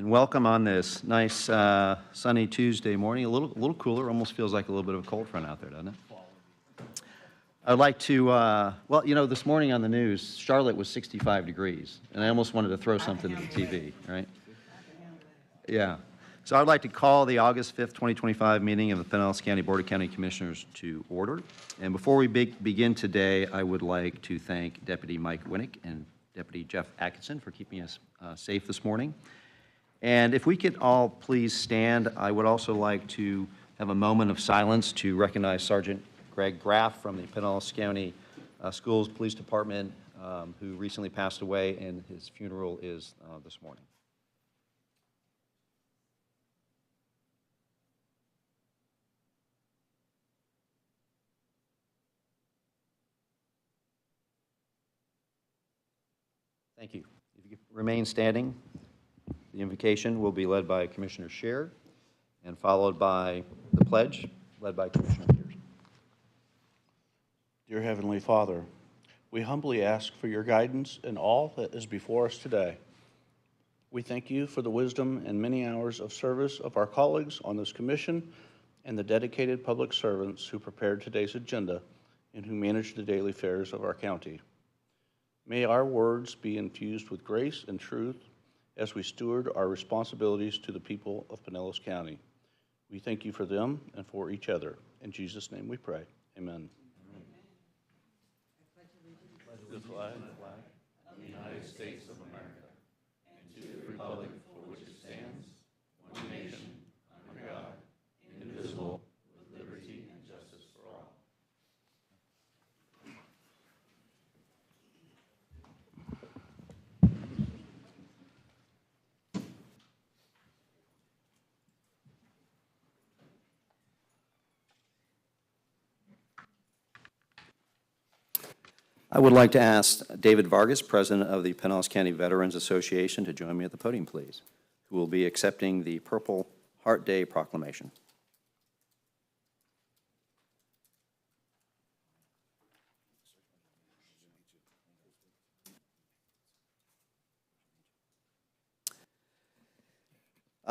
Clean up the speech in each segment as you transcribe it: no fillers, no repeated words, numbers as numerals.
And welcome on this nice sunny Tuesday morning. A little cooler, almost feels like a little bit of a cold front out there, doesn't it? I'd like to, well, you know, this morning on the news, Charlotte was 65 degrees, and I almost wanted to throw something at the TV, right? Yeah. So I'd like to call the August 5th, 2025 meeting of the Pinellas County Board of County Commissioners to order. And before we begin today, I would like to thank Deputy Mike Winnick and Deputy Jeff Atkinson for keeping us safe this morning. And if we could all please stand, I would also like to have a moment of silence to recognize Sergeant Greg Graff from the Pinellas County Schools Police Department, who recently passed away, and his funeral is this morning. Thank you. If you could remain standing. The invocation will be led by Commissioner Scheer and followed by the pledge led by Commissioner Pierce. Dear Heavenly Father, we humbly ask for your guidance in all that is before us today. We thank you for the wisdom and many hours of service of our colleagues on this commission and the dedicated public servants who prepared today's agenda and who manage the daily affairs of our county. May our words be infused with grace and truth as we steward our responsibilities to the people of Pinellas County. We thank you for them and for each other. In Jesus' name we pray. Amen. The flag of the United States of America and to the republic for which it stands, one nation, under God, indivisible, with liberty and justice for all. I would like to ask David Vargas, President of the Pinellas County Veterans Association, to join me at the podium, please, who will be accepting the Purple Heart Day proclamation.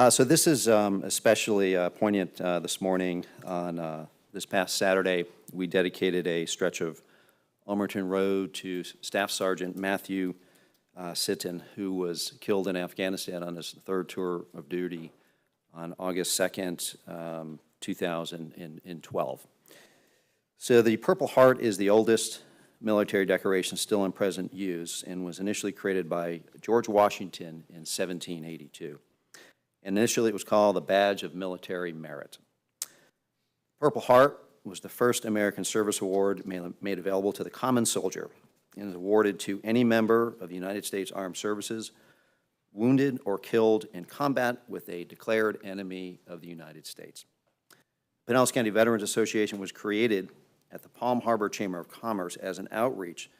So this is especially poignant this morning. On this past Saturday, we dedicated a stretch of Ulmerton Road to Staff Sergeant Matthew Sitton, who was killed in Afghanistan on his third tour of duty on August 2nd, 2012. So the Purple Heart is the oldest military decoration still in present use and was initially created by George Washington in 1782. Initially, it was called the Badge of Military Merit. Purple Heart was the first American Service Award made available to the common soldier and is awarded to any member of the United States Armed Services wounded or killed in combat with a declared enemy of the United States. Pinellas County Veterans Association was created at the Palm Harbor Chamber of Commerce as an outreach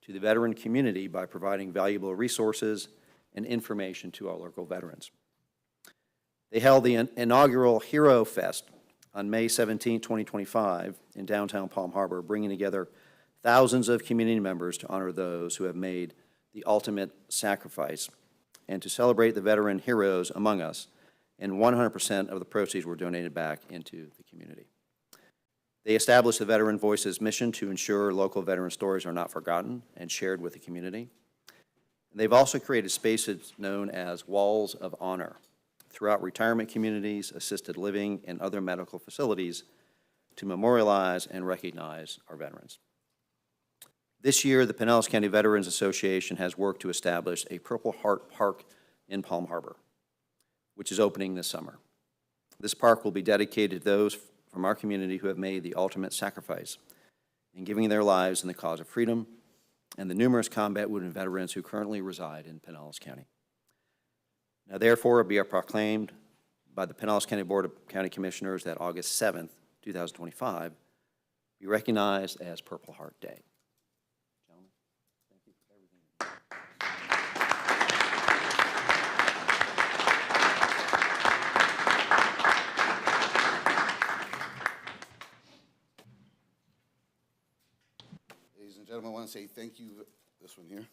to the veteran community by providing valuable resources and information to our local veterans. They held the inaugural Hero Fest on May 17, 2025 in downtown Palm Harbor, bringing together thousands of community members to honor those who have made the ultimate sacrifice and to celebrate the veteran heroes among us, and 100% of the proceeds were donated back into the community. They established the Veteran Voices mission to ensure local veteran stories are not forgotten and shared with the community. And they've also created spaces known as Walls of Honor throughout retirement communities, assisted living, and other medical facilities to memorialize and recognize our veterans. This year, the Pinellas County Veterans Association has worked to establish a Purple Heart Park in Palm Harbor, which is opening this summer. This park will be dedicated to those from our community who have made the ultimate sacrifice in giving their lives in the cause of freedom, and the numerous combat wounded veterans who currently reside in Pinellas County. Now, therefore, be proclaimed by the Pinellas County Board of County Commissioners that August 7th, 2025, be recognized as Purple Heart Day. Gentlemen, thank you for everything. Ladies and gentlemen, I want to say thank you. This one here.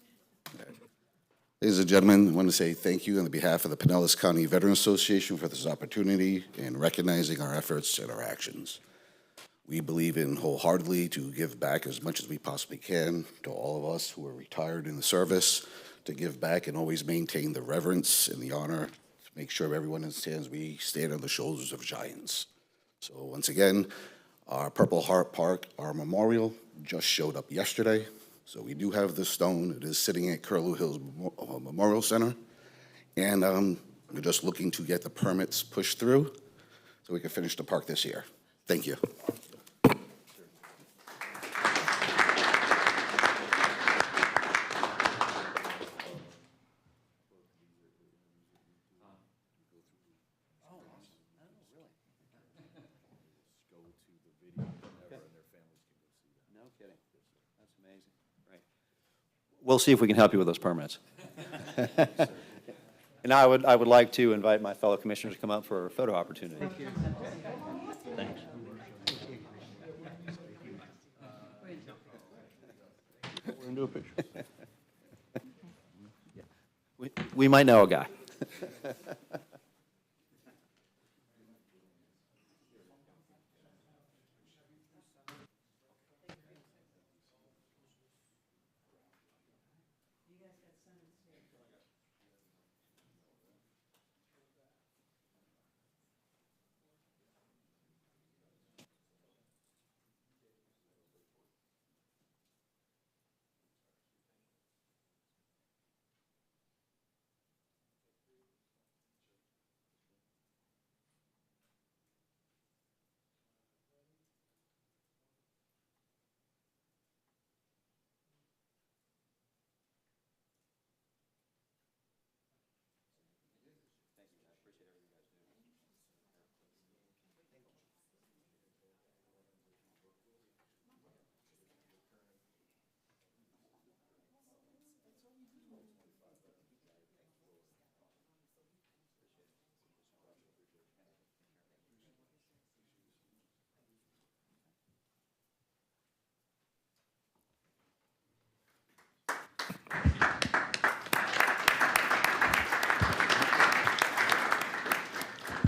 Ladies and gentlemen, I want to say thank you on behalf of the Pinellas County Veterans Association for this opportunity and recognizing our efforts and our actions. We believe in wholeheartedly to give back as much as we possibly can to all of us who are retired in the service, to give back and always maintain the reverence and the honor, to make sure everyone understands we stand on the shoulders of giants. So once again, our Purple Heart Park, our memorial, just showed up yesterday. So we do have the stone. It is sitting at Curlew Hills Memorial Center. And we're just looking to get the permits pushed through so we can finish the park this year. Thank you. No kidding. That's amazing. Right. We'll see if we can help you with those permits. And I would like to invite my fellow commissioners to come up for a photo opportunity. Thank you. Thanks. We're going to do a picture. We might know a guy.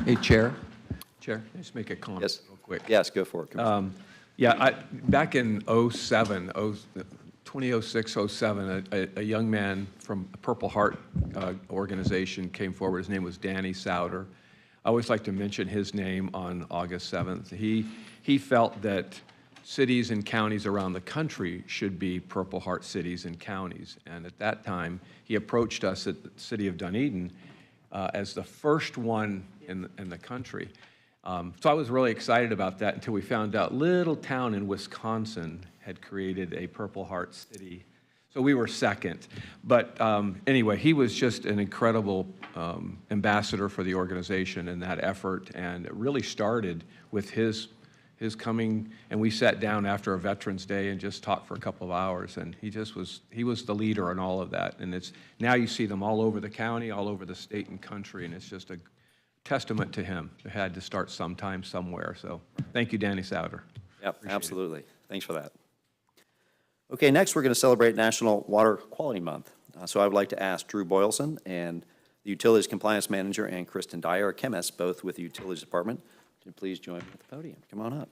Hey, Chair, can I just make a comment Yes. real quick? Yes, go for it, Commissioner. Yeah, back in 2006, 07, a young man from Purple Heart organization came forward. His name was Danny Souter. I always like to mention his name on August 7th. He felt that cities and counties around the country should be Purple Heart cities and counties. And at that time, he approached us at the city of Dunedin as the first one in the country. So I was really excited about that until we found out little town in Wisconsin had created a Purple Heart city. So we were second. But anyway, he was just an incredible ambassador for the organization and that effort. And it really started with his coming, and we sat down after a Veterans Day and just talked for a couple of hours. And he was the leader in all of that. And now you see them all over the county, all over the state and country, and it's just a testament to him. It had to start sometime, somewhere. So thank you, Danny Souter. Yep, absolutely. Thanks for that. Okay, next we're going to celebrate National Water Quality Month. So I would like to ask Drew Boylson and the Utilities Compliance Manager and Kristen Dyer, a chemist, both with the Utilities Department, to please join me at the podium. Come on up.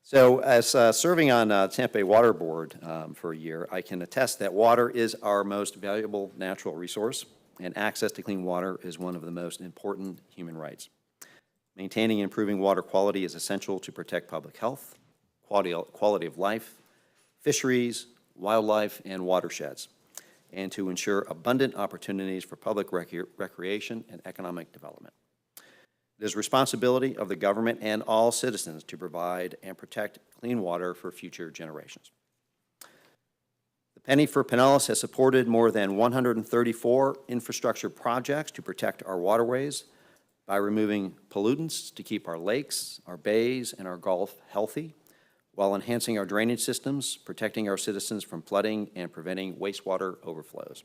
So as serving on Tampa Bay Water Board for a year, I can attest that water is our most valuable natural resource, and access to clean water is one of the most important human rights. Maintaining and improving water quality is essential to protect public health, quality of life, fisheries, wildlife, and watersheds, and to ensure abundant opportunities for public recreation and economic development. It is the responsibility of the government and all citizens to provide and protect clean water for future generations. The Penny for Pinellas has supported more than 134 infrastructure projects to protect our waterways by removing pollutants to keep our lakes, our bays, and our Gulf healthy, while enhancing our drainage systems, protecting our citizens from flooding, and preventing wastewater overflows.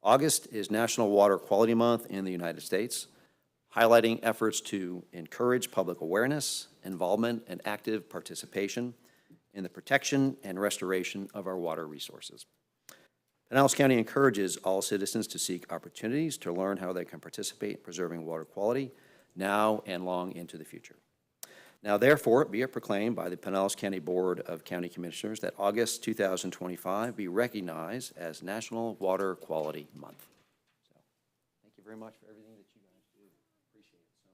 August is National Water Quality Month in the United States. highlighting efforts to encourage public awareness, involvement, and active participation in the protection and restoration of our water resources. Pinellas County encourages all citizens to seek opportunities to learn how they can participate in preserving water quality now and long into the future. Now therefore, be it proclaimed by the Pinellas County Board of County Commissioners that August 2025 be recognized as National Water Quality Month. So, thank you very much for everything that you guys do. Appreciate it so much.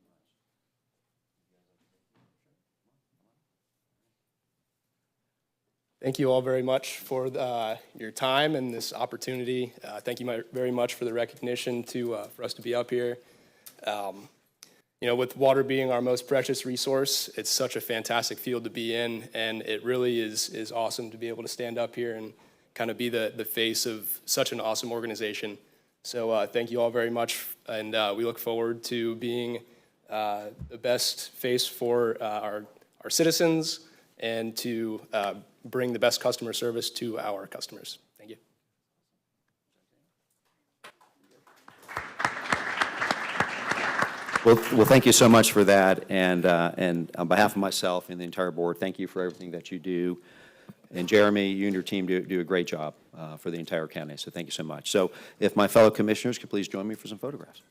Thank you all very much for your time and this opportunity. Thank you very much for the recognition for us to be up here. You know, with water being our most precious resource, it's such a fantastic field to be in, and it really is awesome to be able to stand up here and kind of be the face of such an awesome organization. So thank you all very much, and we look forward to being the best face for our citizens and to bring the best customer service to our customers. Thank you. Well, thank you so much for that, and on behalf of myself and the entire board, thank you for everything that you do. And Jeremy, you and your team do a great job for the entire county, so thank you so much. So if my fellow commissioners could please join me for some photographs.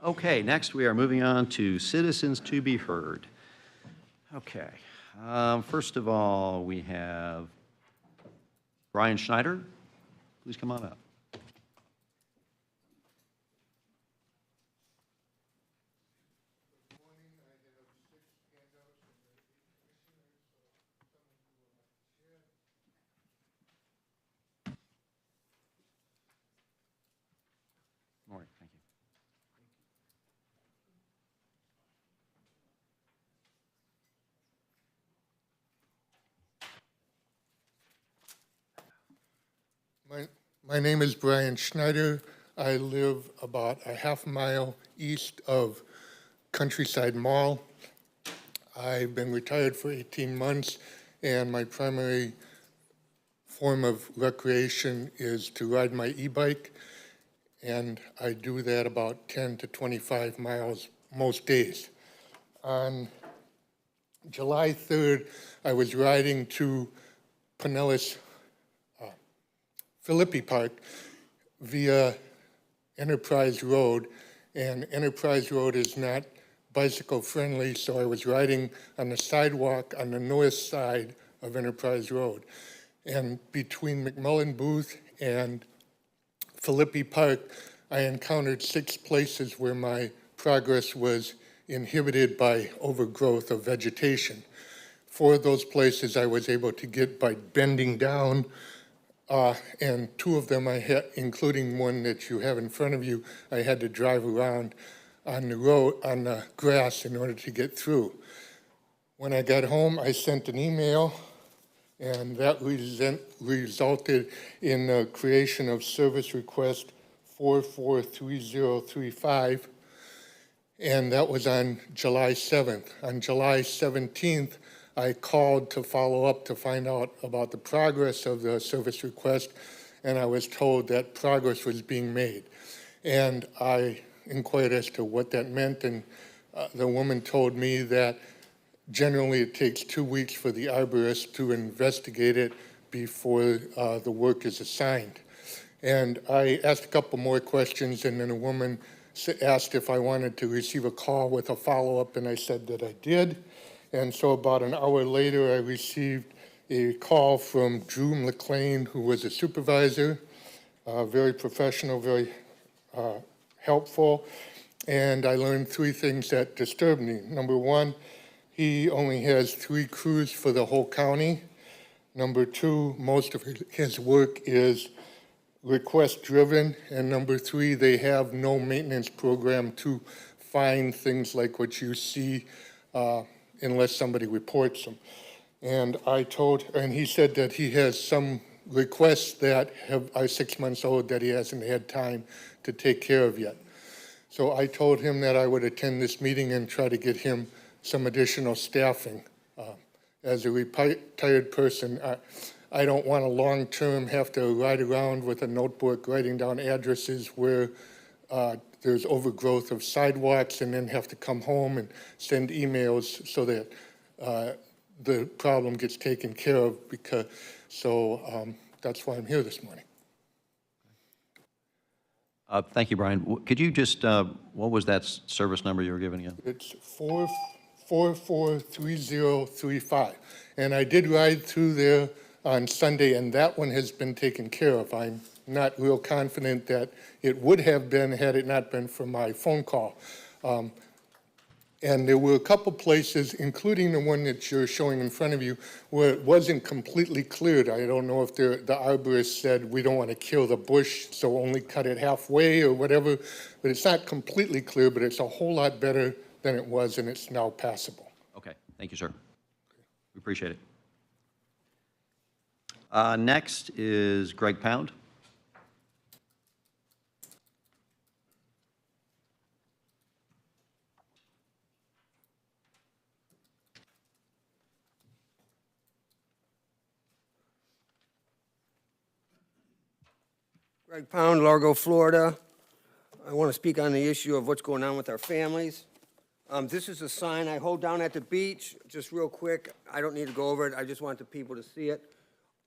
Okay, next we are moving on to citizens to be heard. Okay, first of all, we have Brian Schneider. Please come on up. Morning, thank you. My name is Brian Schneider. I live about a half mile east of Countryside Mall. I've been retired for 18 months, and my primary form of recreation is to ride my e-bike, and I do that about 10 to 25 miles most days. On July 3rd, I was riding to Pinellas Philippi Park via Enterprise Road, and Enterprise Road is not bicycle friendly, so I was riding on the sidewalk on the north side of Enterprise Road. And between McMullen Booth and Philippi Park, I encountered 6 places where my progress was inhibited by overgrowth of vegetation. 4 of those places I was able to get by bending down, and 2 of them I had, including one that you have in front of you, I had to drive around on the road, on the grass in order to get through. When I got home, I sent an email, and that resulted in the creation of service request 443035, and that was on July 7th. On July 17th, I called to follow up to find out about the progress of the service request, and I was told that progress was being made. And I inquired as to what that meant, and the woman told me that generally it takes 2 weeks for the arborist to investigate it before the work is assigned. And I asked a couple more questions, and then a woman asked if I wanted to receive a call with a follow-up, and I said that I did. And so about an hour later, I received a call from Drew McLean, who was a supervisor, very professional, very helpful. And I learned 3 things that disturbed me. Number 1, he only has 3 crews for the whole county. Number 2, most of his work is request-driven. And number 3, they have no maintenance program to find things like what you see unless somebody reports them. And he said that he has some requests that are 6 months old that he hasn't had time to take care of yet. So I told him that I would attend this meeting and try to get him some additional staffing. As a retired person, I don't want to long-term have to ride around with a notebook writing down addresses where there's overgrowth of sidewalks and then have to come home and send emails so that the problem gets taken care of. That's why I'm here this morning. Thank you, Brian. Could you just, what was that service number you were giving again? It's 4443035. And I did ride through there on Sunday, and that one has been taken care of. I'm not real confident that it would have been had it not been for my phone call. And there were a couple places, including the one that you're showing in front of you, where it wasn't completely cleared. I don't know if the arborist said, we don't want to kill the bush, so only cut it halfway or whatever. But it's not completely clear, but it's a whole lot better than it was, and it's now passable. Okay, thank you, sir. We appreciate it. Next is Greg Pound. Greg Pound, Largo, Florida. I want to speak on the issue of what's going on with our families. This is a sign I hold down at the beach, just real quick. I don't need to go over it. I just want the people to see it.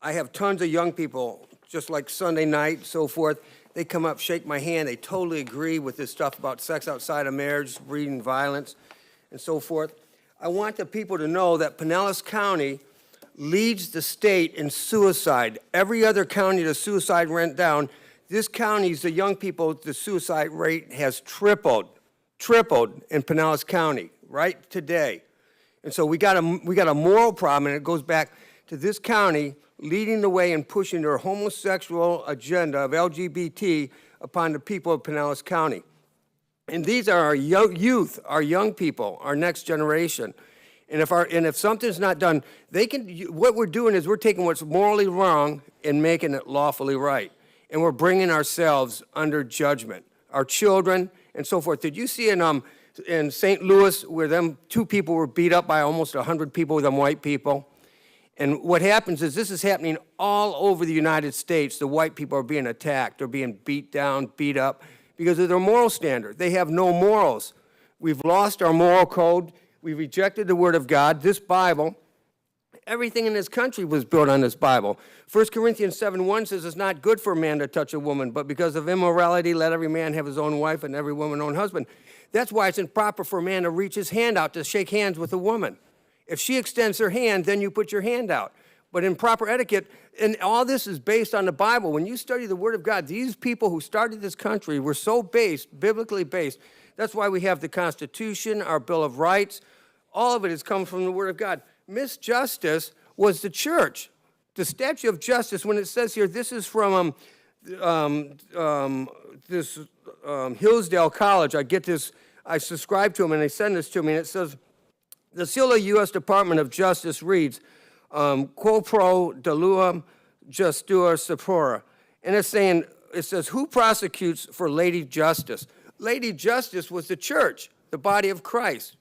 I have tons of young people, just like Sunday night, so forth. They come up, shake my hand. They totally agree with this stuff about sex outside of marriage, breeding violence, and so forth. I want the people to know that Pinellas County leads the state in suicide. Every other county, the suicide went down. This county's, the young people, the suicide rate has tripled in Pinellas County, right today. And so we got a moral problem, and it goes back to this county leading the way and pushing their homosexual agenda of LGBT upon the people of Pinellas County. And these are our young youth, our young people, our next generation. And if something's not done, what we're doing is we're taking what's morally wrong and making it lawfully right. And we're bringing ourselves under judgment, our children and so forth. Did you see in St. Louis where them 2 people were beat up by almost 100 people, them white people? And what happens is this is happening all over the United States. The white people are being attacked, they're being beat down, beat up because of their moral standard. They have no morals. We've lost our moral code. We rejected the Word of God, this Bible. Everything in this country was built on this Bible. 1 Corinthians 7:1 says it's not good for a man to touch a woman, but because of immorality, let every man have his own wife and every woman own husband. That's why it's improper for a man to reach his hand out to shake hands with a woman. If she extends her hand, then you put your hand out. But in proper etiquette, and all this is based on the Bible. When you study the Word of God, these people who started this country were so biblically based. That's why we have the Constitution, our Bill of Rights. All of it has come from the Word of God. Miss Justice was the church. The statue of justice, when it says here, this is from Hillsdale College. I subscribe to them, and they send this to me, and it says, the seal of U.S. Department of Justice reads, quo pro deluum justua sepora. And it says, who prosecutes for Lady Justice? Lady Justice was the church, the body of Christ.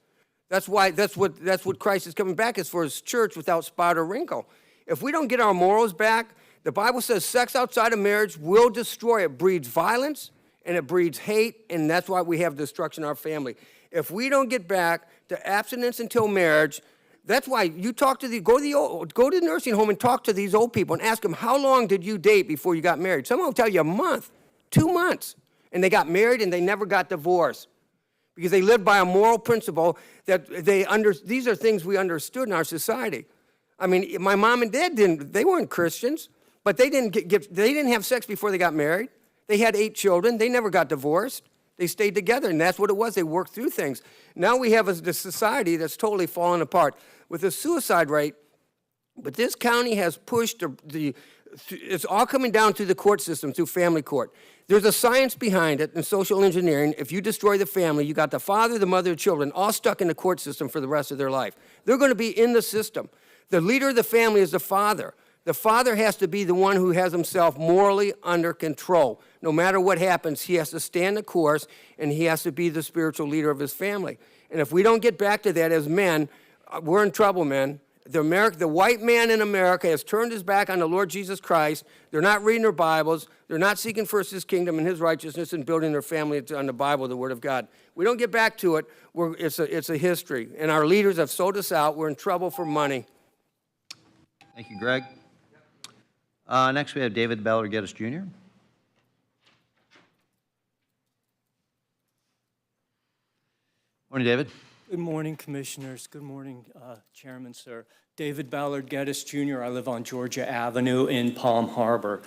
That's what Christ is coming back is for his church without spot or wrinkle. If we don't get our morals back, the Bible says sex outside of marriage will destroy. It breeds violence and it breeds hate, and that's why we have destruction in our family. If we don't get back to abstinence until marriage, that's why you talk to go to the nursing home and talk to these old people and ask them, how long did you date before you got married? Someone will tell you a month, 2 months, and they got married and they never got divorced because they lived by a moral principle that these are things we understood in our society. I mean, my mom and dad they weren't Christians, but they didn't have sex before they got married. They had 8 children. They never got divorced. They stayed together, and that's what it was. They worked through things. Now we have a society that's totally fallen apart with a suicide rate, but this county has pushed it's all coming down through the court system, through family court. There's a science behind it in social engineering. If you destroy the family, you got the father, the mother, the children, all stuck in the court system for the rest of their life. They're going to be in the system. The leader of the family is the father. The father has to be the one who has himself morally under control. No matter what happens, he has to stand the course, and he has to be the spiritual leader of his family. And if we don't get back to that as men, we're in trouble, men. The white man in America has turned his back on the Lord Jesus Christ. They're not reading their Bibles. They're not seeking first his kingdom and his righteousness and building their family on the Bible, the Word of God. We don't get back to it, it's a history. And our leaders have sold us out. We're in trouble for money. Thank you, Greg. Next, we have David Ballard Geddes Jr. Morning, David. Good morning, Commissioners. Good morning, Chairman, sir. David Ballard Geddes Jr. I live on Georgia Avenue in Palm Harbor.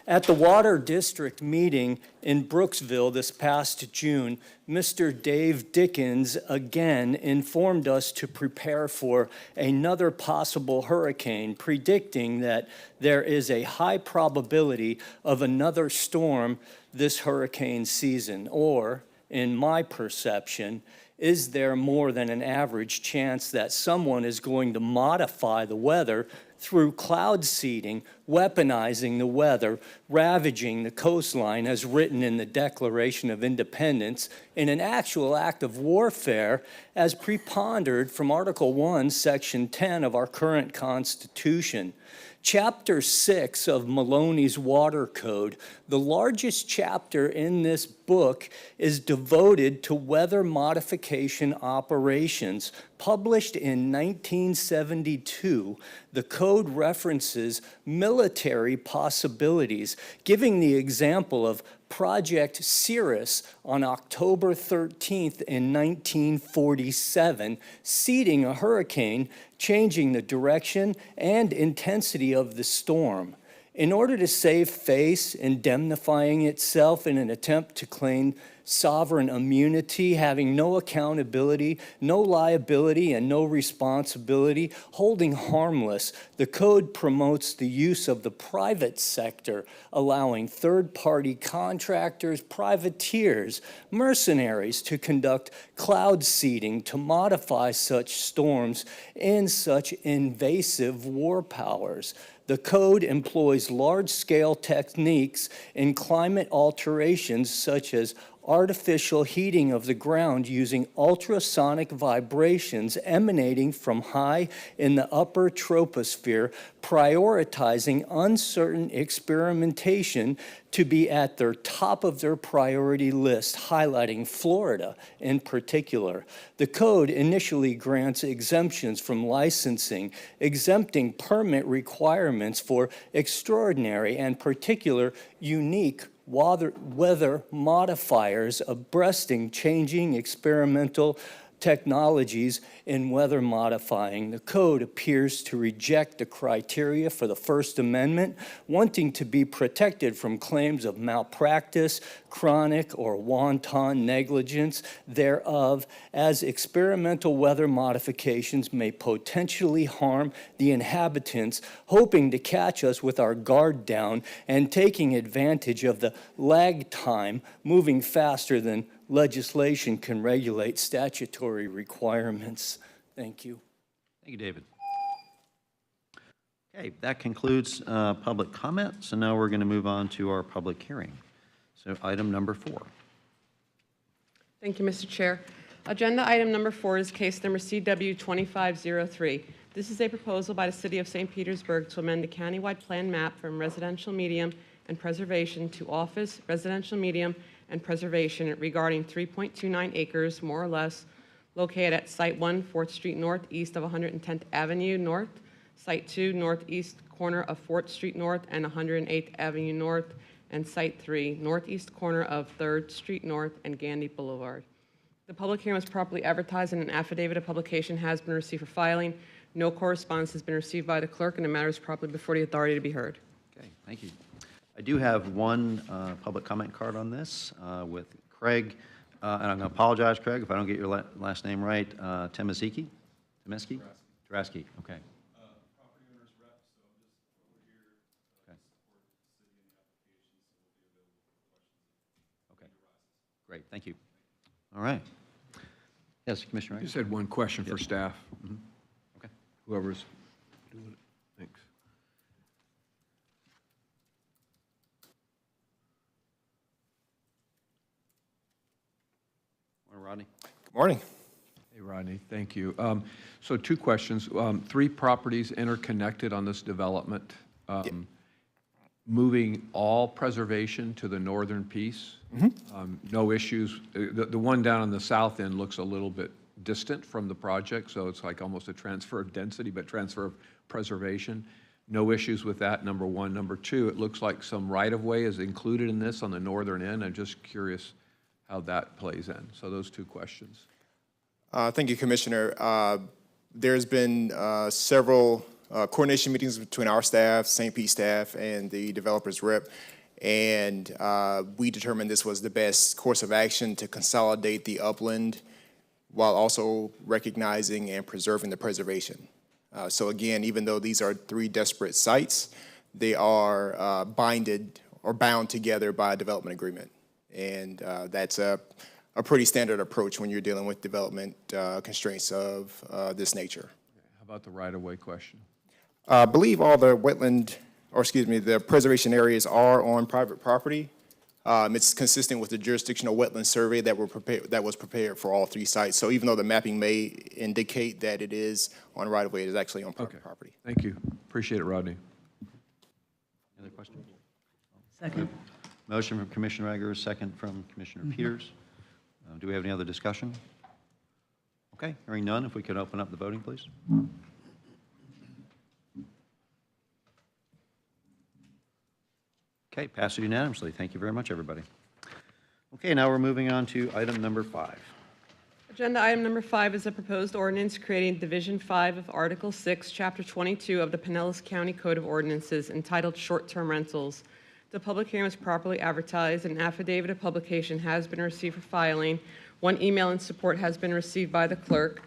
At the Water District meeting in Brooksville this past June, Mr. Dave Dickens again informed us to prepare for another possible hurricane, predicting that there is a high probability of another storm this hurricane season, or, in my perception, is there more than an average chance that someone is going to modify the weather through cloud seeding, weaponizing the weather, ravaging the coastline as written in the Declaration of Independence, in an actual act of warfare as prepondered from Article 1, Section 10 of our current Constitution? Chapter 6 of Maloney's Water Code, the largest chapter in this book, is devoted to weather modification operations. Published in 1972, the code references military possibilities, giving the example of Project Cirrus on October 13th in 1947, seeding a hurricane, changing the direction and intensity of the storm. In order to save face, indemnifying itself in an attempt to claim sovereign immunity, having no accountability, no liability, and no responsibility, holding harmless, the code promotes the use of the private sector, allowing third-party contractors, privateers, mercenaries to conduct cloud seeding to modify such storms in such invasive war powers. The code employs large-scale techniques in climate alterations such as artificial heating of the ground using ultrasonic vibrations emanating from high in the upper troposphere, prioritizing uncertain experimentation to be at the top of their priority list, highlighting Florida in particular. The code initially grants exemptions from licensing, exempting permit requirements for extraordinary and particular unique weather modifiers, abreasting changing experimental technologies in weather modifying. The code appears to reject the criteria for the First Amendment, wanting to be protected from claims of malpractice, chronic or wanton negligence thereof, as experimental weather modifications may potentially harm the inhabitants, hoping to catch us with our guard down and taking advantage of the lag time, moving faster than legislation can regulate statutory requirements. Thank you. Thank you, David. Okay, that concludes public comments, and now we're going to move on to our public hearing. So item number 4. Thank you, Mr. Chair. Agenda item number 4 is case number CW 2503. This is a proposal by the City of St. Petersburg to amend the countywide plan map from residential medium and preservation to office, residential medium, and preservation regarding 3.29 acres, more or less, located at Site 1, 4th Street North, east of 110th Avenue North, Site 2, northeast corner of 4th Street North and 108th Avenue North, and Site 3, northeast corner of 3rd Street North and Gandy Boulevard. The public hearing was properly advertised and an affidavit of publication has been received for filing. No correspondence has been received by the clerk, and the matter is properly before the authority to be heard. Okay, thank you. I do have one public comment card on this with Craig, and I'm going to apologize, Craig, if I don't get your last name right. Temesky? Temesky? Draski, okay. Property owner's rep, so I'm just over here support the city and the application, so we'll be available for questions. Okay, great, thank you. All right. Yes, Commissioner I Wright? just had one question for staff. Okay. Whoever's doing it. Thanks. Morning, Rodney. Good morning. Hey, Rodney, thank you. So 2 questions. 3 properties interconnected on this development. Moving all preservation to the northern piece. No issues. The one down on the south end looks a little bit distant from the project, so it's like almost a transfer of density, but transfer of preservation. No issues with that, number 1. Number 2, it looks like some right-of-way is included in this on the northern end. I'm just curious how that plays in. So those 2 questions. Thank you, Commissioner. There's been several coordination meetings between our staff, St. Pete staff, and the developer's rep, and we determined this was the best course of action to consolidate the upland while also recognizing and preserving the preservation. So again, even though these are 3 disparate sites, they are binded or bound together by a development agreement. And that's a pretty standard approach when you're dealing with development constraints of this nature. How about the right-of-way question? I believe all the wetland, or excuse me, the preservation areas are on private property. It's consistent with the jurisdictional wetland survey that was prepared for all 3 sites. So even though the mapping may indicate that it is on right-of-way, it is actually on private property. Thank you. Appreciate it, Rodney. Any other questions? Second. Motion from Commissioner Eggers, second from Commissioner Peters. Do we have any other discussion? Okay, hearing none, if we could open up the voting, please. Okay, passes unanimously. Thank you very much, everybody. Okay, now we're moving on to item number 5. Agenda item number 5 is a proposed ordinance creating Division 5 of Article 6, Chapter 22 of the Pinellas County Code of Ordinances entitled Short-Term Rentals. The public hearing was properly advertised. An affidavit of publication has been received for filing. 1 email in support has been received by the clerk.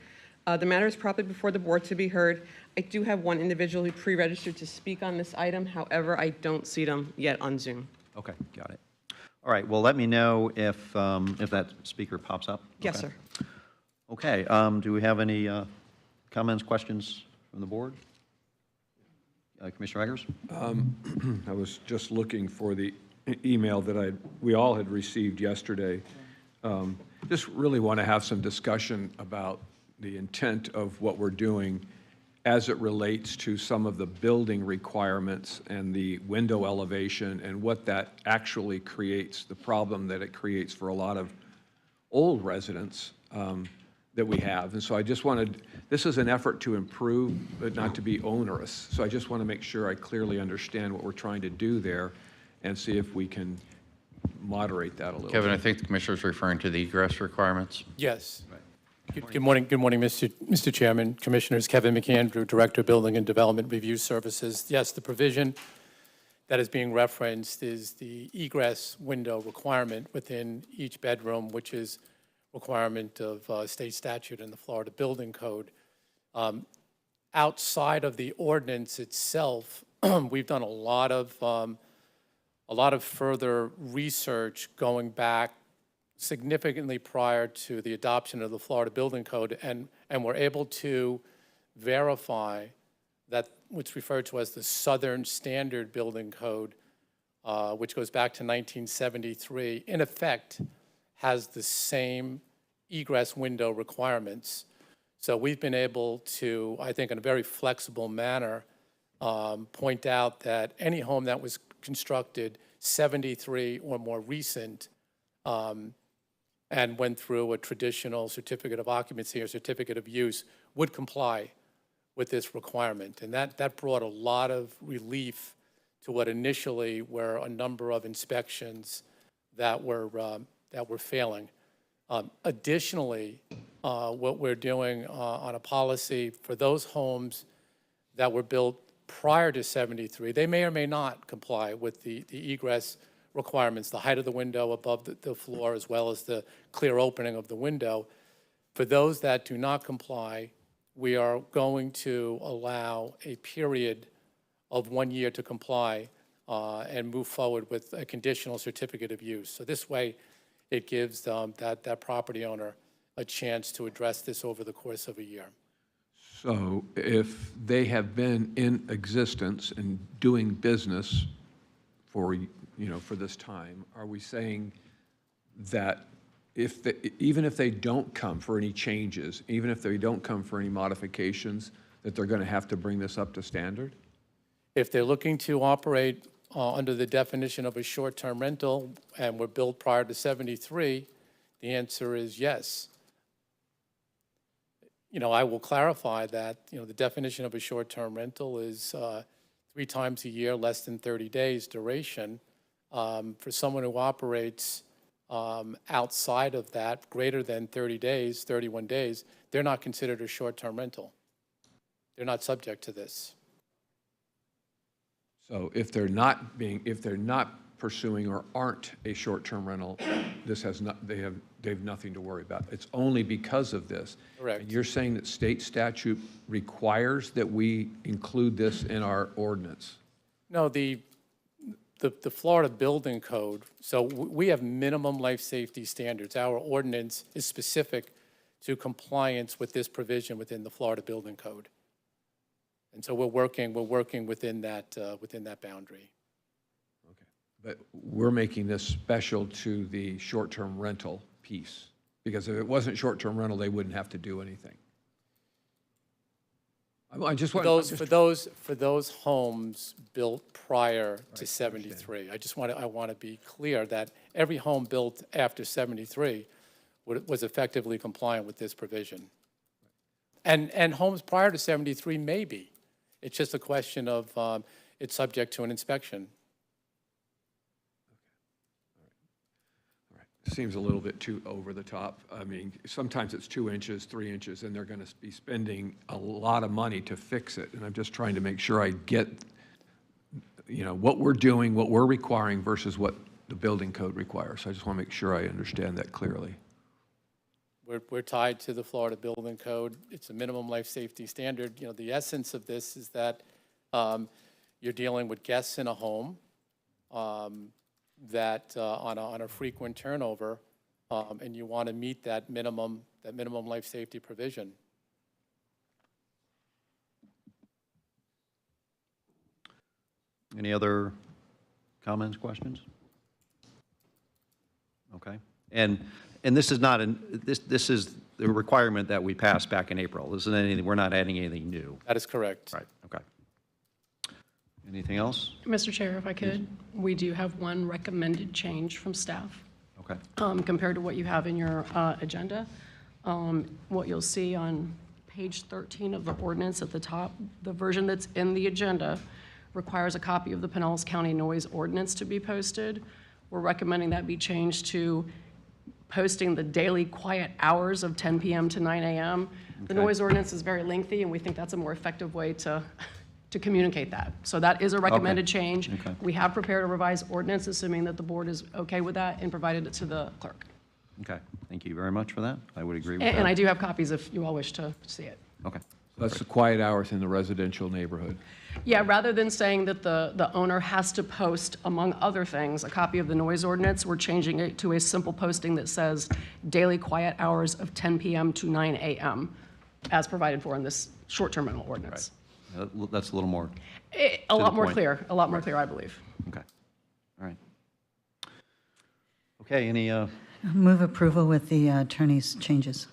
The matter is properly before the board to be heard. I do have 1 individual who pre-registered to speak on this item. However, I don't see them yet on Zoom. Okay, got it. All right, well, let me know if that speaker pops up. Yes, Okay. sir. Okay, do we have any comments, questions from the board? Commissioner Eggers? I was just looking for the email that we all had received yesterday. Just really want to have some discussion about the intent of what we're doing as it relates to some of the building requirements and the window elevation and what that actually creates, the problem that it creates for a lot of old residents that we have. And so I just wanted, this is an effort to improve, but not to be onerous. So I just want to make sure I clearly understand what we're trying to do there and see if we can moderate that a little Kevin, bit. I think the commissioner's referring to the egress requirements. Yes. Good morning, Mr. Chairman, Commissioners. Kevin McAndrew, Director of Building and Development Review Services. Yes, the provision that is being referenced is the egress window requirement within each bedroom, which is requirement of state statute and the Florida Building Code. Outside of the ordinance itself, we've done a lot of further research going back significantly prior to the adoption of the Florida Building Code, and we're able to verify that what's referred to as the Southern Standard Building Code, which goes back to 1973, in effect has the same egress window requirements. So we've been able to, I think in a very flexible manner, point out that any home that was constructed 73 or more recent and went through a traditional certificate of occupancy or certificate of use would comply with this requirement. And that brought a lot of relief to what initially were a number of inspections that were failing. Additionally, what we're doing on a policy for those homes that were built prior to 73, they may or may not comply with the egress requirements, the height of the window above the floor, as well as the clear opening of the window. For those that do not comply, we are going to allow a period of 1 year to comply and move forward with a conditional certificate of use. So this way, it gives that property owner a chance to address this over the course of a year. So if they have been in existence and doing business for, for this time, are we saying that even if they don't come for any changes, even if they don't come for any modifications, that they're going to have to bring this up to standard? If they're looking to operate under the definition of a short-term rental and were built prior to 73, the answer is yes. I will clarify that, the definition of a short-term rental is 3 times a year, less than 30 days duration. For someone who operates outside of that, greater than 30 days, 31 days, they're not considered a short-term rental. They're not subject to this. So if they're not pursuing or aren't a short-term rental, they have nothing to worry about. It's only because of this. Correct. And you're saying that state statute requires that we include this in our ordinance? No, the Florida Building Code, so we have minimum life safety standards. Our ordinance is specific to compliance with this provision within the Florida Building Code. And so we're working within that boundary. Okay. But we're making this special to the short-term rental piece, because if it wasn't short-term rental, they wouldn't have to do anything. I just want For those homes built prior to 73, I want to be clear that every home built after 73 was effectively compliant with this provision. And homes prior to 73 may be. It's just a question of it's subject to an inspection. All right. Seems a little bit too over the top. I mean, sometimes it's 2 inches, 3 inches, and they're going to be spending a lot of money to fix it. And I'm just trying to make sure I get, what we're doing, what we're requiring versus what the building code requires. So I just want to make sure I understand that clearly. We're tied to the Florida Building Code. It's a minimum life safety standard. The essence of this is that you're dealing with guests in a home that on a frequent turnover, and you want to meet that minimum life safety provision. Any other comments, questions? Okay. And this is not this is the requirement that we passed back in April. This isn't anything, we're not adding anything new. That is correct. Right, okay. Anything else? Mr. Chair, if I could, we do have one recommended change from staff Okay. compared to what you have in your agenda. What you'll see on page 13 of the ordinance at the top, the version that's in the agenda requires a copy of the Pinellas County Noise Ordinance to be posted. We're recommending that be changed to posting the daily quiet hours of 10 p.m. to 9 a.m. The noise ordinance is very lengthy, and we think that's a more effective way to communicate that. So that is a recommended change. Okay. We have prepared a revised ordinance, assuming that the board is okay with that, and provided it to the clerk. Okay, thank you very much for that. I would agree with that. And I do have copies if you all wish to see it. Okay. That's the quiet hours in the residential neighborhood. Yeah, rather than saying that the owner has to post, among other things, a copy of the noise ordinance, we're changing it to a simple posting that says daily quiet hours of 10 p.m. to 9 a.m. as provided for in this short-term rental ordinance. Right. That's a little more. A lot more point. clear, I believe. Okay. All right. Okay, any Move approval with the attorney's changes.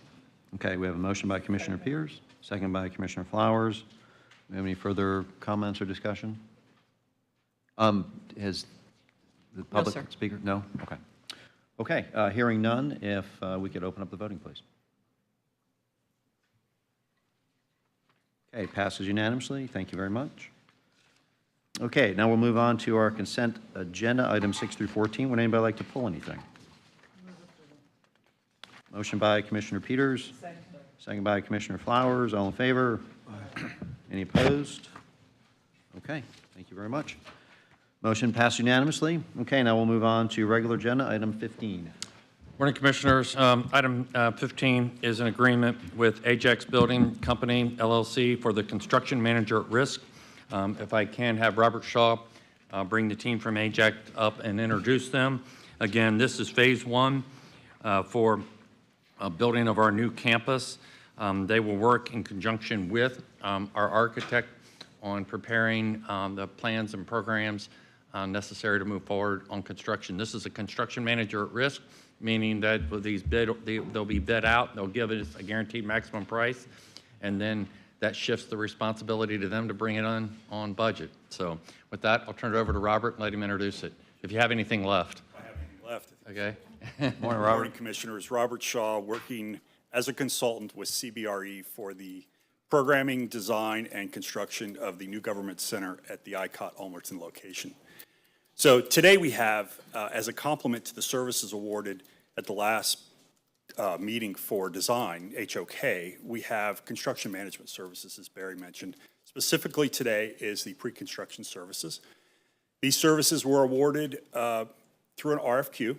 Okay, we have a motion by Commissioner Pierce, second by Commissioner Flowers. Do we have any further comments or discussion? Has the public sir. speaker? No? Okay. Okay, hearing none, if we could open up the voting, please. Okay, passes unanimously. Thank you very much. Okay, now we'll move on to our consent agenda, items 6 through 14. Would anybody like to pull anything? Motion by Commissioner Peters. Second by Commissioner Flowers. All in favor? Any opposed? Okay, thank you very much. Motion passed unanimously. Okay, now we'll move on to regular agenda, item 15. Morning, Commissioners. Item 15 is an agreement with Ajax Building Company, LLC, for the construction manager at risk. If I can have Robert Shaw bring the team from Ajax up and introduce them. Again, this is phase one for building of our new campus. They will work in conjunction with our architect on preparing the plans and programs necessary to move forward on construction. This is a construction manager at risk, meaning that with these they'll be bid out, they'll give us a guaranteed maximum price, and then that shifts the responsibility to them to bring it on budget. So with that, I'll turn it over to Robert and let him introduce it, if you have anything left. I have anything left. Okay? Morning, Robert. Morning, Commissioners. Robert Shaw, working as a consultant with CBRE for the programming, design, and construction of the new government center at the ICOT Ulmerton location. So today we have, as a complement to the services awarded at the last meeting for design, HOK, we have construction management services, as Barry mentioned. Specifically today is the pre-construction services. These services were awarded through an RFQ,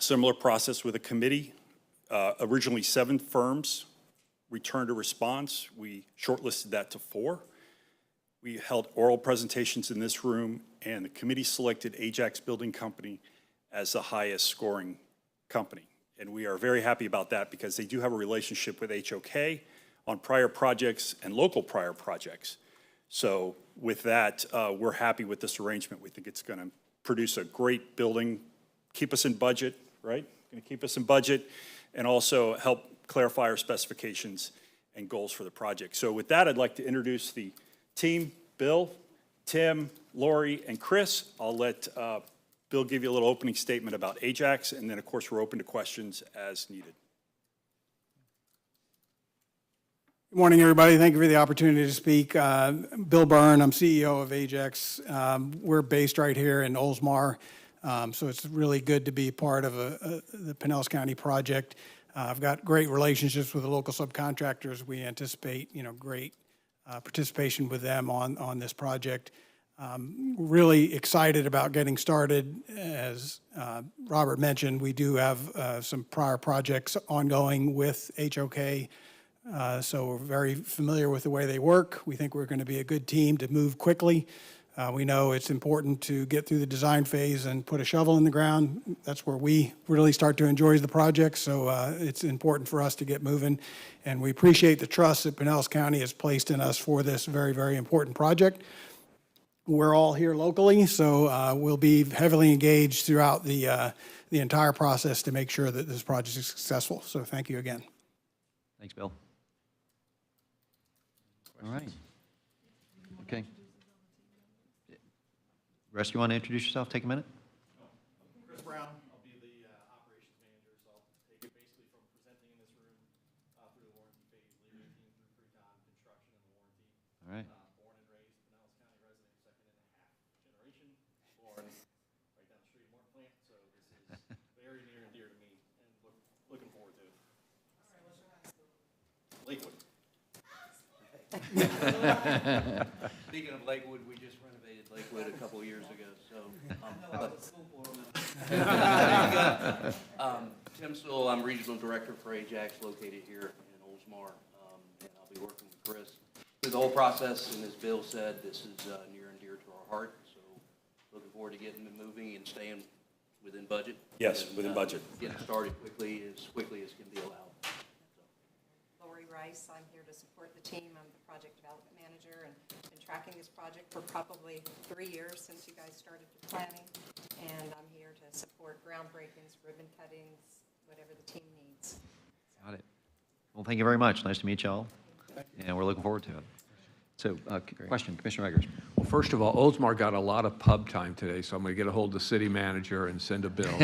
similar process with a committee. Originally 7 firms returned a response. We shortlisted that to 4. We held oral presentations in this room, and the committee selected Ajax Building Company as the highest scoring company. And we are very happy about that because they do have a relationship with HOK on prior projects and local prior projects. So with that, we're happy with this arrangement. We think it's going to produce a great building, keep us in budget, right? Going to keep us in budget, and also help clarify our specifications and goals for the project. So with that, I'd like to introduce the team, Bill, Tim, Lori, and Chris. I'll let Bill give you a little opening statement about Ajax, and then, of course, we're open to questions as needed. Good morning, everybody. Thank you for the opportunity to speak. Bill Byrne, I'm CEO of Ajax. We're based right here in Oldsmar, so it's really good to be part of the Pinellas County project. I've got great relationships with the local subcontractors. We anticipate, great participation with them on this project. Really excited about getting started. As Robert mentioned, we do have some prior projects ongoing with HOK, so we're very familiar with the way they work. We think we're going to be a good team to move quickly. We know it's important to get through the design phase and put a shovel in the ground. That's where we really start to enjoy the project, so it's important for us to get moving. And we appreciate the trust that Pinellas County has placed in us for this very, very important project. We're all here locally, so we'll be heavily engaged throughout the entire process to make sure that this project is successful. So thank you again. Thanks, Bill. All right. Okay. Rest, you want to introduce yourself? Take a minute. Chris Brown. I'll be the operations manager, so I'll take it basically from presenting in this room through the warranty phase, leading the team through pre-con, construction, and the warranty. All right. Born and raised Pinellas County resident, second and a half generation. Born right down the street of Morton Plant, so this is very near and dear to me, and looking forward to it. All right, what's your high school? Lakewood. Speaking of Lakewood, we just renovated Lakewood a couple of years ago, so. Tim Sewell, I'm Regional Director for Ajax, located here in Oldsmar, and I'll be working with Chris through the whole process, and as Bill said, this is near and dear to our heart, so looking forward to getting them moving and staying within budget. Yes, and, within budget. Getting started quickly as can be allowed. Lori Rice. I'm here to support the team. I'm the project development manager and been tracking this project for probably 3 years since you guys started the planning. And I'm here to support groundbreakings, ribbon cuttings, whatever the team needs. Got it. Well, thank you very much. Nice to meet you all, and we're looking forward to it. So, question, Commissioner Eggers. Well, first of all, Oldsmar got a lot of pub time today, so I'm going to get a hold of the city manager and send a bill.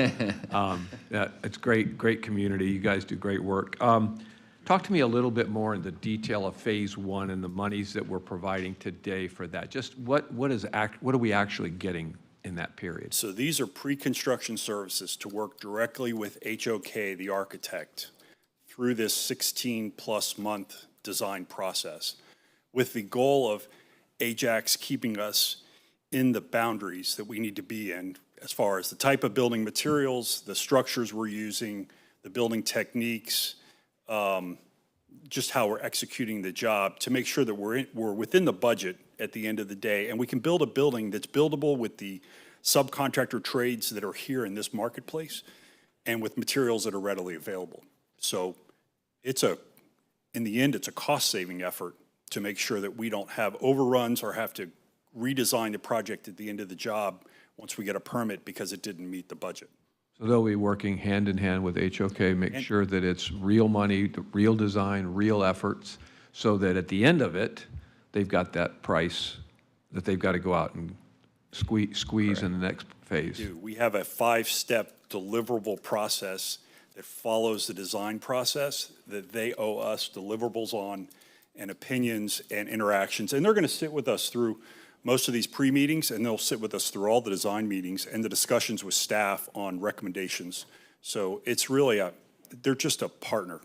It's great community. You guys do great work. Talk to me a little bit more in the detail of Phase 1 and the monies that we're providing today for that. Just what are we actually getting in that period? So these are pre-construction services to work directly with HOK, the architect, through this 16-plus month design process, with the goal of Ajax keeping us in the boundaries that we need to be in as far as the type of building materials, the structures we're using, the building techniques, just how we're executing the job to make sure that we're within the budget at the end of the day, and we can build a building that's buildable with the subcontractor trades that are here in this marketplace and with materials that are readily available. So in the end, it's a cost-saving effort to make sure that we don't have overruns or have to redesign the project at the end of the job once we get a permit because it didn't meet the budget. So they'll be working hand in hand with HOK, make sure that it's real money, real design, real efforts, so that at the end of it, they've got that price that they've got to go out and squeeze in the next phase. We have a 5-step deliverable process that follows the design process that they owe us deliverables on and opinions and interactions. And they're going to sit with us through most of these pre-meetings, and they'll sit with us through all the design meetings and the discussions with staff on recommendations. So it's really they're just a partner,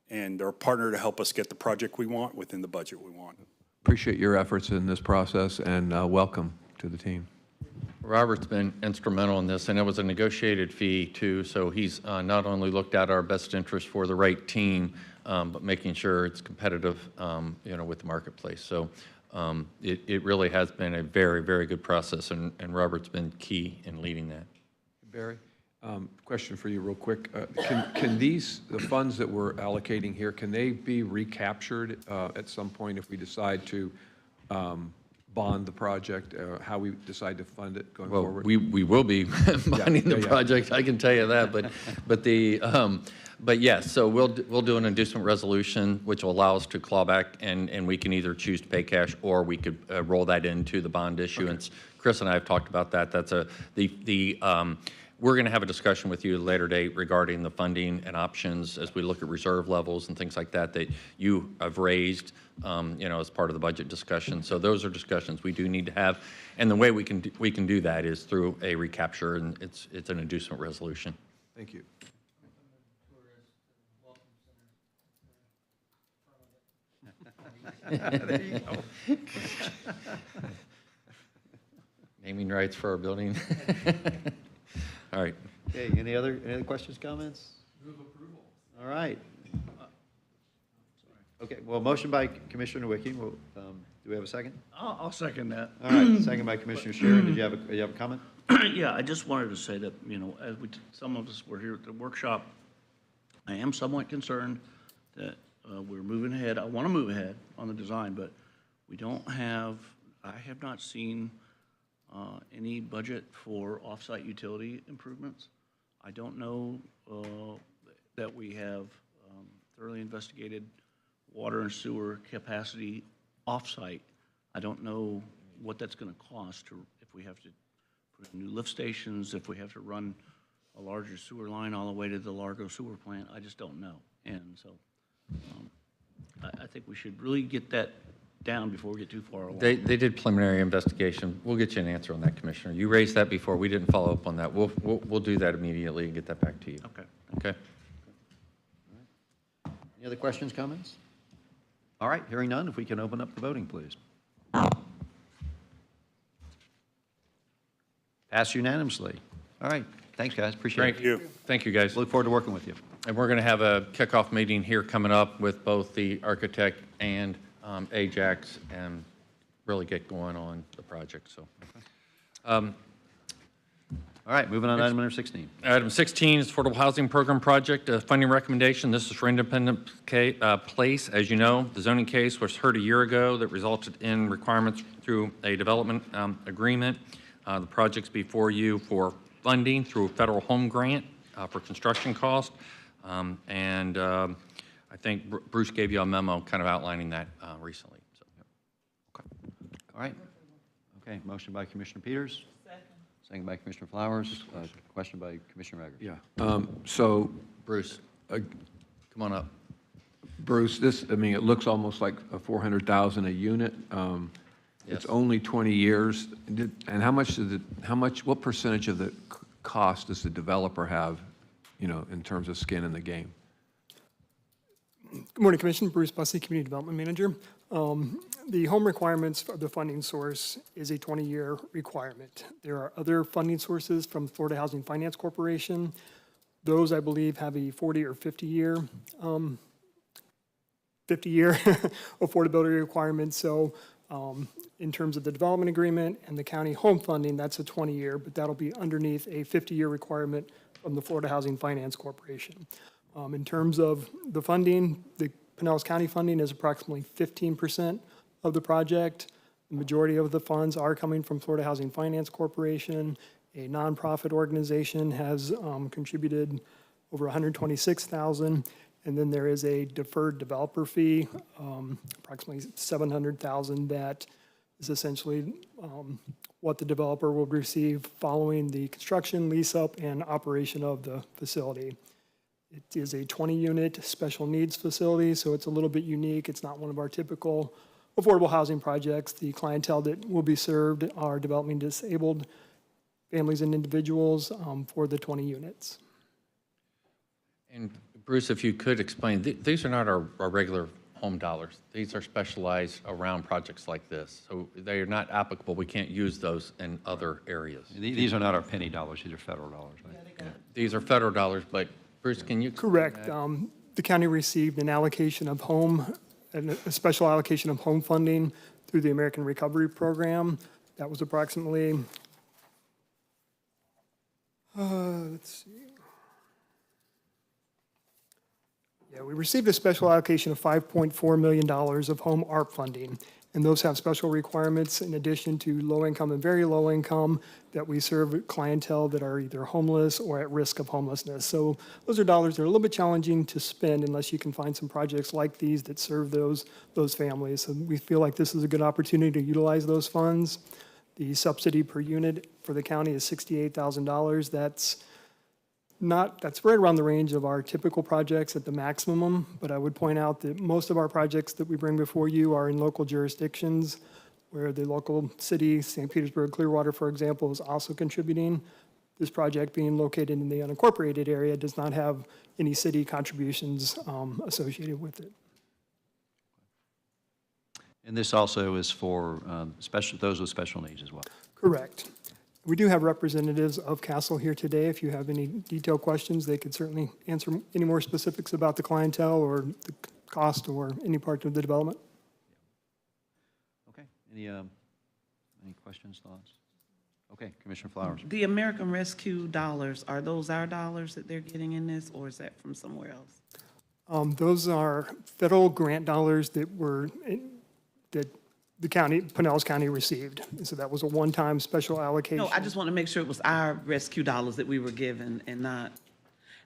and they're a partner to help us get the project we want within the budget we want. Appreciate your efforts in this process, and welcome to the team. Robert's been instrumental in this, and it was a negotiated fee too, so he's not only looked at our best interest for the right team, but making sure it's competitive, with the marketplace. So it really has been a very, very good process, and Robert's been key in leading that. Barry, question for you real quick. Can the funds that we're allocating here, can they be recaptured at some point if we decide to bond the project, how we decide to fund it going forward? We will be bonding the project, I can tell you that, but yes, so we'll do an inducement resolution, which will allow us to claw back, and we can either choose to pay cash, or we could roll that into the bond issuance. Okay. Chris and I have talked about that. That's we're going to have a discussion with you at a later date regarding the funding and options as we look at reserve levels and things like that that you have raised, as part of the budget discussion. So those are discussions we do need to have, and the way we can do that is through a recapture, and it's an inducement resolution. Thank you. There you go. Naming rights for our building. All right. Okay, any other questions, comments? Move approval. All right. Okay, well, motion by Commissioner Wicki. Do we have a second? I'll second that. All right, second by Commissioner Sharon. Did you have a comment? Yeah, I just wanted to say that, as some of us were here at the workshop, I am somewhat concerned that we're moving ahead. I want to move ahead on the design, but I have not seen any budget for off-site utility improvements. I don't know that we have thoroughly investigated water and sewer capacity off-site. I don't know what that's going to cost, or if we have to put in new lift stations, if we have to run a larger sewer line all the way to the Largo sewer plant. I just don't know. And so I think we should really get that down before we get too far along. They did preliminary investigation. We'll get you an answer on that, Commissioner. You raised that before. We didn't follow up on that. We'll do that immediately and get that back to you. Okay. Okay. Any other questions, comments? All right, hearing none, if we can open up the voting, please. Passed unanimously. All right, thanks, guys, appreciate it. Thank you. Thank you, guys. Look forward to working with you. And we're going to have a kickoff meeting here coming up with both the architect and Ajax, and really get going on the project. So, All right, moving on to item number 16. Item 16 is Affordable Housing Program Project, funding recommendation. This is for Independent Place. As you know, the zoning case was heard a year ago that resulted in requirements through a development agreement. The project's before you for funding through a federal home grant for construction cost. I think Bruce gave you a memo kind of outlining that recently. So. Okay. All right. Okay, motion by Commissioner Peters. Second by Commissioner Flowers. Question by Commissioner Rager. Yeah. So, Bruce, come on up. Bruce, I mean, it looks almost like a $400,000 a unit. It's only 20 years. And what percentage of the cost does the developer have, in terms of skin in the game? Good morning, Commission. Bruce Bussey, Community Development Manager. The home requirements of the funding source is a 20-year requirement. There are other funding sources from Florida Housing Finance Corporation. Those, I believe, have a 40 or 50-year affordability requirement. So in terms of the development agreement and the county home funding, that's a 20-year, but that'll be underneath a 50-year requirement from the Florida Housing Finance Corporation. In terms of the funding, the Pinellas County funding is approximately 15% of the project. The majority of the funds are coming from Florida Housing Finance Corporation. A nonprofit organization has contributed over $126,000, and then there is a deferred developer fee, approximately $700,000, that is essentially what the developer will receive following the construction, lease-up, and operation of the facility. It is a 20-unit special needs facility, so it's a little bit unique. It's not one of our typical affordable housing projects. The clientele that will be served are developmentally disabled families and individuals for the 20 units. And Bruce, if you could explain, these are not our regular home dollars. These are specialized around projects like this. So they are not applicable. We can't use those in other areas. These are not our penny dollars. These are federal dollars, right? Yeah. These are federal dollars, but Bruce, can you explain Correct. that? The county received an allocation of a special allocation of home funding through the American Recovery Program. That was approximately, let's see. Yeah, we received a special allocation of $5.4 million of home ARP funding, and those have special requirements in addition to low income and very low income that we serve clientele that are either homeless or at risk of homelessness. So those are dollars that are a little bit challenging to spend unless you can find some projects like these that serve those families. So we feel like this is a good opportunity to utilize those funds. The subsidy per unit for the county is $68,000. That's right around the range of our typical projects at the maximum, but I would point out that most of our projects that we bring before you are in local jurisdictions where the local city, St. Petersburg, Clearwater, for example, is also contributing. This project being located in the unincorporated area does not have any city contributions associated with it. And this also is for those with special needs as well. Correct. We do have representatives of Castle here today. If you have any detailed questions, they could certainly answer any more specifics about the clientele or the cost or any part of the development. Okay. Any questions, thoughts? Okay, Commissioner Flowers. The American Rescue dollars, are those our dollars that they're getting in this, or is that from somewhere else? Those are federal grant dollars that the county, Pinellas County, received. And so that was a one-time special allocation. No, I just want to make sure it was our rescue dollars that we were given and not,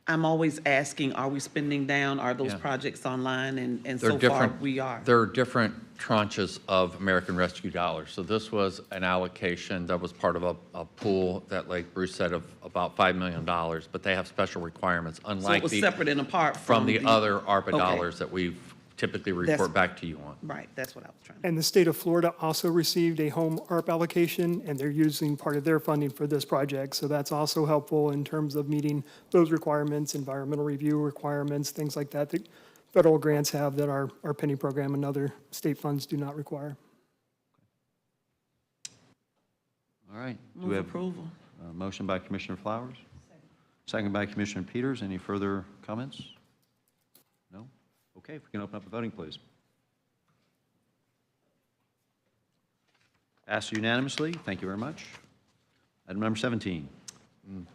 I'm always asking, are we spending down? Are those projects online? And so far, we are. There are different tranches of American Rescue dollars. So this was an allocation that was part of a pool that, like Bruce said, of about $5 million, but they have special requirements, unlike So it was separate and apart from the other ARPA dollars Okay. that we've typically report back to you on. Right, that's what I was trying to. And the state of Florida also received a home ARP allocation, and they're using part of their funding for this project. So that's also helpful in terms of meeting those requirements, environmental review requirements, things like that that federal grants have that our penny program and other state funds do not require. All right. Do Move we have approval. a motion by Commissioner Flowers? Second by Commissioner Peters. Any further comments? No? Okay, if we can open up the voting, please. Passed unanimously. Thank you very much. Item number 17. And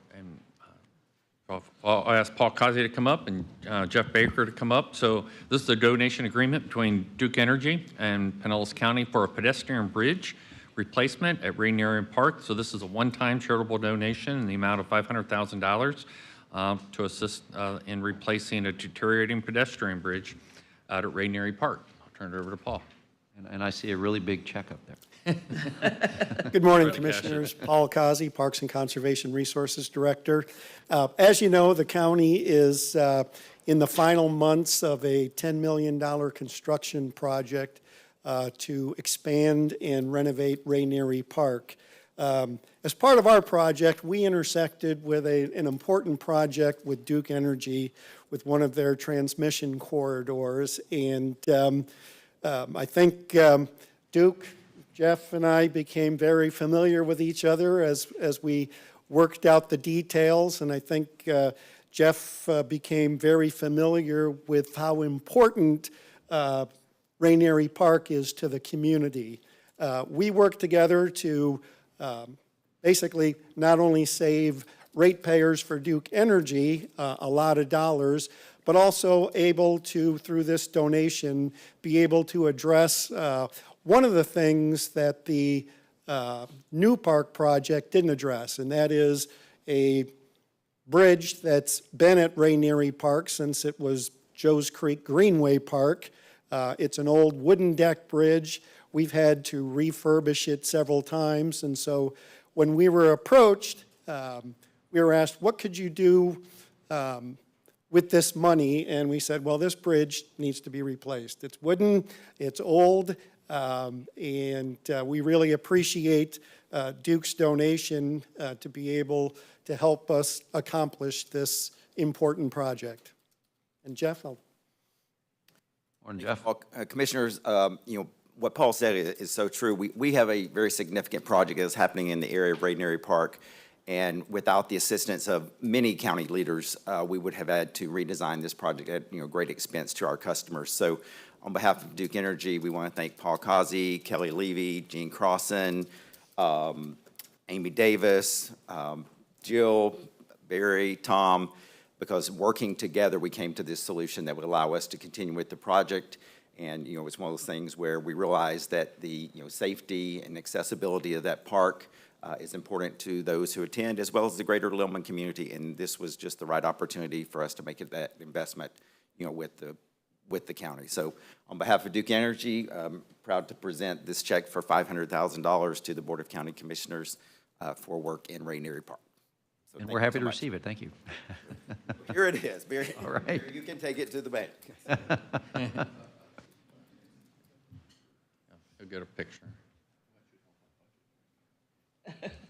I'll ask Paul Kazi to come up and Jeff Baker to come up. So this is a donation agreement between Duke Energy and Pinellas County for a pedestrian bridge replacement at Rainier Park. So this is a one-time charitable donation in the amount of $500,000 to assist in replacing a deteriorating pedestrian bridge out at Rainier Park. I'll turn it over to Paul. And I see a really big check up there. Good morning, Try to cash it. Commissioners. Paul Kazi, Parks and Conservation Resources Director. As you know, the county is in the final months of a $10 million construction project to expand and renovate Rainier Park. As part of our project, we intersected with an important project with Duke Energy with one of their transmission corridors. And I think Duke, Jeff, and I became very familiar with each other as we worked out the details. And I think Jeff became very familiar with how important Rainier Park is to the community. We worked together to basically not only save ratepayers for Duke Energy a lot of dollars, but also able to, through this donation, be able to address one of the things that the new park project didn't address, and that is a bridge that's been at Rainier Park since it was Joe's Creek Greenway Park. It's an old wooden deck bridge. We've had to refurbish it several times, and so when we were approached, we were asked, what could you do with this money? And we said, well, this bridge needs to be replaced. It's wooden, it's old, and we really appreciate Duke's donation to be able to help us accomplish this important project. And Jeff, Morning, Jeff. Well, Commissioners, what Paul said is so true. We have a very significant project that's happening in the area of Rainier Park, and without the assistance of many county leaders, we would have had to redesign this project at great expense to our customers. So on behalf of Duke Energy, we want to thank Paul Kazi, Kelly Levy, Gene Crossan, Amy Davis, Jill, Barry, Tom, because working together, we came to this solution that would allow us to continue with the project. And, it's one of those things where we realized that the, safety and accessibility of that park is important to those who attend, as well as the greater Lillman community. And this was just the right opportunity for us to make that investment, with the county. So on behalf of Duke Energy, I'm proud to present this check for $500,000 to the Board of County Commissioners for work in Rainier Park. So And we're happy to receive it. Thank you. Here it is. Barry, All right. You can take it to the bank. I'll get a picture.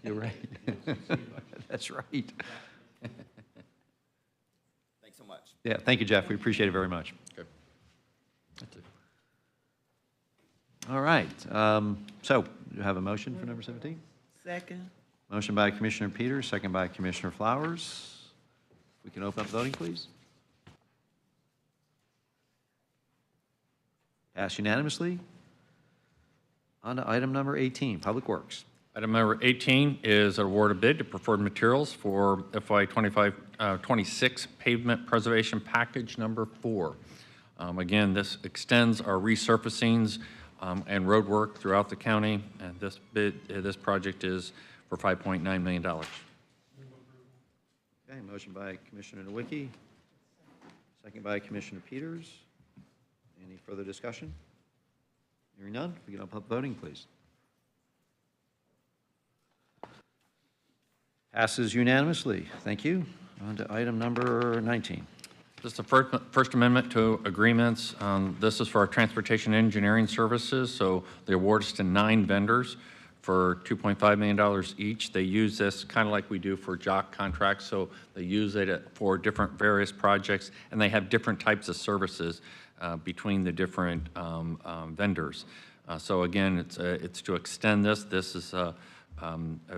You're right. That's right. Thanks so much. Yeah, thank you, Jeff. We appreciate it very much. Okay. That's it. All right. So you have a motion for number 17? Second. Motion by Commissioner Peters, second by Commissioner Flowers. We can open up voting, please. Passed unanimously. On to item number 18, Public Works. Item number 18 is an award of bid to Preferred Materials for FY 26 Pavement Preservation Package Number 4. Again, this extends our resurfacings and road work throughout the county, and this project is for $5.9 million. Okay, motion by Commissioner Nowicki, second by Commissioner Peters. Any further discussion? Hearing none, we can open up voting, please. Passes unanimously. Thank you. On to item number 19. This is the First Amendment to agreements. This is for our transportation engineering services. So the award is to 9 vendors for $2.5 million each. They use this kind of like we do for JOC contracts. So they use it for different various projects, and they have different types of services between the different vendors. So again, it's to extend this. This is a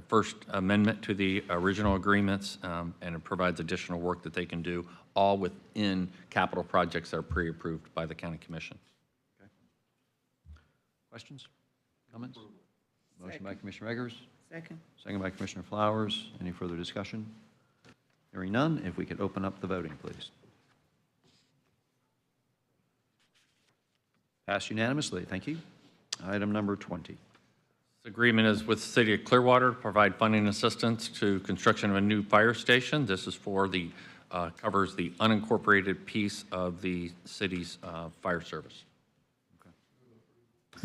First Amendment to the original agreements, and it provides additional work that they can do, all within capital projects that are pre-approved by the County Commission. Okay. Questions? Comments? Motion by Commissioner Eggers. Second. Second by Commissioner Flowers. Any further discussion? Hearing none, if we could open up the voting, please. Passed unanimously. Thank you. Item number 20. This agreement is with the City of Clearwater to provide funding assistance to construction of a new fire station. This is for the, covers the unincorporated piece of the city's fire service.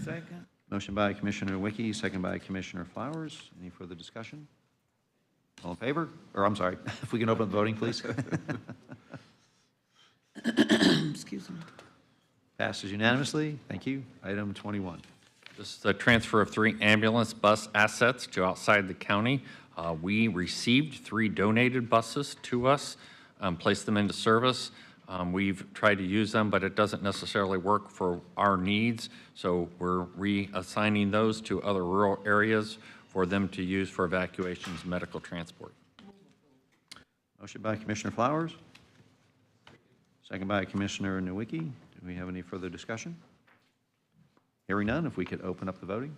Second. Motion by Commissioner Wickie, second by Commissioner Flowers. Any further discussion? All in favor? Or, I'm sorry, if we can open the voting, please. Excuse me. Passes unanimously. Thank you. Item 21. This is the transfer of 3 ambulance bus assets to outside the county. We received 3 donated buses to us, placed them into service. We've tried to use them, but it doesn't necessarily work for our needs, so we're reassigning those to other rural areas for them to use for evacuations and medical transport. Motion by Commissioner Flowers. Second by Commissioner Nowicki. Do we have any further discussion? Hearing none, if we could open up the voting.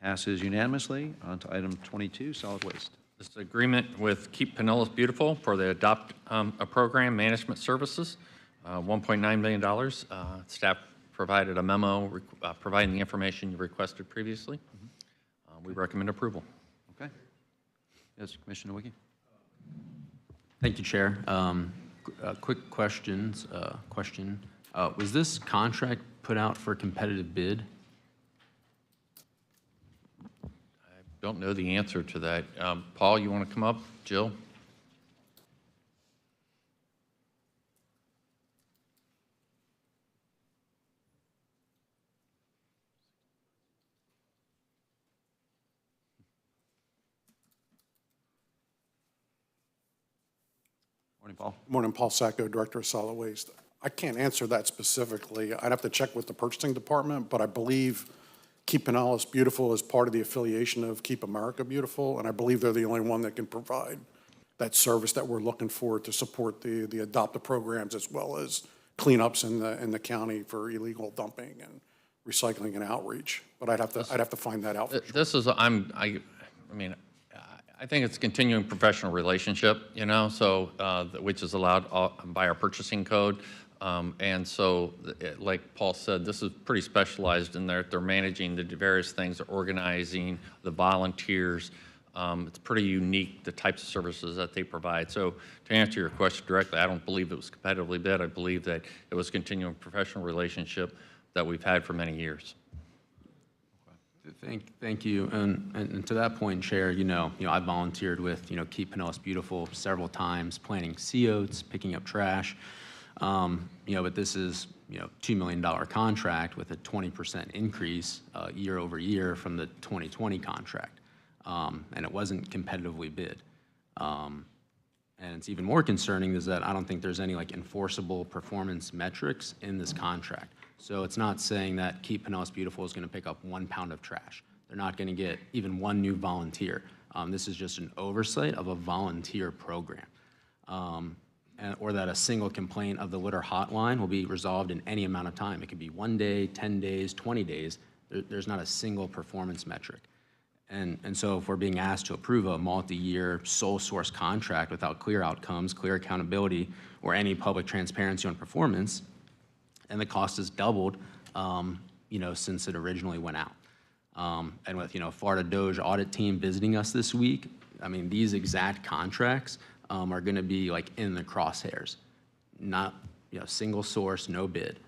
Passes unanimously. On to item 22, solid waste. This is an agreement with Keep Pinellas Beautiful for the Adopt a Program Management Services, $1.9 million. Staff provided a memo providing the information you requested previously. We recommend approval. Okay. Yes, Commissioner Nowicki. Thank you, Chair. Quick question. Was this contract put out for competitive bid? Don't know the answer to that. Paul, you want to come up? Jill? Morning, Paul. Morning, Paul Sacco, Director of Solid Waste. I can't answer that specifically. I'd have to check with the purchasing department, but I believe Keep Pinellas Beautiful is part of the affiliation of Keep America Beautiful, and I believe they're the only one that can provide that service that we're looking for to support the adopt-a programs as well as cleanups in the county for illegal dumping and recycling and outreach. But I'd have to find that out. This is, I mean, I think it's a continuing professional relationship, you know, so, which is allowed by our purchasing code. And so, like Paul said, this is pretty specialized in there. They're managing the various things, they're organizing the volunteers. It's pretty unique, the types of services that they provide. So to answer your question directly, I don't believe it was competitively bid. I believe that it was a continuing professional relationship that we've had for many years. Thank you. And to that point, Chair, you know, I volunteered with, Keep Pinellas Beautiful several times, planting sea oats, picking up trash. But this is, $2 million contract with a 20% increase year over year from the 2020 contract. And it wasn't competitively bid. And it's even more concerning is that I don't think there's any enforceable performance metrics in this contract. So it's not saying that Keep Pinellas Beautiful is going to pick up 1 pound of trash. They're not going to get even 1 new volunteer. This is just an oversight of a volunteer program. Or that a single complaint of the litter hotline will be resolved in any amount of time. It could be 1 day, 10 days, 20 days. There's not a single performance metric. And so if we're being asked to approve a multi-year sole source contract without clear outcomes, clear accountability, or any public transparency on performance, and the cost has doubled, since it originally went out. And with, Florida DOJ audit team visiting us this week, I mean, these exact contracts are gonna be in the crosshairs. Not, single source, no bid,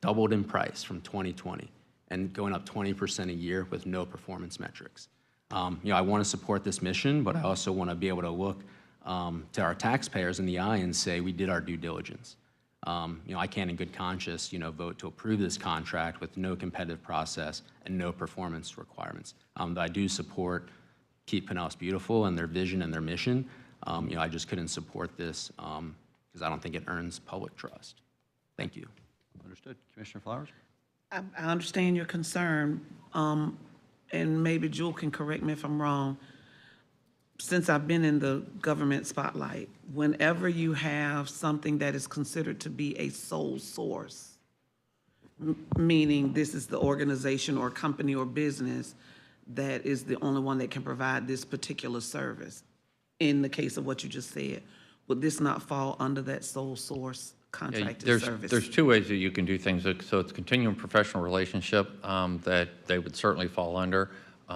doubled in price from 2020, and going up 20% a year with no performance metrics. I wanna support this mission, but I also wanna be able to look to our taxpayers in the eye and say, we did our due diligence. I can't in good conscience, vote to approve this contract with no competitive process and no performance requirements. But I do support Keep Pinellas Beautiful and their vision and their mission. I just couldn't support this because I don't think it earns public trust. Thank you. Understood. Commissioner Flowers? I understand your concern, and maybe Jewel can correct me if I'm wrong. Since I've been in the government spotlight, whenever you have something that is considered to be a sole source, Meaning this is the organization or company or business that is the only one that can provide this particular service. In the case of what you just said, would this not fall under that sole source contracted service? There's two ways that you can do things. So it's continuing professional relationship that they would certainly fall under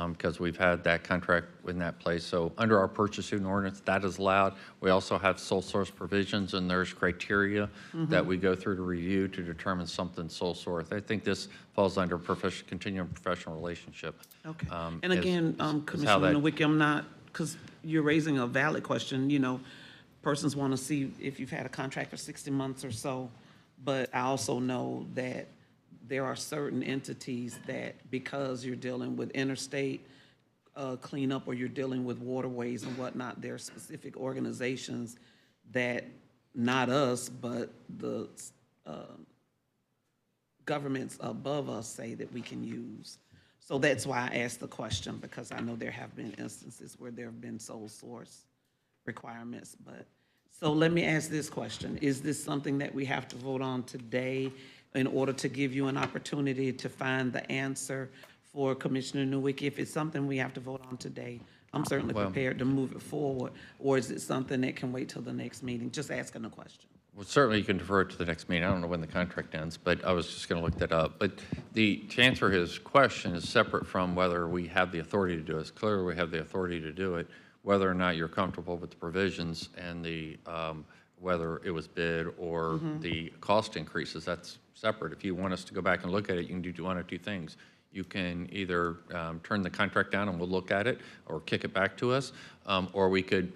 because we've had that contract in that place. So under our purchasing ordinance, that is allowed. We also have sole source provisions, and there's criteria that we go through to review to determine something sole source. I think this falls under continuing professional relationship. Okay. And again, Commissioner Nowicki, I'm not, because you're raising a valid question, you know, persons want to see if you've had a contract for 60 months or so, but I also know that there are certain entities that, because you're dealing with interstate cleanup or you're dealing with waterways and whatnot, there are specific organizations that, not us, but the governments above us say that we can use. So that's why I asked the question, because I know there have been instances where there have been sole source requirements. But so let me ask this question. Is this something that we have to vote on today in order to give you an opportunity to find the answer for Commissioner Nowicki? If it's something we have to vote on today, I'm certainly prepared to move it forward. Or is it something that can wait till the next meeting? Just asking a question. Well, certainly you can defer it to the next meeting. I don't know when the contract ends, but I was just going to look that up. But to answer his question is separate from whether we have the authority to do it. It's clear we have the authority to do it. Whether or not you're comfortable with the provisions and the whether it was bid or the cost increases, that's separate. If you want us to go back and look at it, you can do one or two things. You can either turn the contract down and we'll look at it, or kick it back to us, or you could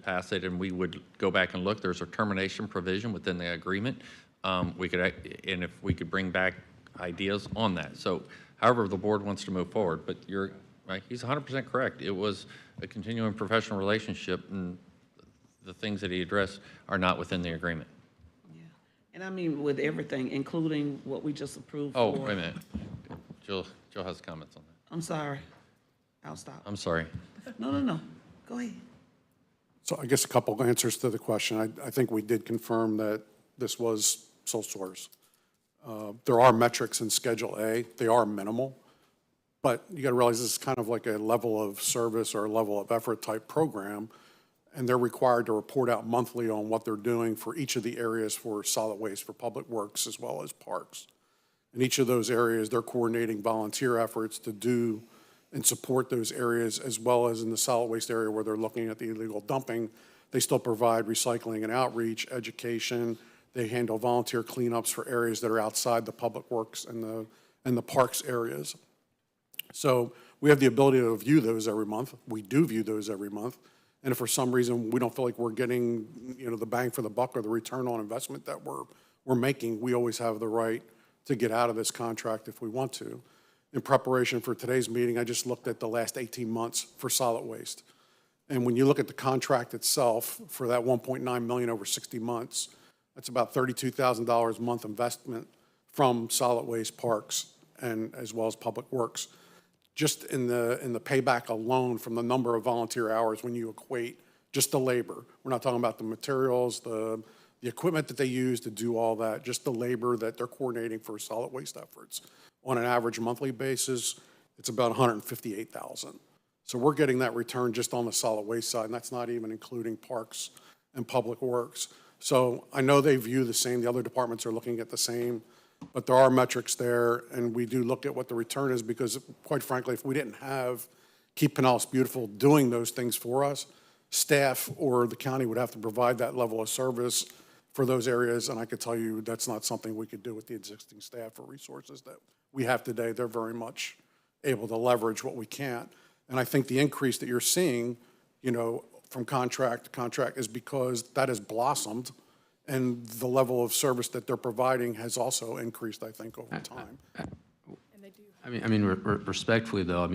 pass it and we would go back and look. There's a termination provision within the agreement. And if we could bring back ideas on that. So however the board wants to move forward, but you're right, he's 100% correct. It was a continuing professional relationship, and the things that he addressed are not within the agreement. Yeah, and I mean with everything, including what we just approved Oh, for. wait a minute. Jill has comments on that. I'm sorry. I'll stop. I'm sorry. No. Go ahead. So I guess a couple of answers to the question. I think we did confirm that this was sole source. There are metrics in Schedule A. They are minimal, but you got to realize this is kind of like a level of service or level of effort type program, and they're required to report out monthly on what they're doing for each of the areas for solid waste, for public works, as well as parks. In each of those areas, they're coordinating volunteer efforts to do and support those areas, as well as in the solid waste area where they're looking at the illegal dumping. They still provide recycling and outreach, education. They handle volunteer cleanups for areas that are outside the public works and the parks areas. So we have the ability to view those every month. We do view those every month. And if for some reason we don't feel like we're getting, the bang for the buck or the return on investment that we're making, we always have the right to get out of this contract if we want to. In preparation for today's meeting, I just looked at the last 18 months for solid waste. And when you look at the contract itself for that $1.9 million over 60 months, that's about $32,000 a month investment from solid waste, parks, and as well as public works. Just in the payback alone from the number of volunteer hours when you equate just the labor. We're not talking about the materials, the equipment that they use to do all that, just the labor that they're coordinating for solid waste efforts. On an average monthly basis, it's about $158,000. So we're getting that return just on the solid waste side, and that's not even including parks and public works. So I know they view the same, the other departments are looking at the same, but there are metrics there, and we do look at what the return is, because quite frankly, if we didn't have Keep Pinellas Beautiful doing those things for us, staff or the county would have to provide that level of service for those areas, and I could tell you that's not something we could do with the existing staff or resources that we have today. They're very much able to leverage what we can't. And I think the increase that you're seeing, from contract to contract is because that has blossomed, and the level of service that they're providing has also increased, I think, over time. Respectfully though,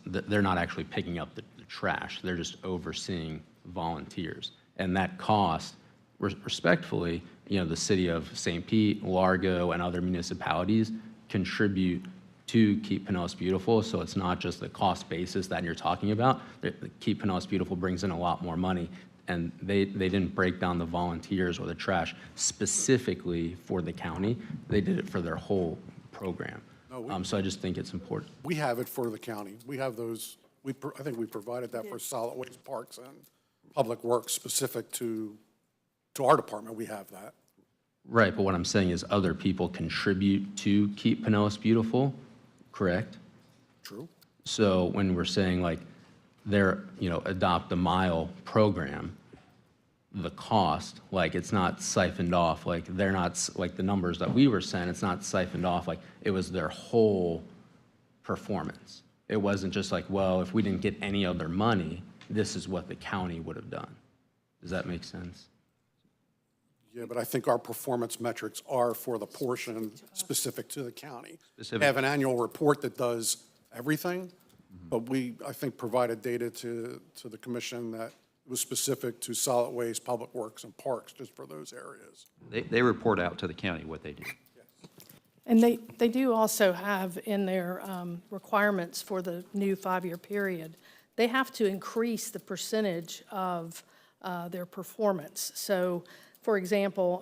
they're not actually picking up the trash. They're just overseeing volunteers. And that cost, respectfully, the city of St. Pete, Largo, and other municipalities contribute to Keep Pinellas Beautiful. So it's not just the cost basis that you're talking about. Keep Pinellas Beautiful brings in a lot more money and they didn't break down the volunteers or the trash specifically for the county. They did it for their whole program. So I just think it's important. We have it for the county. We have those, I think we provided that for solid waste, parks, and public works specific to our department. We have that. Right, but what I'm saying is other people contribute to keep Pinellas beautiful, correct? True. So when we're saying like their, adopt a mile program, the cost, like it's not siphoned off, like they're not, like the numbers that we were saying, it's not siphoned off, like it was their whole performance. It wasn't just like, well, if we didn't get any other money, this is what the county would have done. Does that make sense? Yeah, but I think our performance metrics are for the portion specific to the county. Specific. We have an annual report that does everything, but I think, provided data to the commission that was specific to solid waste, public works, and parks, just for those areas. They report out to the county what they do. And they do also have in their requirements for the new 5-year period, they have to increase the percentage of their performance. So, for example,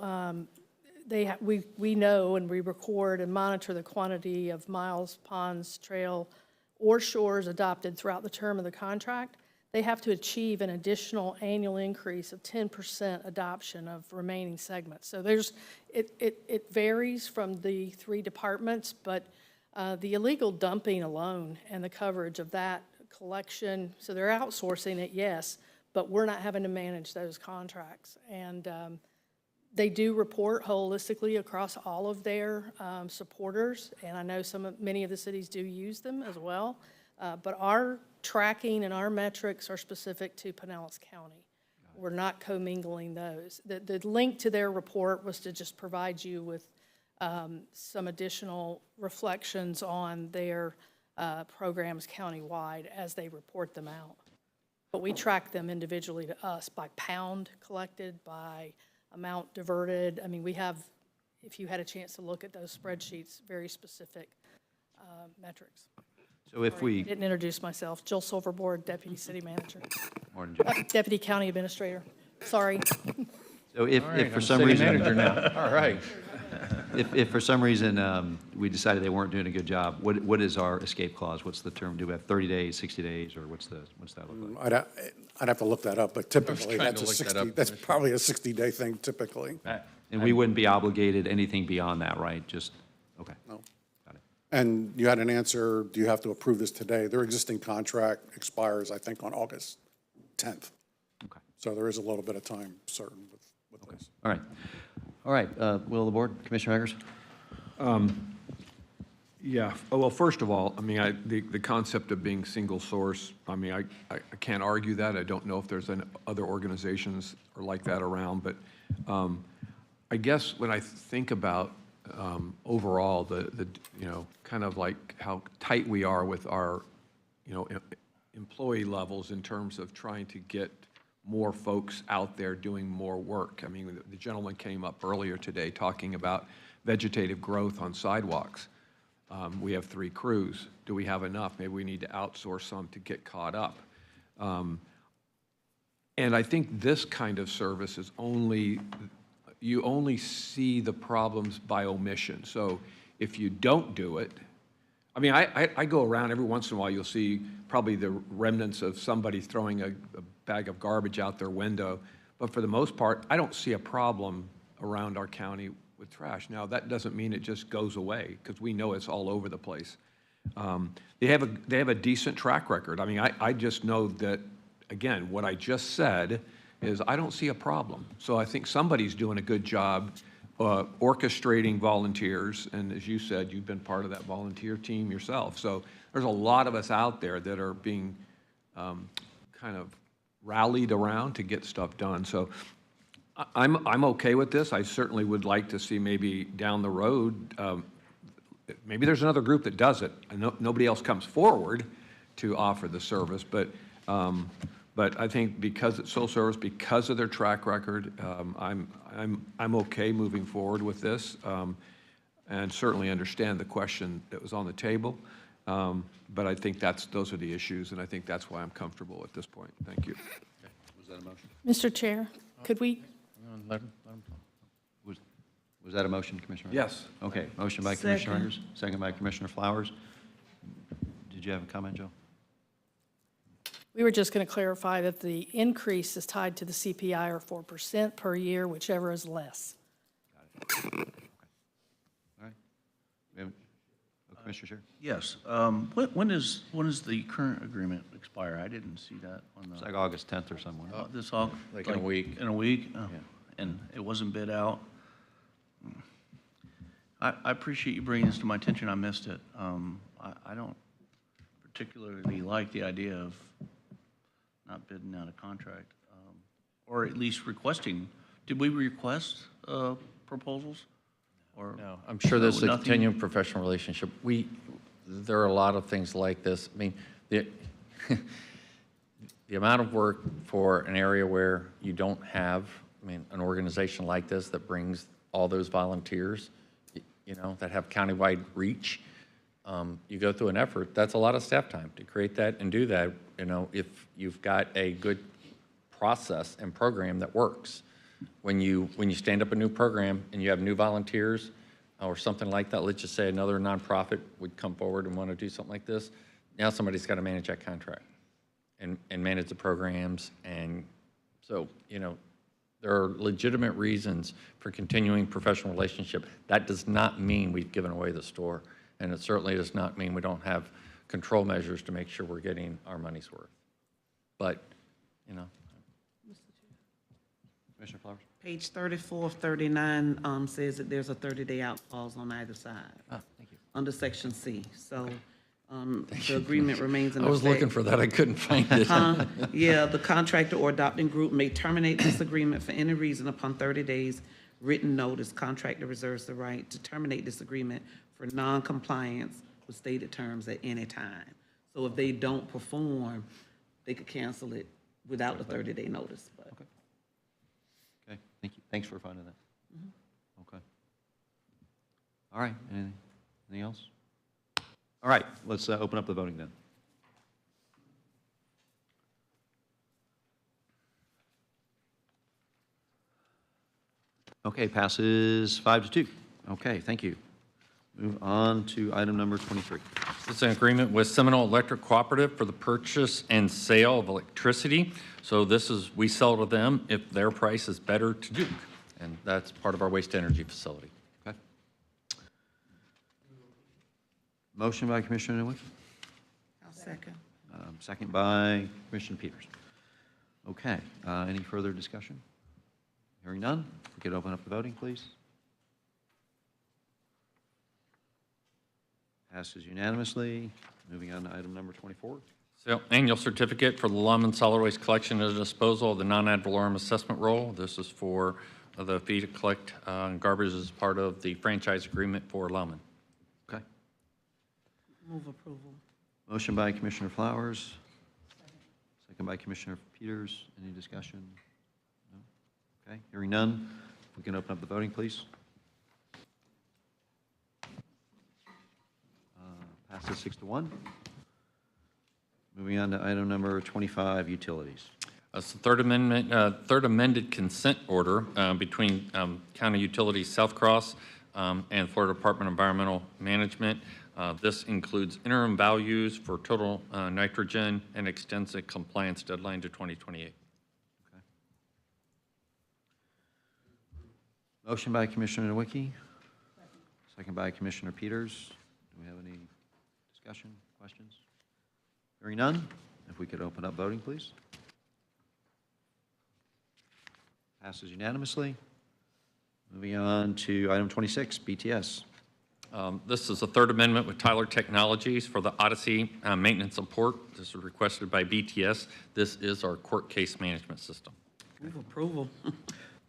we know and we record and monitor the quantity of miles, ponds, trail, or shores adopted throughout the term of the contract. They have to achieve an additional annual increase of 10% adoption of remaining segments. So it varies from the 3 departments, but the illegal dumping alone and the coverage of that collection, so they're outsourcing it, yes, but we're not having to manage those contracts. And they do report holistically across all of their supporters, and I know many of the cities do use them as well. But our tracking and our metrics are specific to Pinellas County. We're not commingling those. The link to their report was to just provide you with some additional reflections on their programs countywide as they report them out. But we track them individually to us by pound collected, by amount diverted. I mean, we have, if you had a chance to look at those spreadsheets, very specific metrics. So if Sorry, I didn't introduce myself. Jill Silverboard, Deputy City Manager. Morning, Jill. Deputy County Administrator. Sorry. So if for some city reason. manager now. All right. If for some reason we decided they weren't doing a good job, what is our escape clause? What's the term? Do we have 30 days, 60 days, or what's that look like? I'd have to look that up, but typically trying that's to a look that 60, up, that's Commissioner. probably a 60-day thing typically. And we wouldn't be obligated anything beyond that, right? Just, okay. No. Got it. And you had an answer, do you have to approve this today? Their existing contract expires, I think, on August 10th. Okay. So there is a little bit of time certain with this. All right. All right. Will of the board, Commissioner Eggers? Yeah, well, first of all, I mean, the concept of being single source, I mean, I can't argue that. I don't know if there's other organizations are like that around, but I guess when I think about overall the kind of like how tight we are with our, employee levels in terms of trying to get more folks out there doing more work. I mean, the gentleman came up earlier today talking about vegetative growth on sidewalks. We have 3 crews. Do we have enough? Maybe we need to outsource some to get caught up. And I think this kind of service is you only see the problems by omission. So if you don't do it, I mean, I go around every once in a while, you'll see probably the remnants of somebody throwing a bag of garbage out their window. But for the most part, I don't see a problem around our county with trash. Now, that doesn't mean it just goes away, because we know it's all over the place. They have a decent track record. I mean, I just know that, again, what I just said is I don't see a problem. So I think somebody's doing a good job orchestrating volunteers, and as you said, you've been part of that volunteer team yourself. So there's a lot of us out there that are being kind of rallied around to get stuff done. So I'm okay with this. I certainly would like to see maybe down the road, maybe there's another group that does it. I know nobody else comes forward to offer the service, but I think because it's sole service, because of their track record, I'm okay moving forward with this, and certainly understand the question that was on the table. But I think those are the issues, and I think that's why I'm comfortable at this point. Thank you. Was that a motion? Mr. Chair, could we, Let him talk. Was that a motion, Commissioner? Yes. Okay, motion by Commissioner Second. Rogers, second by Commissioner Flowers. Did you have a comment, Joe? we were just going to clarify that the increase is tied to the CPI or 4% per year, whichever is less. All right. We have, Commissioner Sher? Yes. When is the current agreement expire? I didn't see that on the. It's like August 10th or somewhere. This all? Like in a week. In a week? Oh, Yeah. And it wasn't bid out? I appreciate you bringing this to my attention. I missed it. I don't particularly like the idea of not bidding out a contract, or at least requesting. Did we request proposals? Or No, I'm sure there's a nothing? continuing professional relationship. There are a lot of things like this. I mean, the amount of work for an area where you don't have, an organization like this that brings all those volunteers, that have countywide reach, you go through an effort, that's a lot of staff time to create that and do that, if you've got a good process and program that works. When you stand up a new program and you have new volunteers or something like that, let's just say another nonprofit would come forward and want to do something like this, now somebody's got to manage that contract and manage the programs. And so, there are legitimate reasons for continuing professional relationship. That does not mean we've given away the store, and it certainly does not mean we don't have control measures to make sure we're getting our money's worth. But, Commissioner Flowers? Page 34 of 39 says that there's a 30-day out clause on either side. Ah, thank you. Under section C. So the agreement remains in I effect. was looking for that, I couldn't find it. Yeah, the contractor or adopting group may terminate this agreement for any reason upon 30 days written notice. Contractor reserves the right to terminate this agreement for non-compliance with stated terms at any time. So if they don't perform, they could cancel it without the 30-day notice. But Okay. Okay, thank you. Thanks for finding that. Okay. All right, anything else? All right, let's open up the voting then. Okay, passes 5-2. Okay, thank you. Move on to item number 23. It's an agreement with Seminole Electric Cooperative for the purchase and sale of electricity. So we sell to them if their price is better to Duke, and that's part of our waste energy facility. Okay. Motion by Commissioner Nowicki, I'll second. second by Commissioner Peters. Okay, any further discussion? Hearing none, if we could open up the voting, please. Passes unanimously. Moving on to item number 24. So, annual certificate for the Lummen Solid Waste Collection and Disposal of the non-ad valorem assessment roll. This is for the fee to collect garbage as part of the franchise agreement for Lummen. Okay. Move approval. Motion by Commissioner Flowers. Second by Commissioner Peters. Any discussion? No? Okay, hearing none. If we can open up the voting, please. Passes 6-1. Moving on to item number 25, utilities. It's the third amended consent order between County Utilities South Cross and Florida Department of Environmental Management. This includes interim values for total nitrogen and extends the compliance deadline to 2028. Okay. Motion by Commissioner Nowicki. Second by Commissioner Peters. Do we have any discussion, questions? Hearing none, if we could open up voting, please. Passes unanimously. Moving on to item 26, BTS. This is the third amendment with Tyler Technologies for the Odyssey maintenance support. This was requested by BTS. This is our court case management system. Move approval.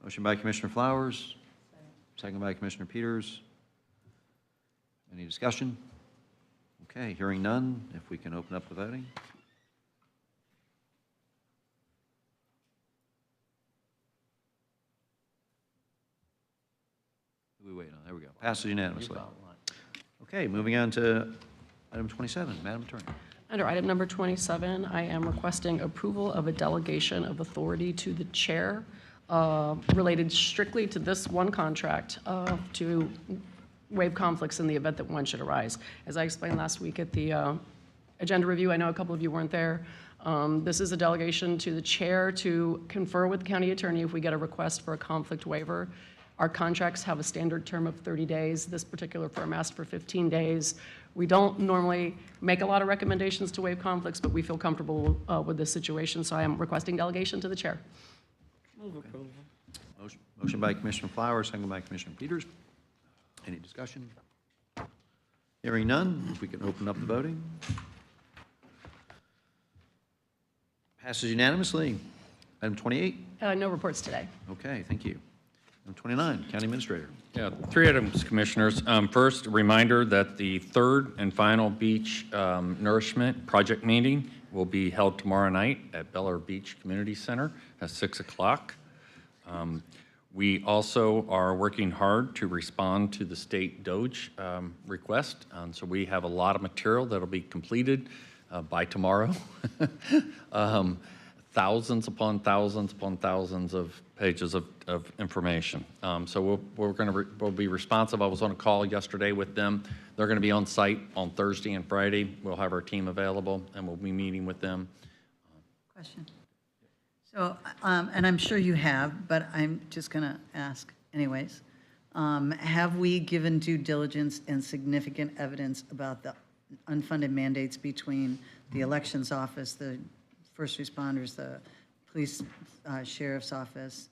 Motion by Commissioner Flowers. Second by Commissioner Peters. Any discussion? Okay, hearing none, if we can open up the voting. Who are we waiting on? There we go. Passes unanimously. Okay, moving on to item 27, Madam Attorney. Under item number 27, I am requesting approval of a delegation of authority to the chair related strictly to this one contract to waive conflicts in the event that one should arise. As I explained last week at the agenda review, I know a couple of you weren't there. This is a delegation to the chair to confer with the county attorney if we get a request for a conflict waiver. Our contracts have a standard term of 30 days. This particular firm asked for 15 days. We don't normally make a lot of recommendations to waive conflicts, but we feel comfortable with this situation, so I am requesting delegation to the chair. Move approval. Motion by Commissioner Flowers, second by Commissioner Peters. Any discussion? Hearing none, if we can open up the voting. Passes unanimously. Item 28. No reports today. Okay, thank you. Item 29, County Administrator. Yeah, 3 items, Commissioners. First, a reminder that the third and final beach nourishment project meeting will be held tomorrow night at Bel Air Beach Community Center at 6 o'clock. We also are working hard to respond to the state DOGE request. So we have a lot of material that'll be completed by tomorrow. Thousands upon thousands upon thousands of pages of information. So we'll be responsive. I was on a call yesterday with them. They're going to be on site on Thursday and Friday. We'll have our team available, and we'll be meeting with them. Question. So, and I'm sure you have, but I'm just going to ask anyways. Have we given due diligence and significant evidence about the unfunded mandates between the elections office, the first responders, the police, sheriff's office?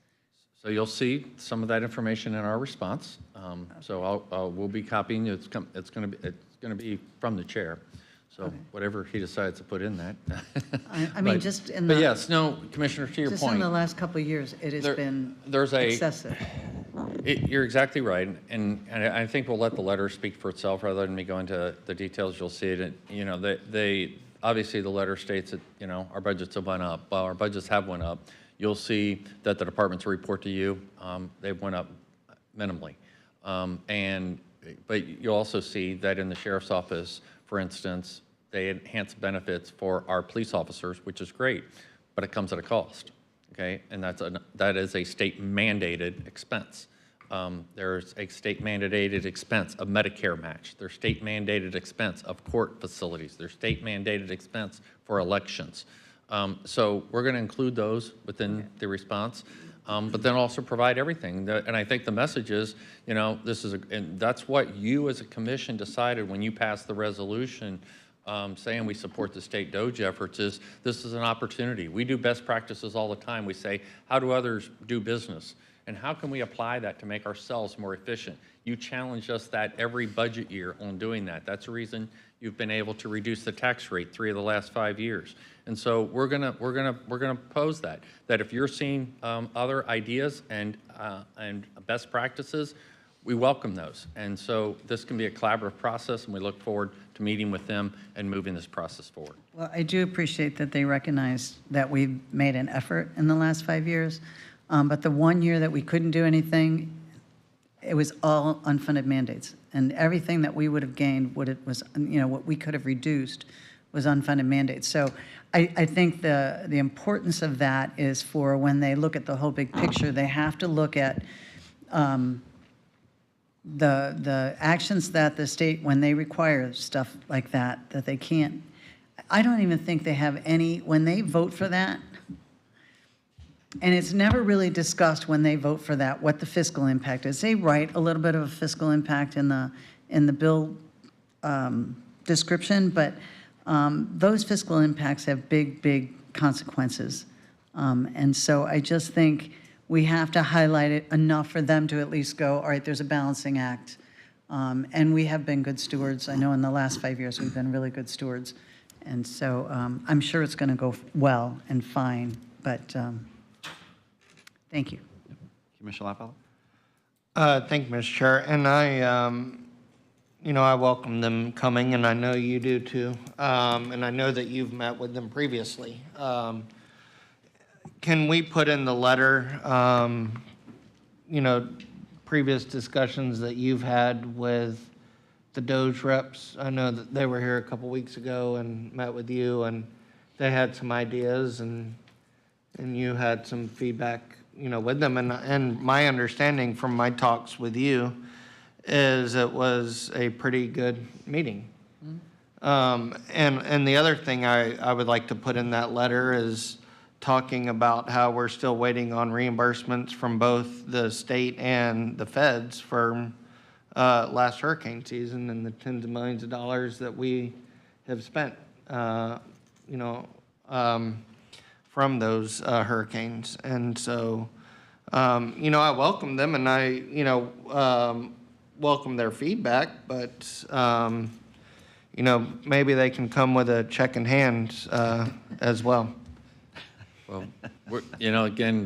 So you'll see some of that information in our response. So we'll be copying. It's going to be from the chair. So whatever he decides to put in that. I mean, just in the. But yes, no, Commissioner, to your point. Just in the last couple of years, it has been excessive. You're exactly right, and I think we'll let the letter speak for itself rather than me go into the details. You'll see it. You know, they obviously the letter states that our budgets have went up. Well, our budgets have went up. You'll see that the departments report to you. They've went up minimally, but you'll also see that in the sheriff's office, for instance, they enhance benefits for our police officers, which is great, but it comes at a cost. Okay, and that is a state mandated expense. There's a state mandated expense of Medicare match. There's state mandated expense of court facilities. There's state mandated expense for elections. So we're going to include those within the response, but then also provide everything. And I think the message is, and that's what you as a commission decided when you passed the resolution saying we support the state DOGE efforts, is this is an opportunity. We do best practices all the time. We say, how do others do business? And how can we apply that to make ourselves more efficient? You challenge us that every budget year on doing that. That's the reason you've been able to reduce the tax rate 3 of the last 5 years. And so we're gonna pose that if you're seeing other ideas and best practices, we welcome those. And so this can be a collaborative process, and we look forward to meeting with them and moving this process forward. Well, I do appreciate that they recognize that we've made an effort in the last 5 years. But the 1 year that we couldn't do anything, it was all unfunded mandates. And everything that we would have gained, what we could have reduced was unfunded mandates. So I think the importance of that is for when they look at the whole big picture, they have to look at the actions that the state, when they require stuff like that they can't. I don't even think they have any, when they vote for that, and it's never really discussed when they vote for that, what the fiscal impact is. They write a little bit of a fiscal impact in the bill description, but those fiscal impacts have big consequences. And so I just think we have to highlight it enough for them to at least go, all right, there's a balancing act. And we have been good stewards. I know in the last 5 years, we've been really good stewards. And so I'm sure it's going to go well and fine, but thank you. Commissioner Lafayette? Thank you, Mr. Chair. And I welcome them coming, and I know you do too. And I know that you've met with them previously. Can we put in the letter, previous discussions that you've had with the Doge reps. I know that they were here a couple weeks ago and met with you, and they had some ideas, and you had some feedback, with them. And my understanding from my talks with you is it was a pretty good meeting. And the other thing I would like to put in that letter is talking about how we're still waiting on reimbursements from both the state and the feds for last hurricane season and the tens of millions of dollars that we have spent, from those hurricanes. And so, I welcome them, and I, welcome their feedback, but, maybe they can come with a check in hand as well. Well, again,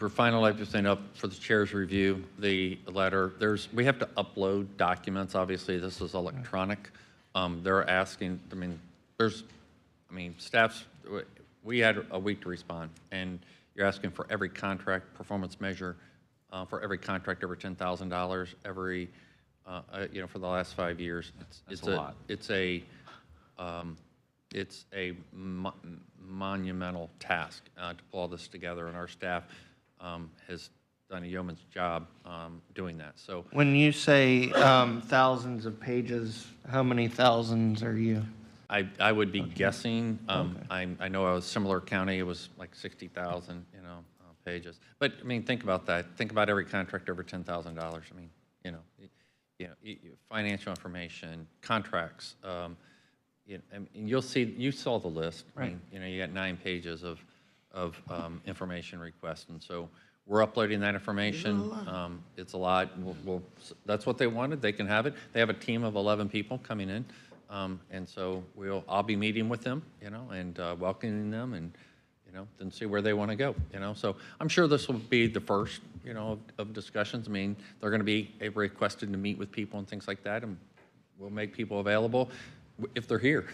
we're finalizing everything up for the chair's review, the letter. We have to upload documents. Obviously, this is electronic. They're asking, staffs, we had a week to respond, and you're asking for every contract, performance measure, for every contract over $10,000, every, for the last 5 years. It's a lot. It's a monumental task to pull all this together, and our staff has done a yeoman's job doing that. So When you say thousands of pages, how many thousands are you? I would be guessing. I know I was similar county. It was like 60,000, pages. But think about that. Think about every contract over $10,000. Financial information, contracts. And you saw the list. Right. You got 9 pages of information requests, and so we're uploading that information. It's a lot. That's what they wanted. They can have it. They have a team of 11 people coming in, and so I'll be meeting with them, and welcoming them, and then see where they want to go. So I'm sure this will be the first, of discussions. They're going to be requested to meet with people and things like that, and we'll make people available if they're here.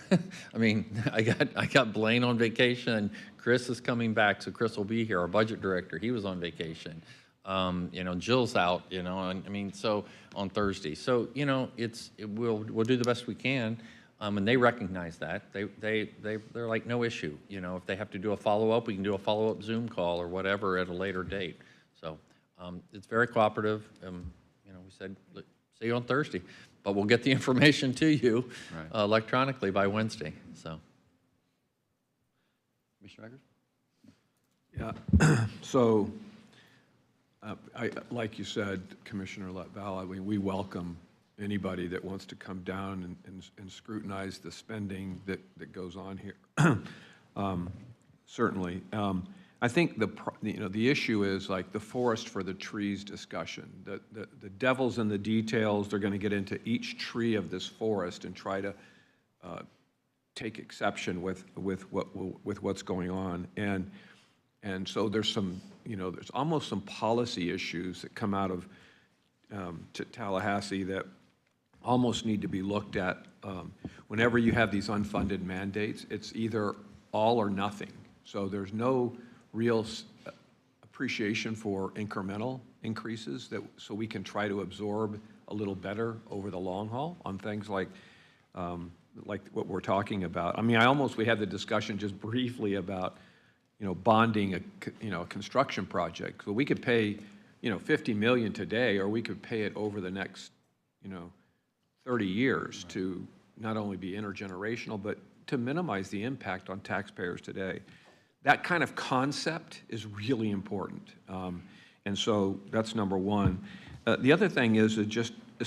I got Blaine on vacation. Chris is coming back, so Chris will be here. Our budget director, he was on vacation. Jill's out. So on Thursday. So we'll do the best we can, and they recognize that. They're like, no issue. If they have to do a follow-up, we can do a follow-up Zoom call or whatever at a later date. So it's very cooperative. We said, see you on Thursday. But we'll get the information to you electronically by Wednesday. So, Mr. Eggers? Yeah. So, like you said, Commissioner Letval, we welcome anybody that wants to come down and scrutinize the spending that goes on here. Certainly. I think the issue is like the forest for the trees discussion. The devil's in the details. They're going to get into each tree of this forest and try to take exception with what's going on. And so there's there's almost some policy issues that come out of Tallahassee that almost need to be looked at. Whenever you have these unfunded mandates, it's either all or nothing. So there's no real appreciation for incremental increases so we can try to absorb a little better over the long haul on things like what we're talking about. We had the discussion just briefly about, bonding a construction project. So we could pay, $50 million today, or we could pay it over the next, 30 years to not only be intergenerational, but to minimize the impact on taxpayers today. That kind of concept is really important. And so that's number one. The other thing is it's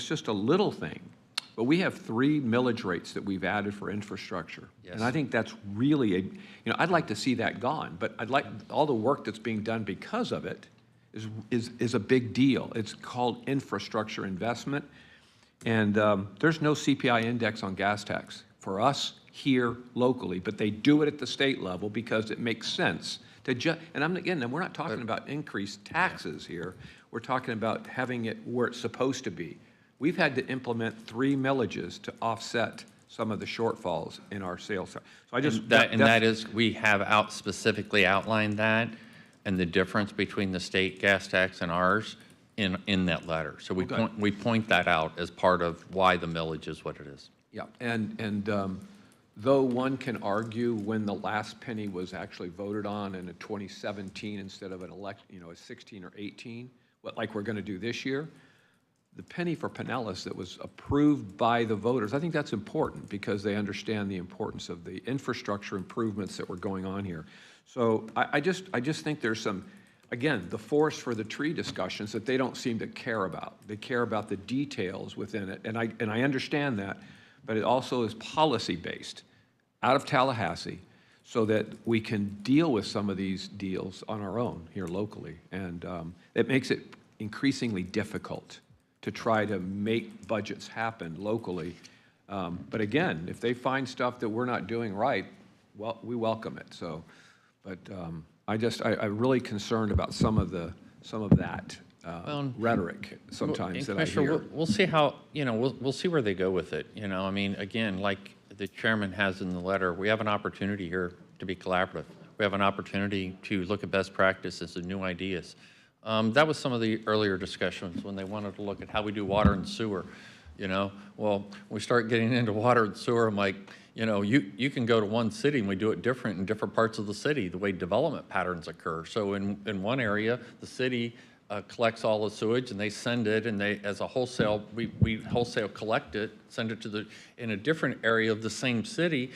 just a little thing, but we have 3 millage rates that we've added for infrastructure. Yes. And I think that's really I'd like to see that gone, but I'd like all the work that's being done because of it is a big deal. It's called infrastructure investment. And there's no CPI index on gas tax for us here locally, but they do it at the state level because it makes sense to and we're not talking about increased taxes here. We're talking about having it where it's supposed to be. We've had to implement 3 millages to offset some of the shortfalls in our sales. So I just we have specifically outlined that, and the difference between the state gas tax and ours in that letter. So Okay. we point that out as part of why the millage is what it is. Yeah, and though one can argue when the last penny was actually voted on in a 2017 instead of a 16 or 18, like we're going to do this year, the penny for Pinellas that was approved by the voters, I think that's important because they understand the importance of the infrastructure improvements that were going on here. So I just think there's some, again, the forest for the tree discussions that they don't seem to care about. They care about the details within it, and I understand that, but it also is policy-based out of Tallahassee so that we can deal with some of these deals on our own here locally. And it makes it increasingly difficult to try to make budgets happen locally. But again, if they find stuff that we're not doing right, well, we welcome it. So, but I'm really concerned about some of that rhetoric sometimes that I Commissioner, hear. we'll see how, we'll see where they go with it. I mean, again, like the chairman has in the letter, we have an opportunity here to be collaborative. We have an opportunity to look at best practices and new ideas. That was some of the earlier discussions when they wanted to look at how we do water and sewer. Well, we start getting into water and sewer, I'm like, you can go to one city and we do it different in different parts of the city, the way development patterns occur. So in one area, the city collects all the sewage and they send it, and they, as a wholesale, we wholesale collect it, send it to in a different area of the same city,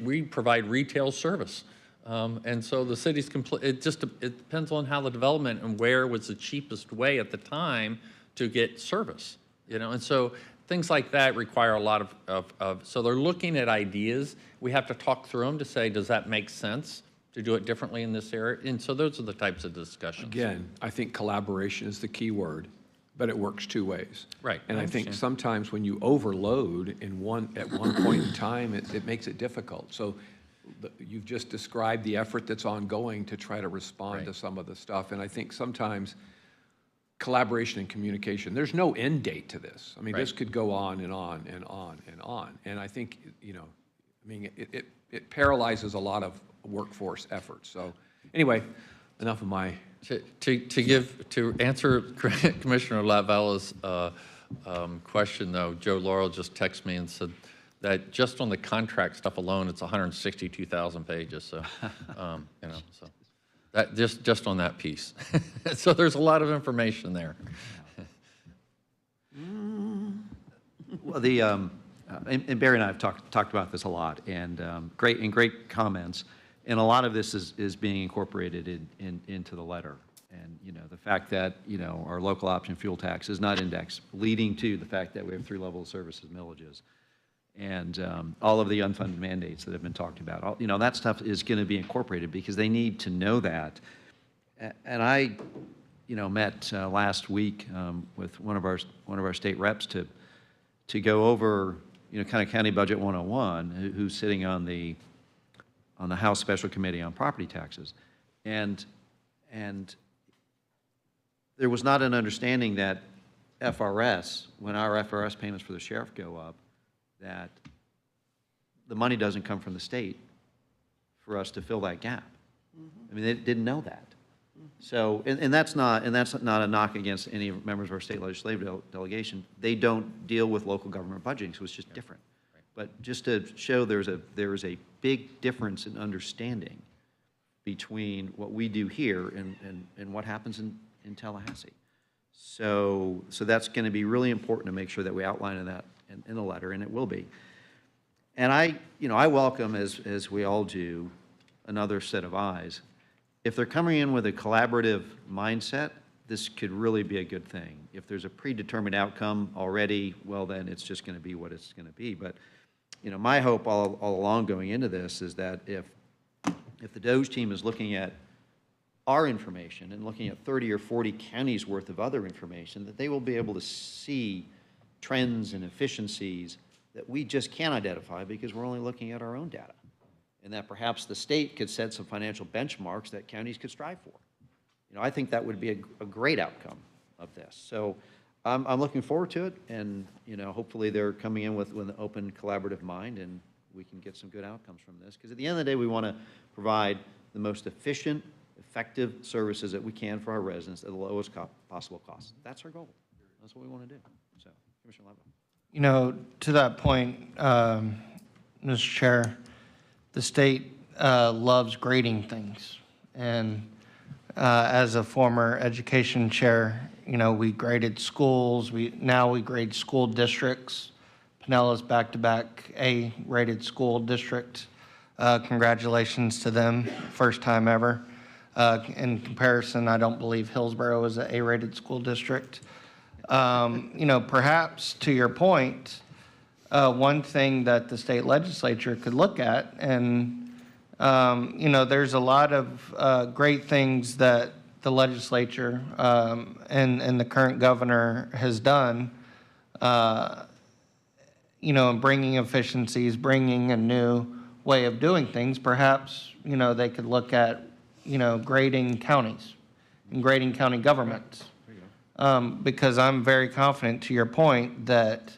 we provide retail service. And so the city's it depends on how the development and where was the cheapest way at the time to get service, and so things like that require a lot so they're looking at ideas. We have to talk through them to say, does that make sense to do it differently in this area? And so those are the types of discussions. Again, I think collaboration is the key word, but it works two ways. Right, And I I think understand. sometimes when you overload at one point in time, it makes it difficult. So you've just described the effort that's ongoing to try to respond to some of the stuff. And I think sometimes collaboration and communication, there's no end date to this. I mean, this could go on and on and on and on. And I think, it paralyzes a lot of workforce efforts. So anyway, enough of my... To answer Commissioner Lavella's question, though, Joe Laurel just texted me and said that just on the contract stuff alone, it's 162,000 pages. So, so that just on that piece. So there's a lot of information there. Well, and Barry and I have talked about this a lot, and great comments. And a lot of this is being incorporated into the letter. And, the fact that, our local option fuel tax is not indexed, leading to the fact that we have 3 level of services millages. And all of the unfunded mandates that have been talked about, that stuff is going to be incorporated because they need to know that. And I, met last week with one of our state reps to go over, kind of County Budget 101, who's sitting on the House Special Committee on Property Taxes. And there was not an understanding that FRS, when our FRS payments for the sheriff go up, that the money doesn't come from the state for us to fill that gap. I mean, they didn't know that. So, and that's not a knock against any members of our state legislative delegation. They don't deal with local government budgeting, so it's just different. But just to show there is a big difference in understanding between what we do here and what happens in Tallahassee. So that's going to be really important to make sure that we outline that in the letter, and it will be. And I welcome, as we all do, another set of eyes. If they're coming in with a collaborative mindset, this could really be a good thing. If there's a predetermined outcome already, well, then it's just going to be what it's going to be. But my hope all along going into this is that if the DOJ team is looking at our information and looking at 30 or 40 counties worth of other information, that they will be able to see trends and efficiencies that we just can't identify because we're only looking at our own data. And that perhaps the state could set some financial benchmarks that counties could strive for. I think that would be a great outcome of this. So I'm looking forward to it, and hopefully they're coming in with an open, collaborative mind, and we can get some good outcomes from this. Because at the end of the day, we want to provide the most efficient, effective services that we can for our residents at the lowest possible cost. That's our goal. That's what we want to do. So, Commissioner Lambert. You know, to that point, Mr. Chair, the state loves grading things. And as a former education chair, you know, we graded schools. Now we grade school districts. Pinellas back-to-back A-rated school district. Congratulations to them, first time ever. In comparison, I don't believe Hillsborough is an A-rated school district. You know, perhaps to your point, one thing that the state legislature could look at, and, you know, there's a lot of great things that the legislature and the current governor has done, you know, in bringing efficiencies, bringing a new way of doing things. Perhaps, you know, they could look at, you know, grading counties and grading county governments. Because I'm very confident, to your point, that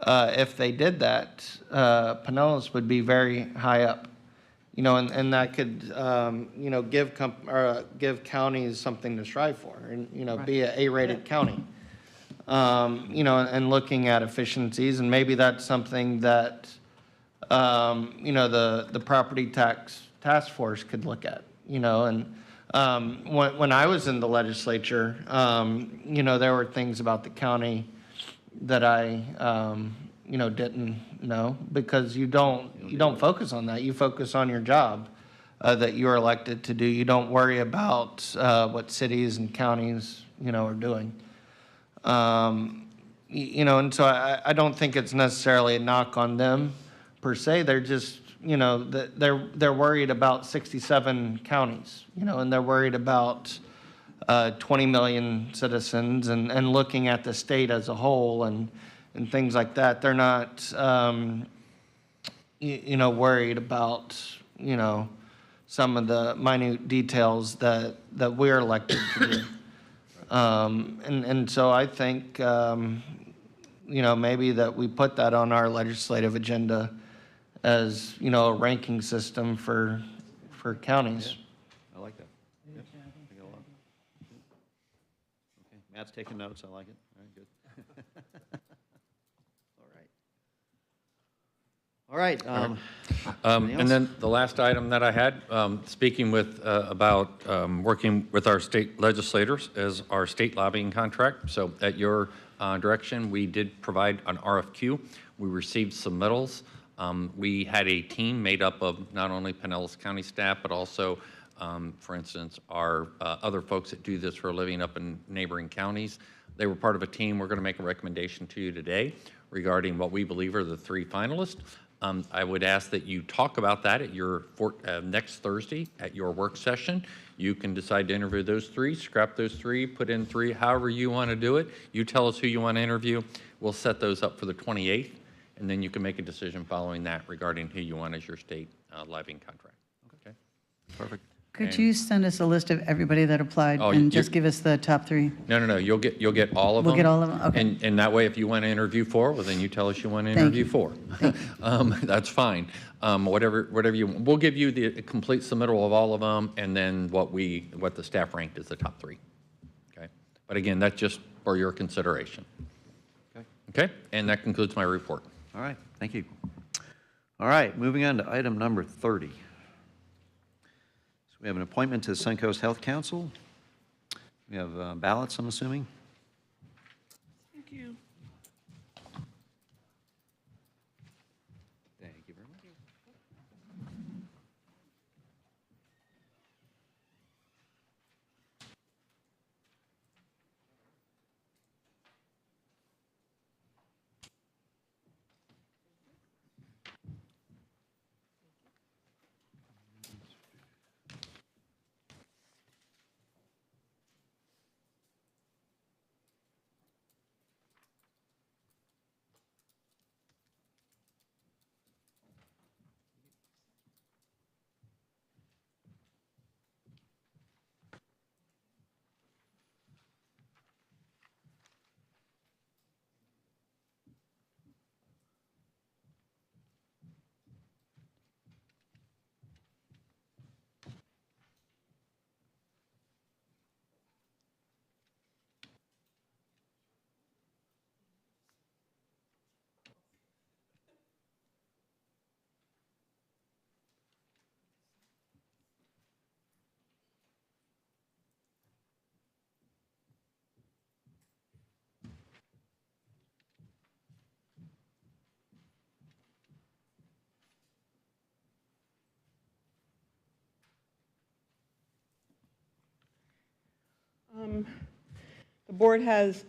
if they did that, Pinellas would be very high up. You know, and that could, you know, give counties something to strive for, and, you know, be an A-rated county. You know, and looking at efficiencies, and maybe that's something that, you know, the property tax task force could look at, you know, and when I was in the legislature, you know, there were things about the county that I, you know, didn't know, because you don't focus on that. You focus on your job that you're elected to do. You don't worry about what cities and counties, you know, are doing. You know, and so I don't think it's necessarily a knock on them per se. They're just, you know, they're worried about 67 counties, you know, and they're worried about 20 million citizens and looking at the state as a whole and things like that. They're not, you know, worried about, you know, some of the minute details that we're elected to do. And so I think, you know, maybe that we put that on our legislative agenda as, you know, a ranking system for counties. I like that. Yep. I think I love it. Okay, Matt's taking notes. I like it. All right, good. All right. And then the last item that I had, speaking with, about working with our state legislators, is our state lobbying contract. So at your direction, we did provide an RFQ. We received submittals. We had a team made up of not only Pinellas County staff, but also, for instance, our other folks that do this for a living up in neighboring counties. They were part of a team. We're going to make a recommendation to you today regarding what we believe are the 3 finalists. I would ask that you talk about that at your next Thursday at your work session. You can decide to interview those 3, scrap those 3, put in 3, however you want to do it. You tell us who you want to interview. We'll set those up for the 28th, and then you can make a decision following that regarding who you want as your state lobbying contract. Okay, perfect. Could you send us a list of everybody that applied Oh, and just give us the top 3? No. You'll get all of them. We'll get all of them? Okay. And that way, if you want to interview 4, well, then you tell us you want to Thank interview you. 4. That's fine. Whatever you, we'll give you the complete submittal of all of them, and then what the staff ranked as the top 3. Okay? But again, that's just for your consideration. Okay? And that concludes my report. All right, thank you. All right, moving on to item number 30. We have an appointment to the Suncoast Health Council. We have ballots, I'm assuming. Thank you. Thank you very much. The board has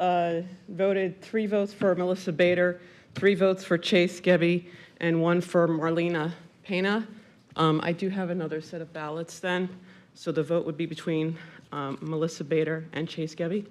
voted 3 votes for Melissa Bader, 3 votes for Chase Gebby, and 1 for Marlena Pena. I do have another set of ballots then, so the vote would be between Melissa Bader and Chase Gebby.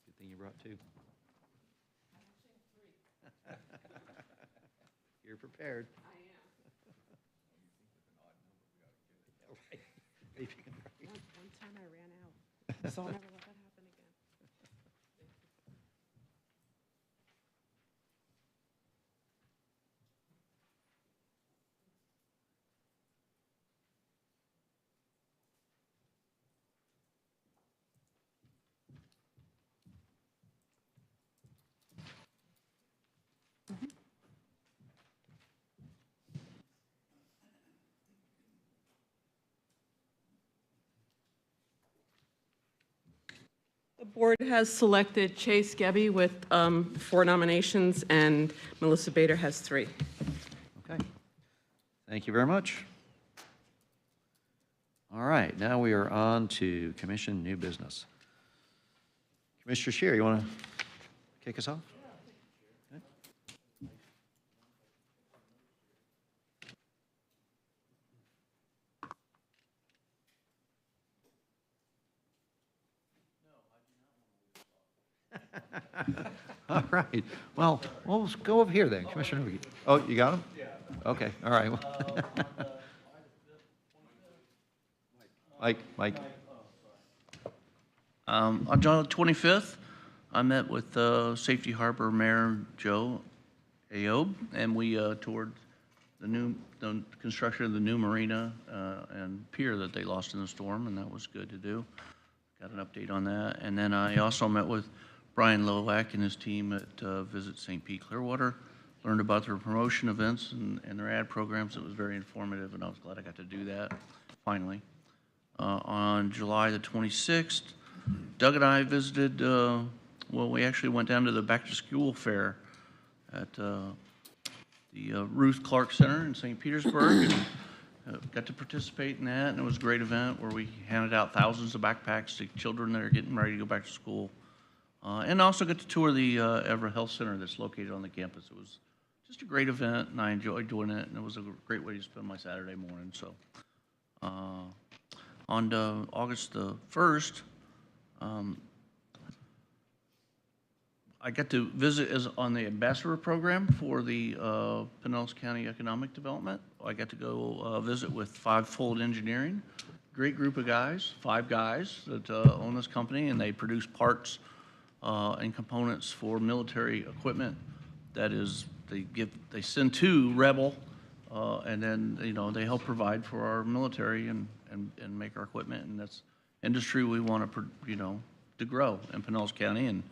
Good thing you brought 2. You're prepared. I am. One time I ran out, so I'll never let that happen again. The board has selected Chase Gebby with 4 nominations, and Melissa Bader has 3. Okay. Thank you very much. All right, now we are on to commission new business. Commissioner Scheer, you want to kick us off? Okay. All right. Well, we'll go over here then, Commissioner Noogie. Oh, you got him? Yeah. Okay, all right. Mike. On July 25th, I met with Safety Harbor Mayor Joe Ayob, and we toured the construction of the new marina and pier that they lost in the storm, and that was good to do. Got an update on that. And then I also met with Brian Lowak and his team at Visit St. Pete Clearwater, learned about their promotion events and their ad programs. It was very informative, and I was glad I got to do that, finally. On July the 26th, Doug and I visited, we actually went down to the back-to-school fair at the Ruth Clark Center in St. Petersburg, and got to participate in that, and it was a great event where we handed out thousands of backpacks to children that are getting ready to go back to school. And also got to tour the Everett Health Center that's located on the campus. It was just a great event, and I enjoyed doing it, and it was a great way to spend my Saturday morning. So, on August the 1st, I got to visit on the ambassador program for the Pinellas County Economic Development. I got to go visit with Fivefold Engineering. Great group of guys, 5 guys that own this company, and they produce parts and components for military equipment. That is, they send to Rebel, and then they help provide for our military and make our equipment, and that's industry we want to grow in Pinellas County, and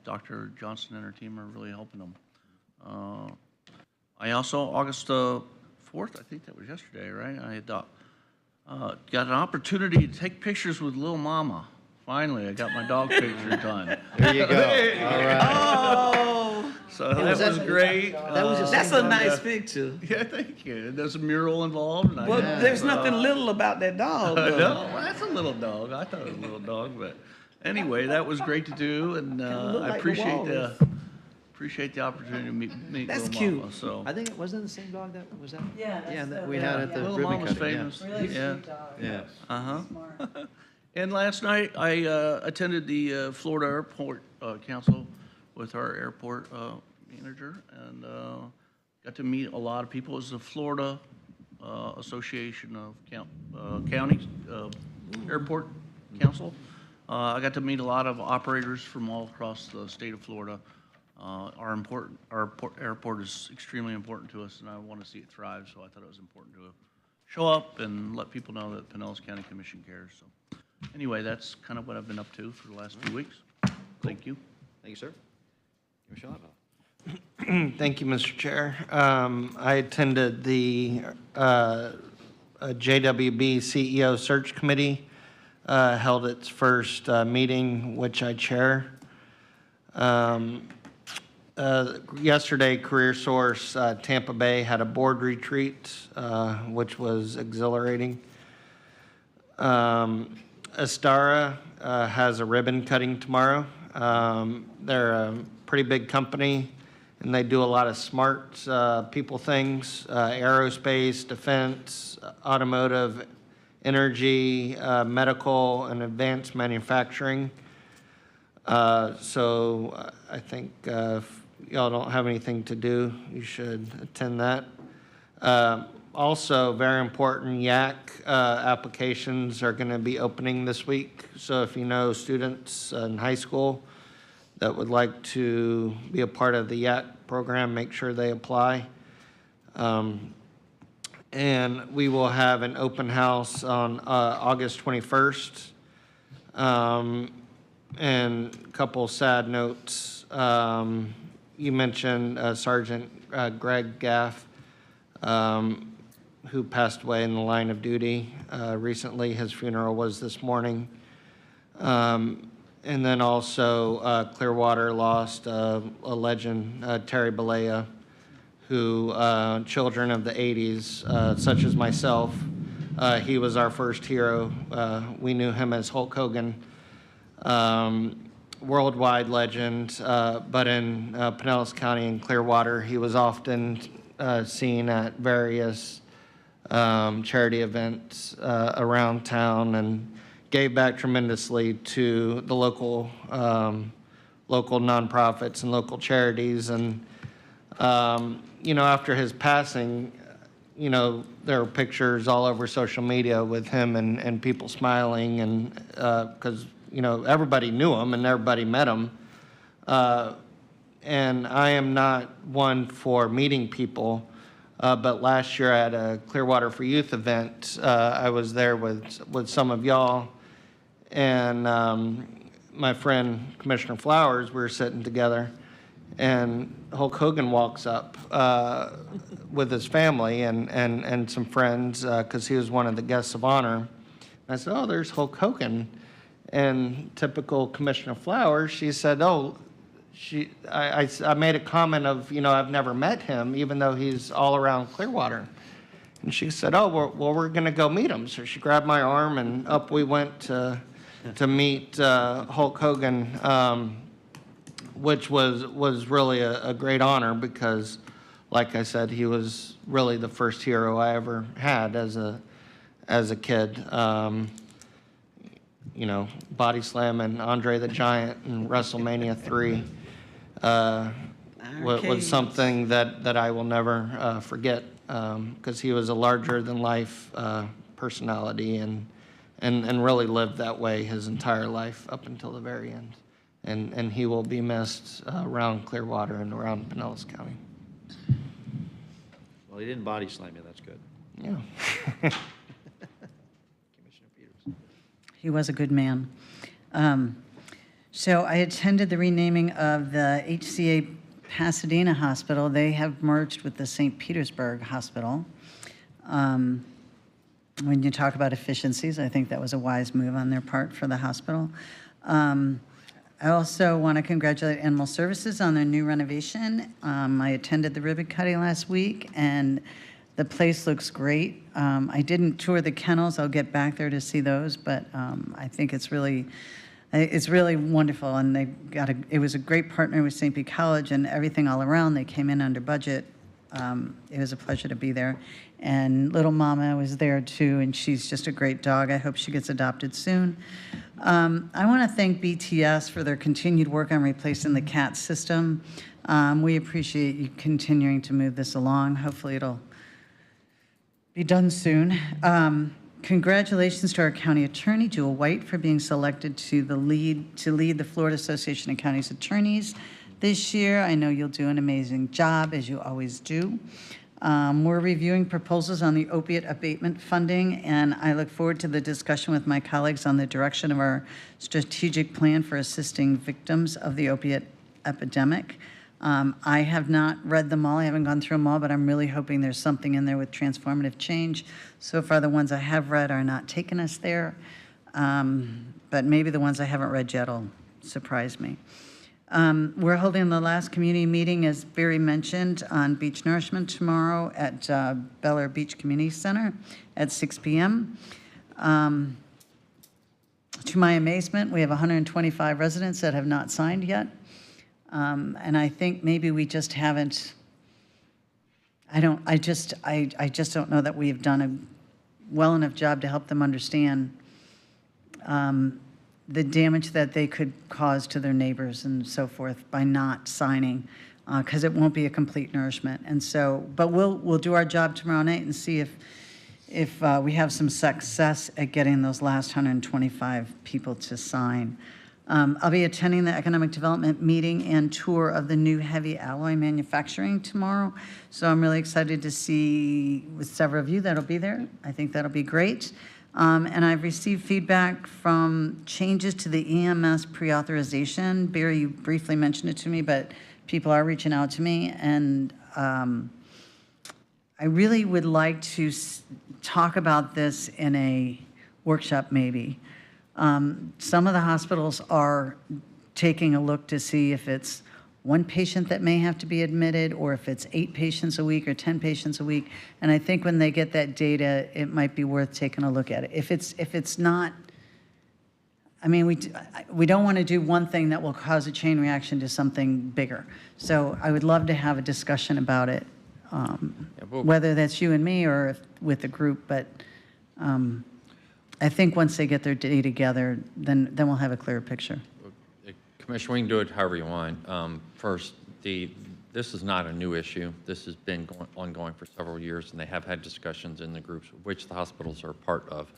Dr. Johnson and her team are really helping them. I also, August 4th, I think that was yesterday, right? I had got an opportunity to take pictures with Lil Mama. Finally, I got my dog picture done. There you go. All right. Oh, So that was great. that's a nice picture. Yeah, thank you. There's a mural involved. And Well, there's nothing little about that dog, though. No, that's a little dog. I thought it was a little dog, but anyway, that was great to do, and look I like the appreciate the opportunity to meet That's Lil cute. Mama. So I think it wasn't the same dog that was that. Yeah, that's that the- we had at the Lil ribbon Mama's cutting. famous. Really Yeah. sweet dog. Yeah. Uh-huh. And last night, I attended the Florida Airport Council with our airport manager, and got to meet a lot of people. It was the Florida Association of Counties Airport Council. I got to meet a lot of operators from all across the state of Florida. Our airport is extremely important to us, and I want to see it thrive, so I thought it was important to show up and let people know that Pinellas County Commission cares. So anyway, that's kind of what I've been up to for the last 2 weeks. Thank you. Thank you, sir. Commissioner Otto. Thank you, Mr. Chair. I attended the JWB CEO Search Committee, held its first meeting, which I chair. Yesterday, Career Source Tampa Bay had a board retreat, which was exhilarating. Astara has a ribbon cutting tomorrow. They're a pretty big company, and they do a lot of smart people things, aerospace, defense, automotive, energy, medical, and advanced manufacturing. So I think if y'all don't have anything to do, you should attend that. Also, very important, YAC applications are going to be opening this week. So if you know students in high school that would like to be a part of the YAC program, make sure they apply. And we will have an open house on August 21st. And a couple sad notes. You mentioned Sergeant Greg Gaff, who passed away in the line of duty recently. His funeral was this morning. And then also Clearwater lost a legend, Terry Balea, who, children of the 80s, such as myself, he was our first hero. We knew him as Hulk Hogan, worldwide legend, but in Pinellas County and Clearwater, he was often seen at various charity events around town and gave back tremendously to the local nonprofits and local charities. And after his passing, there were pictures all over social media with him and people smiling, and because everybody knew him and everybody met him. And I am not one for meeting people, but last year at a Clearwater for Youth event, I was there with some of y'all, and my friend Commissioner Flowers, we were sitting together, and Hulk Hogan walks up with his family and some friends, because he was one of the guests of honor. I said, "Oh, there's Hulk Hogan." And typical Commissioner Flowers, she said, "Oh," I made a comment of, I've never met him, even though he's all around Clearwater. And she said, "Oh, well, we're going to go meet him." So she grabbed my arm, and up we went to meet Hulk Hogan, which was really a great honor because, like I said, he was really the first hero I ever had as a kid. Body slamming Andre the Giant in WrestleMania 3 was something that I will never forget, because he was a larger-than-life personality and really lived that way his entire life up until the very end. And he will be missed around Clearwater and around Pinellas County. Well, he didn't body slam you, that's good. Yeah. Commissioner Peters. He was a good man. So I attended the renaming of the HCA Pasadena Hospital. They have merged with the St. Petersburg Hospital. When you talk about efficiencies, I think that was a wise move on their part for the hospital. I also want to congratulate Animal Services on their new renovation. I attended the ribbon cutting last week, and the place looks great. I didn't tour the kennels. I'll get back there to see those, but I think it's really wonderful. And it was a great partner with St. Pete College and everything all around. They came in under budget. It was a pleasure to be there. And little Mama was there too, and she's just a great dog. I hope she gets adopted soon. I want to thank BTS for their continued work on replacing the CAT system. We appreciate you continuing to move this along. Hopefully it'll be done soon. Congratulations to our county attorney, Jewel White, for being selected to lead the Florida Association of Counties Attorneys this year. I know you'll do an amazing job, as you always do. We're reviewing proposals on the opiate abatement funding, and I look forward to the discussion with my colleagues on the direction of our strategic plan for assisting victims of the opiate epidemic. I have not read them all, I haven't gone through them all, but I'm really hoping there's something in there with transformative change. So far, the ones I have read are not taking us there, but maybe the ones I haven't read yet will surprise me. We're holding the last community meeting, as Barry mentioned, on beach nourishment tomorrow at Bel Air Beach Community Center at 6 p.m. To my amazement, we have 125 residents that have not signed yet. And I think maybe we just haven't, I just don't know that we've done a well enough job to help them understand the damage that they could cause to their neighbors and so forth by not signing, because it won't be a complete nourishment. And so, but we'll do our job tomorrow night and see if we have some success at getting those last 125 people to sign. I'll be attending the economic development meeting and tour of the new heavy alloy manufacturing tomorrow. So I'm really excited to see with several of you that'll be there. I think that'll be great. And I've received feedback from changes to the EMS pre-authorization. Barry, you briefly mentioned it to me, but people are reaching out to me. And I really would like to talk about this in a workshop maybe. Some of the hospitals are taking a look to see if it's one patient that may have to be admitted, or if it's 8 patients a week or 10 patients a week. And I think when they get that data, it might be worth taking a look at it. If it's not, I mean, we don't want to do one thing that will cause a chain reaction to something bigger. So I would love to have a discussion about it, whether that's you and me or with the group. But I think once they get their data together, then we'll have a clearer picture. Commissioner, we can do it however you want. First, this is not a new issue. This has been ongoing for several years, and they have had discussions in the groups, which the hospitals are part of.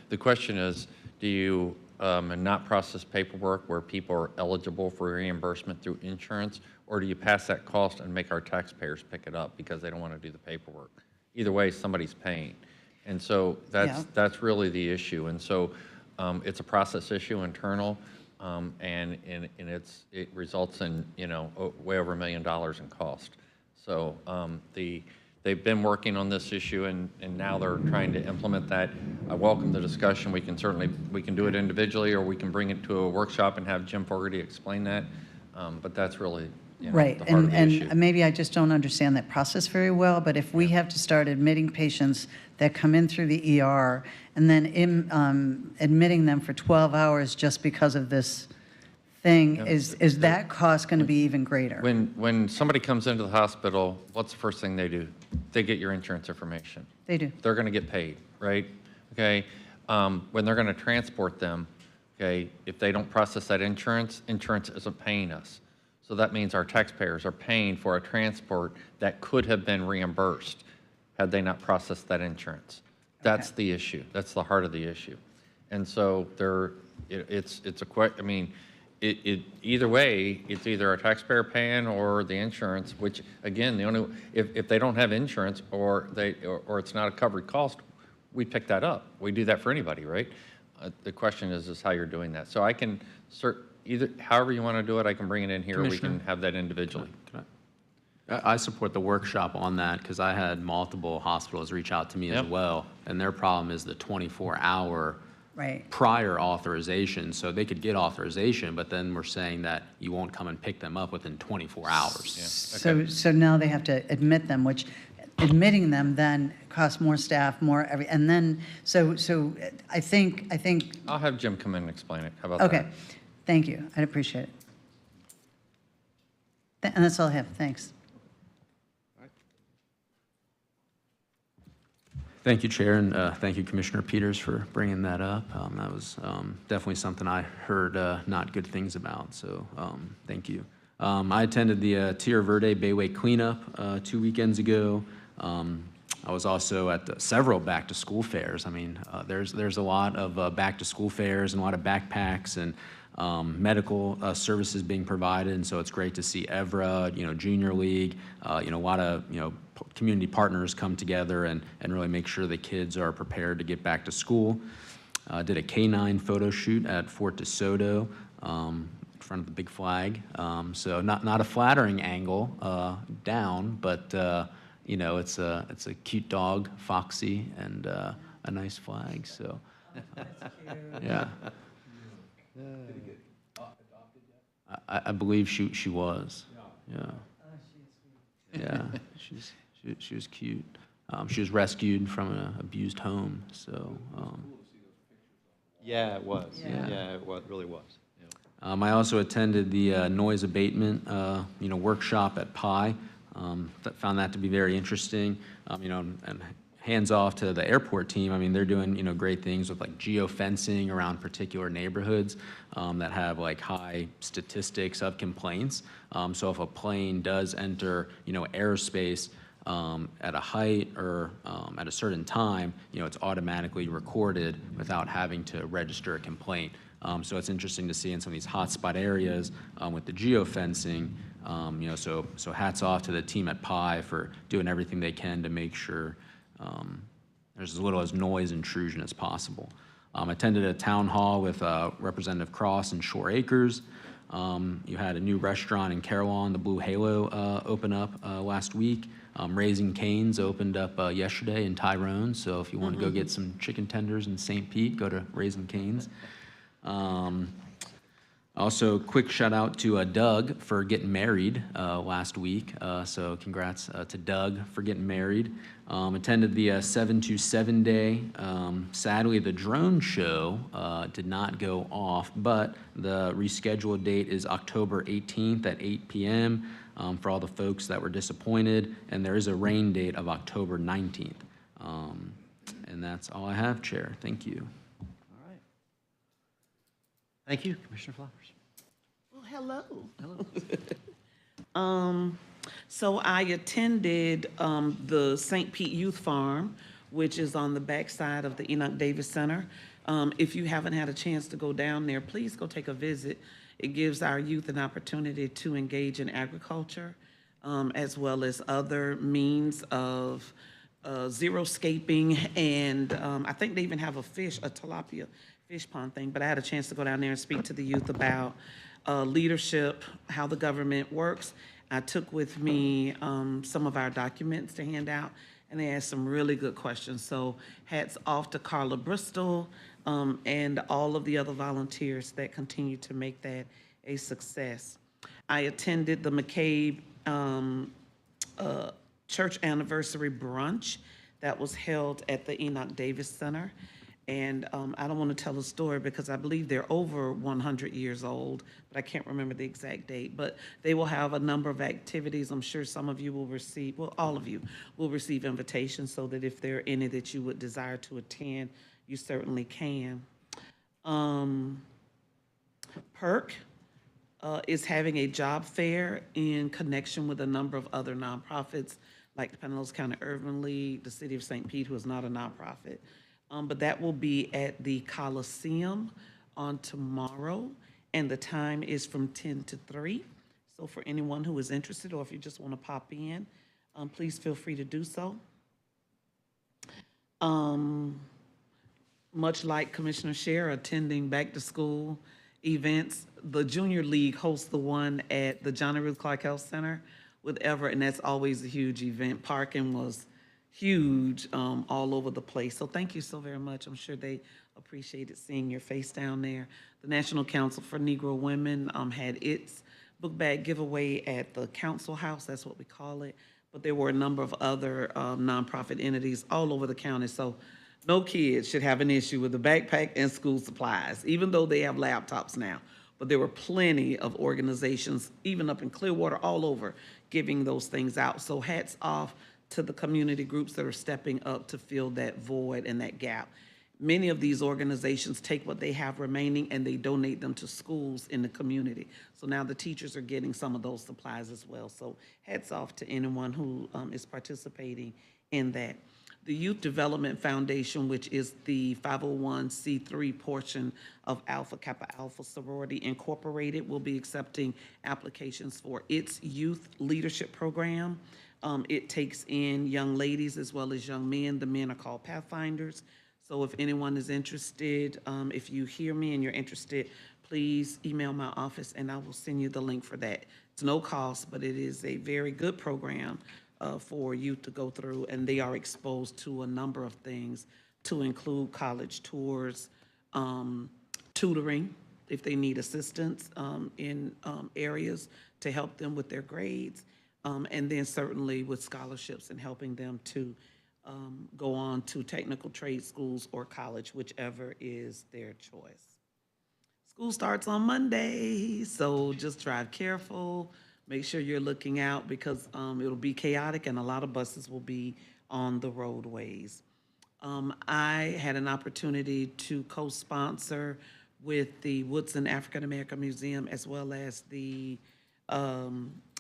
The question is, do you not process paperwork where people are eligible for reimbursement through insurance, or do you pass that cost and make our taxpayers pick it up because they don't want to do the paperwork? Either way, somebody's paying. And so that's really the issue. And so it's a process issue internal. And it results in, way over $1 million in cost. So they've been working on this issue, and now they're trying to implement that. I welcome the discussion. We can do it individually, or we can bring it to a workshop and have Jim Fogarty explain that. But that's really right. the heart of the issue. And maybe I just don't understand that process very well, but if we have to start admitting patients that come in through the ER and then admitting them for 12 hours just because of this thing, is that cost going to be even greater? When somebody comes into the hospital, what's the first thing they do? They get your insurance information. They do. They're going to get paid, right? Okay. When they're going to transport them, okay, if they don't process that insurance isn't paying us. So that means our taxpayers are paying for a transport that could have been reimbursed had they not processed that insurance. That's the issue. That's the heart of the issue. And so either way, it's either a taxpayer paying or the insurance, which again, if they don't have insurance or it's not a covered cost, we pick that up. We do that for anybody, right? The question is how you're doing that. So I can however you want to do it, I can bring it in here. We can have that individually. I support the workshop on that because I had multiple hospitals reach out to me as well, and their problem is the 24-hour prior authorization. So they could get authorization, but then we're saying that you won't come and pick them up within 24 hours. So now they have to admit them, which admitting them then costs more staff, and then so I think I'll have Jim come in and explain it. How about that? Okay, thank you. I'd appreciate it. And that's all I have. Thanks. Thank you, Chair, and thank you, Commissioner Peters, for bringing that up. That was definitely something I heard not good things about, so thank you. I attended the Tierra Verde Bayway cleanup 2 weekends ago. I was also at several back-to-school fairs. I mean, there's a lot of back-to-school fairs and a lot of backpacks and medical services being provided, and so it's great to see EVRA, Junior League, a lot of, community partners come together and really make sure the kids are prepared to get back to school. Did a K-9 photo shoot at Fort DeSoto. front of the big flag. So not a flattering angle down, but you know, it's a cute dog, Foxy, and a nice flag. So yeah. I believe she was. Yeah. Yeah. She was cute. She was rescued from an abused home. So. Yeah, it was. Yeah. It really was. I also attended the noise abatement, workshop at Pi. Found that to be very interesting. And hands off to the airport team. I mean, they're doing great things with like geofencing around particular neighborhoods that have like high statistics of complaints. So if a plane does enter airspace at a height or at a certain time, it's automatically recorded without having to register a complaint. So it's interesting to see in some of these hotspot areas with the geofencing. So hats off to the team at Pi for doing everything they can to make sure there's as little as noise intrusion as possible. Attended a town hall with Representative Cross and Shore Acres. You had a new restaurant in Carillon, the Blue Halo, open up last week. Raising Cane's opened up yesterday in Tyrone, so if you want to go get some chicken tenders in St. Pete, go to Raising Cane's. Also, quick shout out to Doug for getting married last week. So congrats to Doug for getting married. Attended the 727 day. Sadly, the drone show did not go off, but the rescheduled date is October 18th at 8 p.m. For all the folks that were disappointed, and there is a rain date of October 19th. And that's all I have, Chair. Thank you. Thank you, Commissioner Flowers. Well, hello. So I attended the St. Pete Youth Farm, which is on the backside of the Enoch Davis Center. If you haven't had a chance to go down there, please go take a visit. It gives our youth an opportunity to engage in agriculture, as well as other means of xeriscaping, and I think they even have a tilapia fish pond thing, but I had a chance to go down there and speak to the youth about leadership, how the government works. I took with me some of our documents to hand out, and they asked some really good questions. So hats off to Carla Bristol and all of the other volunteers that continue to make that a success. I attended the McCabe church anniversary brunch that was held at the Enoch Davis Center. And I don't want to tell a story because I believe they're over 100 years old, but I can't remember the exact date. But they will have a number of activities. I'm sure some of you will receive, well, all of you will receive invitations, so that if there are any that you would desire to attend, you certainly can. PERC is having a job fair in connection with a number of other nonprofits, like the Pinellas County Urban League, the City of St. Pete, who is not a nonprofit. But that will be at the Coliseum on tomorrow, and the time is from 10 to 3. So for anyone who is interested, or if you just want to pop in, please feel free to do so. Much like Commissioner Scher attending back-to-school events, the Junior League hosts the one at the Johnny Ruth Clark Health Center with Everett, and that's always a huge event. Parking was huge all over the place. So thank you so very much. I'm sure they appreciated seeing your face down there. The National Council for Negro Women had its book bag giveaway at the Council House, that's what we call it. But there were a number of other nonprofit entities all over the county. So no kids should have an issue with the backpack and school supplies, even though they have laptops now. But there were plenty of organizations, even up in Clearwater, all over, giving those things out. So hats off to the community groups that are stepping up to fill that void and that gap. Many of these organizations take what they have remaining and they donate them to schools in the community. So now the teachers are getting some of those supplies as well. So hats off to anyone who is participating in that. The Youth Development Foundation, which is the 501c3 portion of Alpha Kappa Alpha Sorority Incorporated, will be accepting applications for its youth leadership program. It takes in young ladies as well as young men. The men are called Pathfinders. So if anyone is interested, if you hear me and you're interested, please email my office and I will send you the link for that. It's no cost, but it is a very good program for youth to go through, and they are exposed to a number of things, to include college tours, tutoring, if they need assistance in areas to help them with their grades, and then certainly with scholarships and helping them to go on to technical trade schools or college, whichever is their choice. School starts on Monday, so just drive careful. Make sure you're looking out because it'll be chaotic and a lot of buses will be on the roadways. I had an opportunity to co-sponsor with the Woodson African American Museum as well as the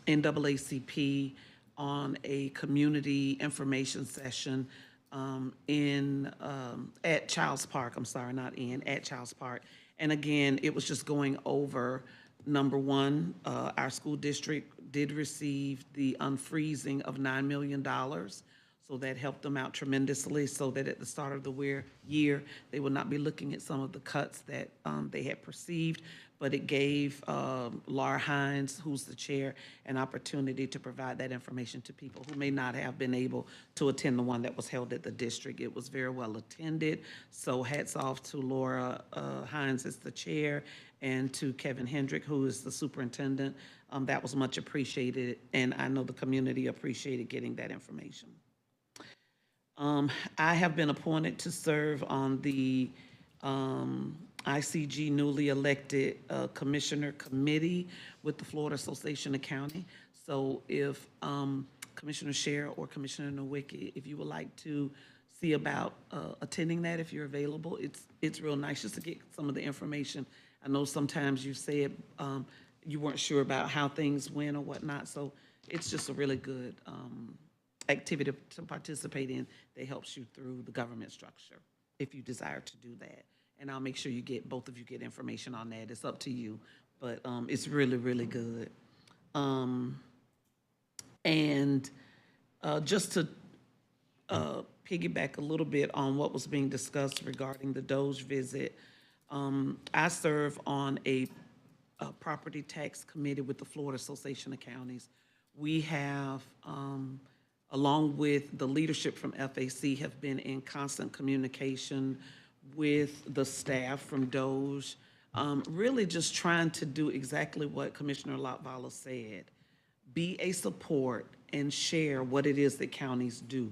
NAACP on a community information session at Childs Park. I'm sorry, not in, at Childs Park. And again, it was just going over, number one, our school district did receive the unfreezing of $9 million. So that helped them out tremendously so that at the start of the year, they will not be looking at some of the cuts that they had perceived, but it gave Laura Hines, who's the chair, an opportunity to provide that information to people who may not have been able to attend the one that was held at the district. It was very well attended, so hats off to Laura Hines as the chair and to Kevin Hendrick, who is the superintendent. That was much appreciated, and I know the community appreciated getting that information. I have been appointed to serve on the ICG newly elected commissioner committee with the Florida Association of County. So if Commissioner Scher or Commissioner Nowicki, if you would like to see about attending that, if you're available, it's real nice just to get some of the information. I know sometimes you said you weren't sure about how things went or whatnot, so it's just a really good activity to participate in that helps you through the government structure, if you desire to do that. And I'll make sure both of you get information on that. It's up to you, but it's really, really good. Just to piggyback a little bit on what was being discussed regarding the Doge visit, I serve on a property tax committee with the Florida Association of Counties. We have, along with the leadership from FAC, have been in constant communication with the staff from Doge, really just trying to do exactly what Commissioner Latvala said. Be a support and share what it is that counties do.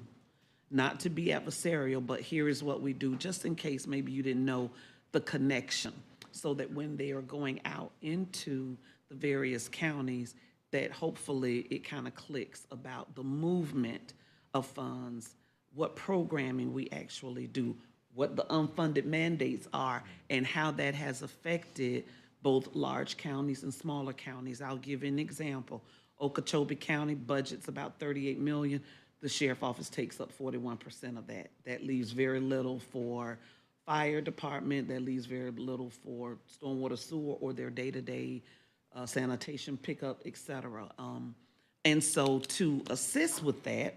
Not to be adversarial, but here is what we do, just in case maybe you didn't know the connection, so that when they are going out into the various counties, that hopefully it kind of clicks about the movement of funds, what programming we actually do, what the unfunded mandates are, and how that has affected both large counties and smaller counties. I'll give you an example. Okeechobee County budget's about $38 million. The sheriff office takes up 41% of that. That leaves very little for fire department. That leaves very little for stormwater sewer or their day-to-day sanitation pickup, et cetera. And so to assist with that,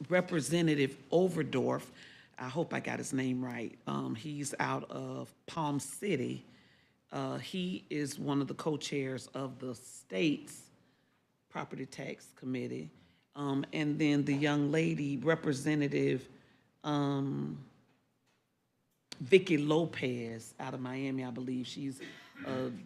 Representative Overdorf, I hope I got his name right, he's out of Palm City. He is one of the co-chairs of the state's property tax committee. And then the young lady, Representative Vicky Lopez out of Miami, I believe. She's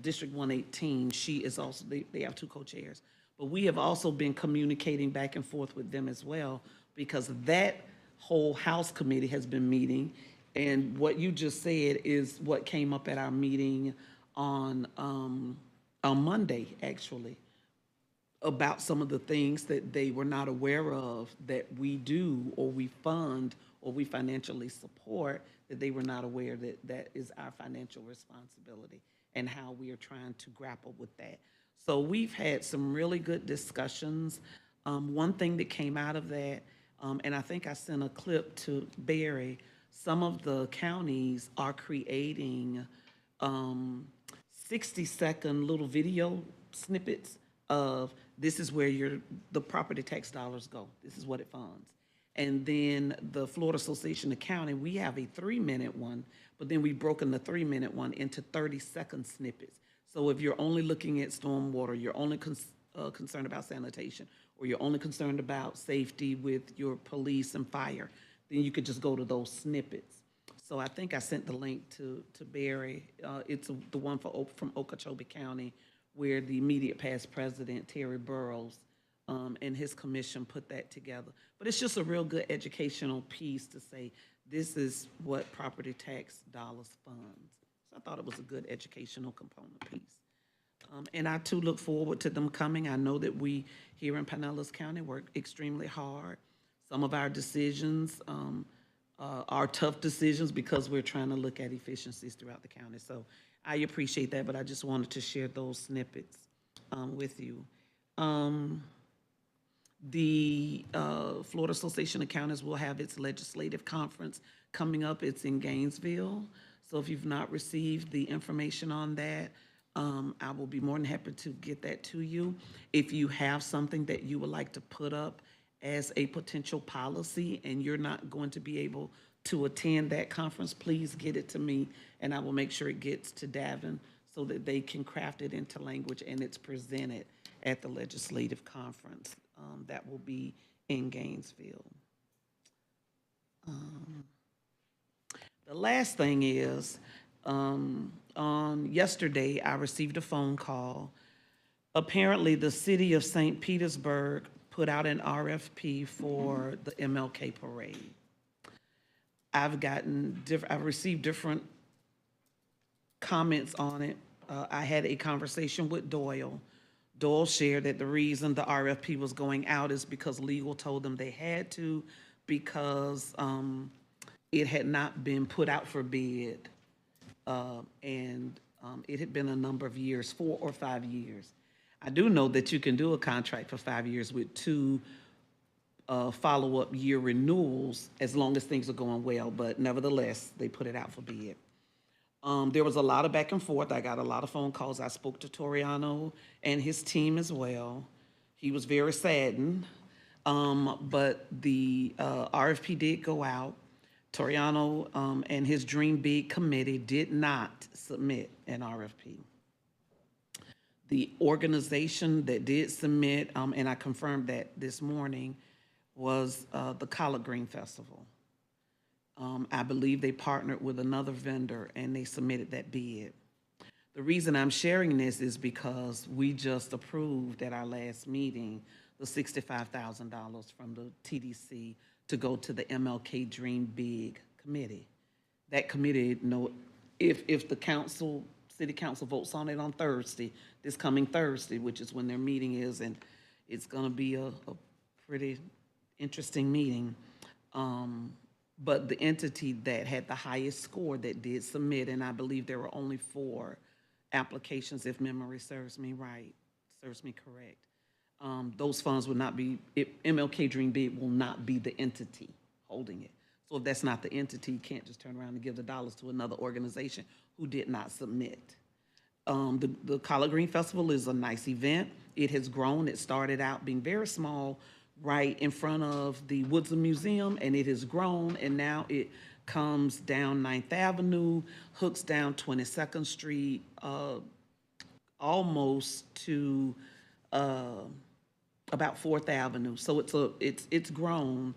District 118. She is also, they have two co-chairs. But we have also been communicating back and forth with them as well, because that whole House committee has been meeting. And what you just said is what came up at our meeting on Monday, actually, about some of the things that they were not aware of that we do or we fund or we financially support, that they were not aware that that is our financial responsibility and how we are trying to grapple with that. So we've had some really good discussions. One thing that came out of that, and I think I sent a clip to Barry, some of the counties are creating 60-second little video snippets of this is where the property tax dollars go. This is what it funds. And then the Florida Association of County, we have a 3-minute one, but then we've broken the 3-minute one into 30-second snippets. So if you're only looking at stormwater, you're only concerned about sanitation, or you're only concerned about safety with your police and fire, then you could just go to those snippets. So I think I sent the link to Barry. It's the one from Okeechobee County, where the immediate past president, Terry Burrows, and his commission put that together. But it's just a real good educational piece to say, this is what property tax dollars funds. So I thought it was a good educational component piece. And I too look forward to them coming. I know that we here in Pinellas County work extremely hard. Some of our decisions are tough decisions because we're trying to look at efficiencies throughout the county. So I appreciate that, but I just wanted to share those snippets with you. The Florida Association of Counties will have its legislative conference coming up. It's in Gainesville. So if you've not received the information on that, I will be more than happy to get that to you. If you have something that you would like to put up as a potential policy and you're not going to be able to attend that conference, please get it to me and I will make sure it gets to Davin so that they can craft it into language and it's presented at the legislative conference. That will be in Gainesville. The last thing is, on yesterday, I received a phone call. Apparently, the city of St. Petersburg put out an RFP for the MLK parade. I've received different comments on it. I had a conversation with Doyle. Doyle shared that the reason the RFP was going out is because legal told them they had to, because it had not been put out for bid. And it had been a number of years, 4 or 5 years. I do know that you can do a contract for 5 years with 2 follow-up year renewals as long as things are going well, but nevertheless, they put it out for bid. There was a lot of back and forth. I got a lot of phone calls. I spoke to Toriano and his team as well. He was very saddened, but the RFP did go out. Toriano and his Dream Big committee did not submit an RFP. The organization that did submit, and I confirmed that this morning, was the Collard Green Festival. I believe they partnered with another vendor and they submitted that bid. The reason I'm sharing this is because we just approved at our last meeting the $65,000 from the TDC to go to the MLK Dream Big committee. That committee, if the council, city council votes on it on Thursday, this coming Thursday, which is when their meeting is, and it's gonna be a pretty interesting meeting. But the entity that had the highest score that did submit, and I believe there were only 4 applications, if memory serves me right, serves me correct. Those funds would not be, MLK Dream Big will not be the entity holding it. So if that's not the entity, you can't just turn around and give the dollars to another organization who did not submit. The Collard Green Festival is a nice event. It has grown. It started out being very small right in front of the Woodson Museum, and it has grown, and now it comes down 9th Avenue, hooks down 22nd Street, almost to about 4th Avenue. So it's grown.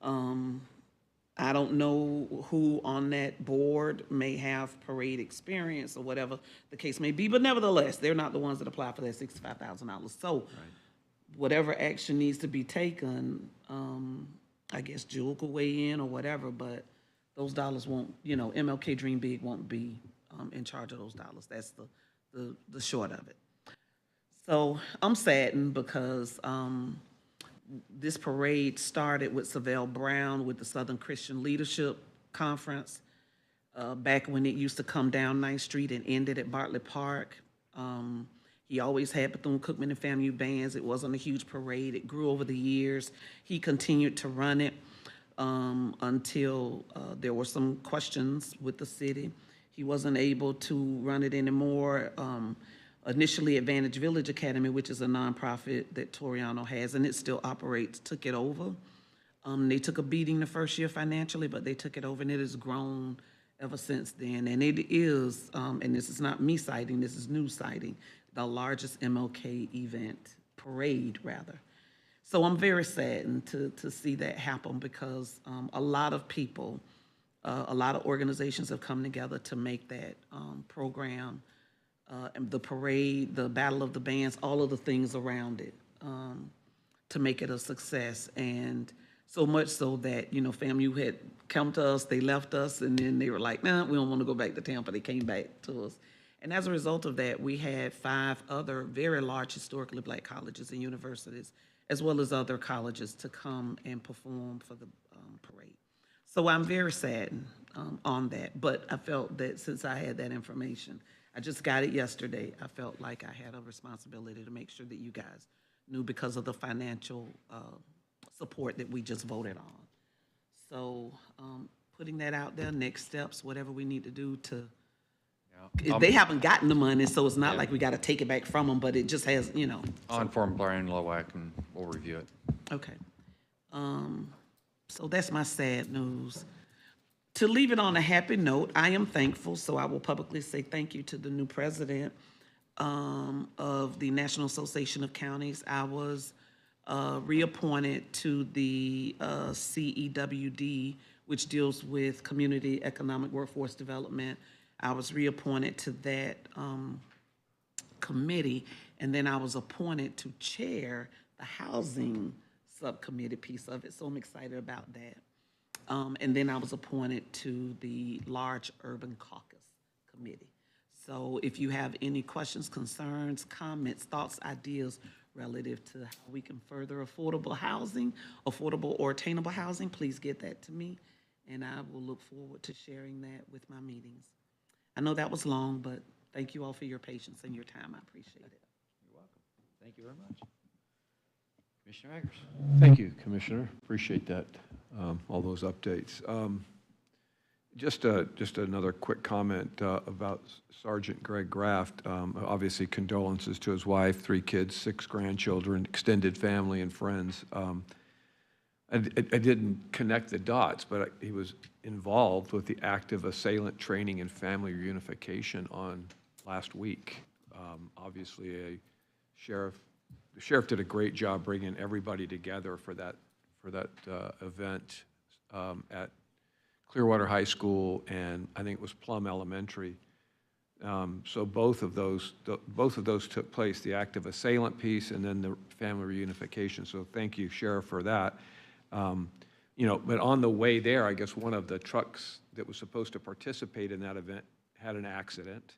I don't know who on that board may have parade experience or whatever the case may be, but nevertheless, they're not the ones that apply for that $65,000. So whatever action needs to be taken, I guess Jewel could weigh in or whatever, but those dollars won't, MLK Dream Big won't be in charge of those dollars. That's the short of it. So I'm saddened because this parade started with Savelle Brown with the Southern Christian Leadership Conference back when it used to come down 9th Street and ended at Bartlett Park. He always had Bethune-Cookman and FAMU bands. It wasn't a huge parade. It grew over the years. He continued to run it until there were some questions with the city. He wasn't able to run it anymore. Initially, Advantage Village Academy, which is a nonprofit that Toriano has, and it still operates, took it over. They took a beating the first year financially, but they took it over, and it has grown ever since then. And it is, and this is not me citing, this is news citing, the largest MLK event, parade rather. So I'm very saddened to see that happen because a lot of people, a lot of organizations have come together to make that program, and the parade, the Battle of the Bands, all of the things around it, to make it a success. And so much so that, you know, FAMU had come to us, they left us, and then they were like, nah, we don't want to go back to Tampa. They came back to us. And as a result of that, we had 5 other very large historically Black colleges and universities, as well as other colleges, to come and perform for the parade. So I'm very saddened on that, but I felt that since I had that information, I just got it yesterday, I felt like I had a responsibility to make sure that you guys knew because of the financial support that we just voted on. So putting that out there, next steps, whatever we need to do to, they haven't gotten the money, so it's not like we got to take it back from them, but it just has, you know. I'll inform Brian Lowak and we'll review it. Okay. So that's my sad news. To leave it on a happy note, I am thankful, so I will publicly say thank you to the new president of the National Association of Counties. I was reappointed to the CEWD, which deals with Community Economic Workforce Development. I was reappointed to that committee, and then I was appointed to chair the housing subcommittee piece of it, so I'm excited about that. And then I was appointed to the Large Urban Caucus Committee. So if you have any questions, concerns, comments, thoughts, ideas relative to how we can further affordable housing, affordable or attainable housing, please get that to me, and I will look forward to sharing that with my meetings. I know that was long, but thank you all for your patience and your time. I appreciate it. You're welcome. Thank you very much. Commissioner Eggers. Thank you, Commissioner. Appreciate that, all those updates. Just another quick comment about Sergeant Greg Graft. Obviously, condolences to his wife, 3 kids, 6 grandchildren, extended family and friends. I didn't connect the dots, but he was involved with the active assailant training and family reunification on last week. Obviously, the sheriff did a great job bringing everybody together for that event at Clearwater High School, and I think it was Plum Elementary. So both of those took place, the active assailant piece and then the family reunification. So thank you, Sheriff, for that. You know, but on the way there, I guess one of the trucks that was supposed to participate in that event had an accident.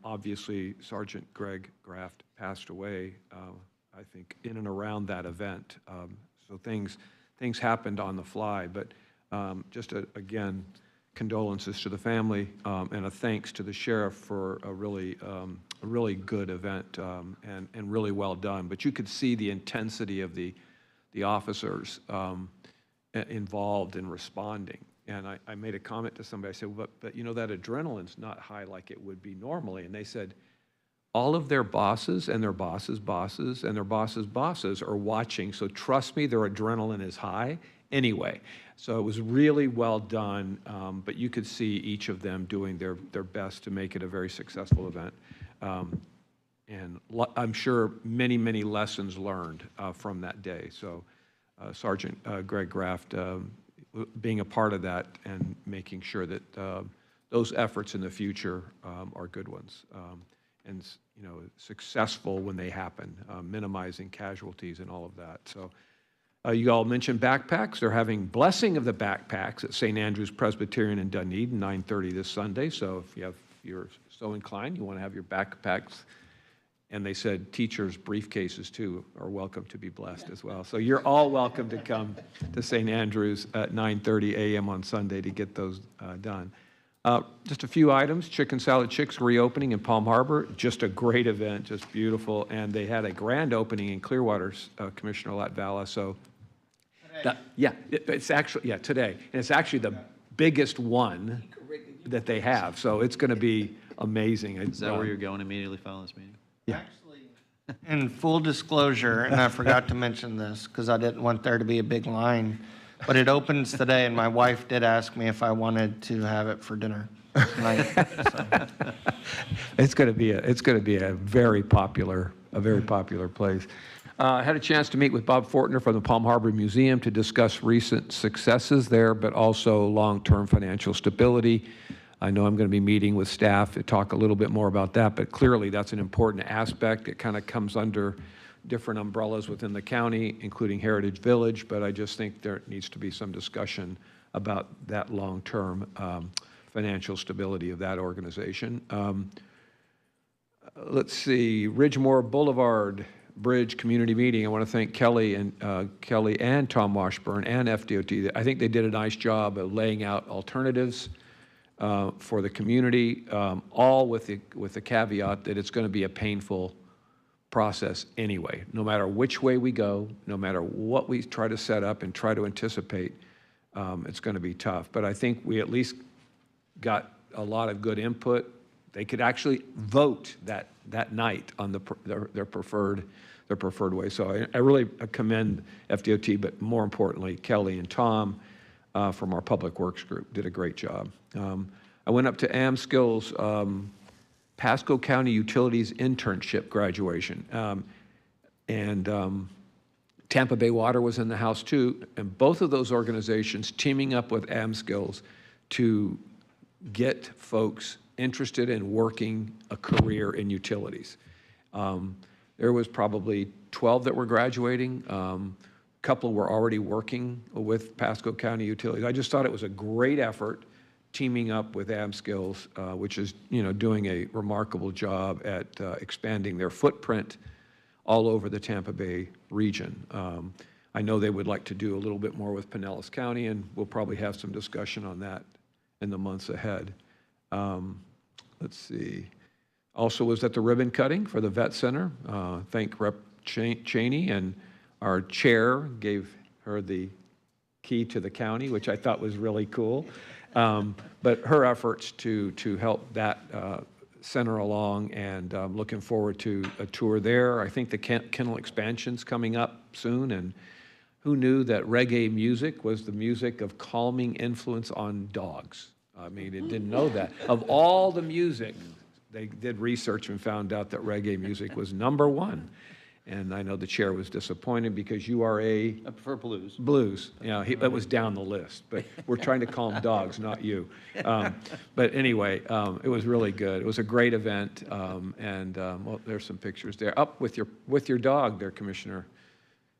Obviously, Sergeant Greg Graft passed away, I think, in and around that event. So things happened on the fly, but just again, condolences to the family and a thanks to the sheriff for a really good event and really well done. But you could see the intensity of the officers involved in responding. And I made a comment to somebody, I said, but you know, that adrenaline's not high like it would be normally. And they said, all of their bosses and their bosses' bosses and their bosses' bosses are watching, so trust me, their adrenaline is high anyway. So it was really well done, but you could see each of them doing their best to make it a very successful event. And I'm sure many, many lessons learned from that day. So Sergeant Greg Graft being a part of that and making sure that those efforts in the future are good ones. And you know, successful when they happen, minimizing casualties and all of that. So you all mentioned backpacks. They're having blessing of the backpacks at St. Andrew's Presbyterian in Dunedin, 9:30 this Sunday. So if you're so inclined, you want to have your backpacks. And they said teachers' briefcases too are welcome to be blessed as well. So you're all welcome to come to St. Andrew's at 9:30 a.m. on Sunday to get those done. Just a few items. Chicken Salad Chicks reopening in Palm Harbor. Just a great event, just beautiful. And they had a grand opening in Clearwater, Commissioner Latvala. So, it's actually, today. And it's actually the biggest one that they have. So it's going to be amazing. Is that where you're going immediately following this meeting? Actually, In full disclosure, and I forgot to mention this because I didn't want there to be a big line, but it opens today, and my wife did ask me if I wanted to have it for dinner tonight. So. It's going to be a very popular place. I had a chance to meet with Bob Fortner from the Palm Harbor Museum to discuss recent successes there, but also long-term financial stability. I know I'm going to be meeting with staff to talk a little bit more about that, but clearly that's an important aspect. It kind of comes under different umbrellas within the county, including Heritage Village, but I just think there needs to be some discussion about that long-term financial stability of that organization. Let's see, Ridgemore Boulevard Bridge Community Meeting. I want to thank Kelly and Tom Washburn and FDOT. I think they did a nice job of laying out alternatives for the community, all with the caveat that it's going to be a painful process anyway. No matter which way we go, no matter what we try to set up and try to anticipate, it's going to be tough. But I think we at least got a lot of good input. They could actually vote that night on their preferred way. So I really commend FDOT, but more importantly, Kelly and Tom from our Public Works group did a great job. I went up to AmSkill's Pasco County Utilities internship graduation. Tampa Bay Water was in the house too, and both of those organizations teaming up with AmSkills to get folks interested in working a career in utilities. There was probably 12 that were graduating. A couple were already working with Pasco County Utilities. I just thought it was a great effort teaming up with AmSkills, which is doing a remarkable job at expanding their footprint all over the Tampa Bay region. I know they would like to do a little bit more with Pinellas County, and we'll probably have some discussion on that in the months ahead. Let's see. Also was at the ribbon cutting for the Vet Center. Thank Rep. Cheney, and our chair gave her the key to the county, which I thought was really cool. But her efforts to help that center along, and looking forward to a tour there. I think the kennel expansion's coming up soon, and who knew that reggae music was the music of calming influence on dogs? I mean, it didn't know that. Of all the music, they did research and found out that reggae music was #1. And I know the chair was disappointed because you are I prefer blues. Blues. Yeah, it was down the list. But we're trying to calm dogs, not you. But anyway, it was really good. It was a great event. Well, there's some pictures there. Up with your dog there, Commissioner.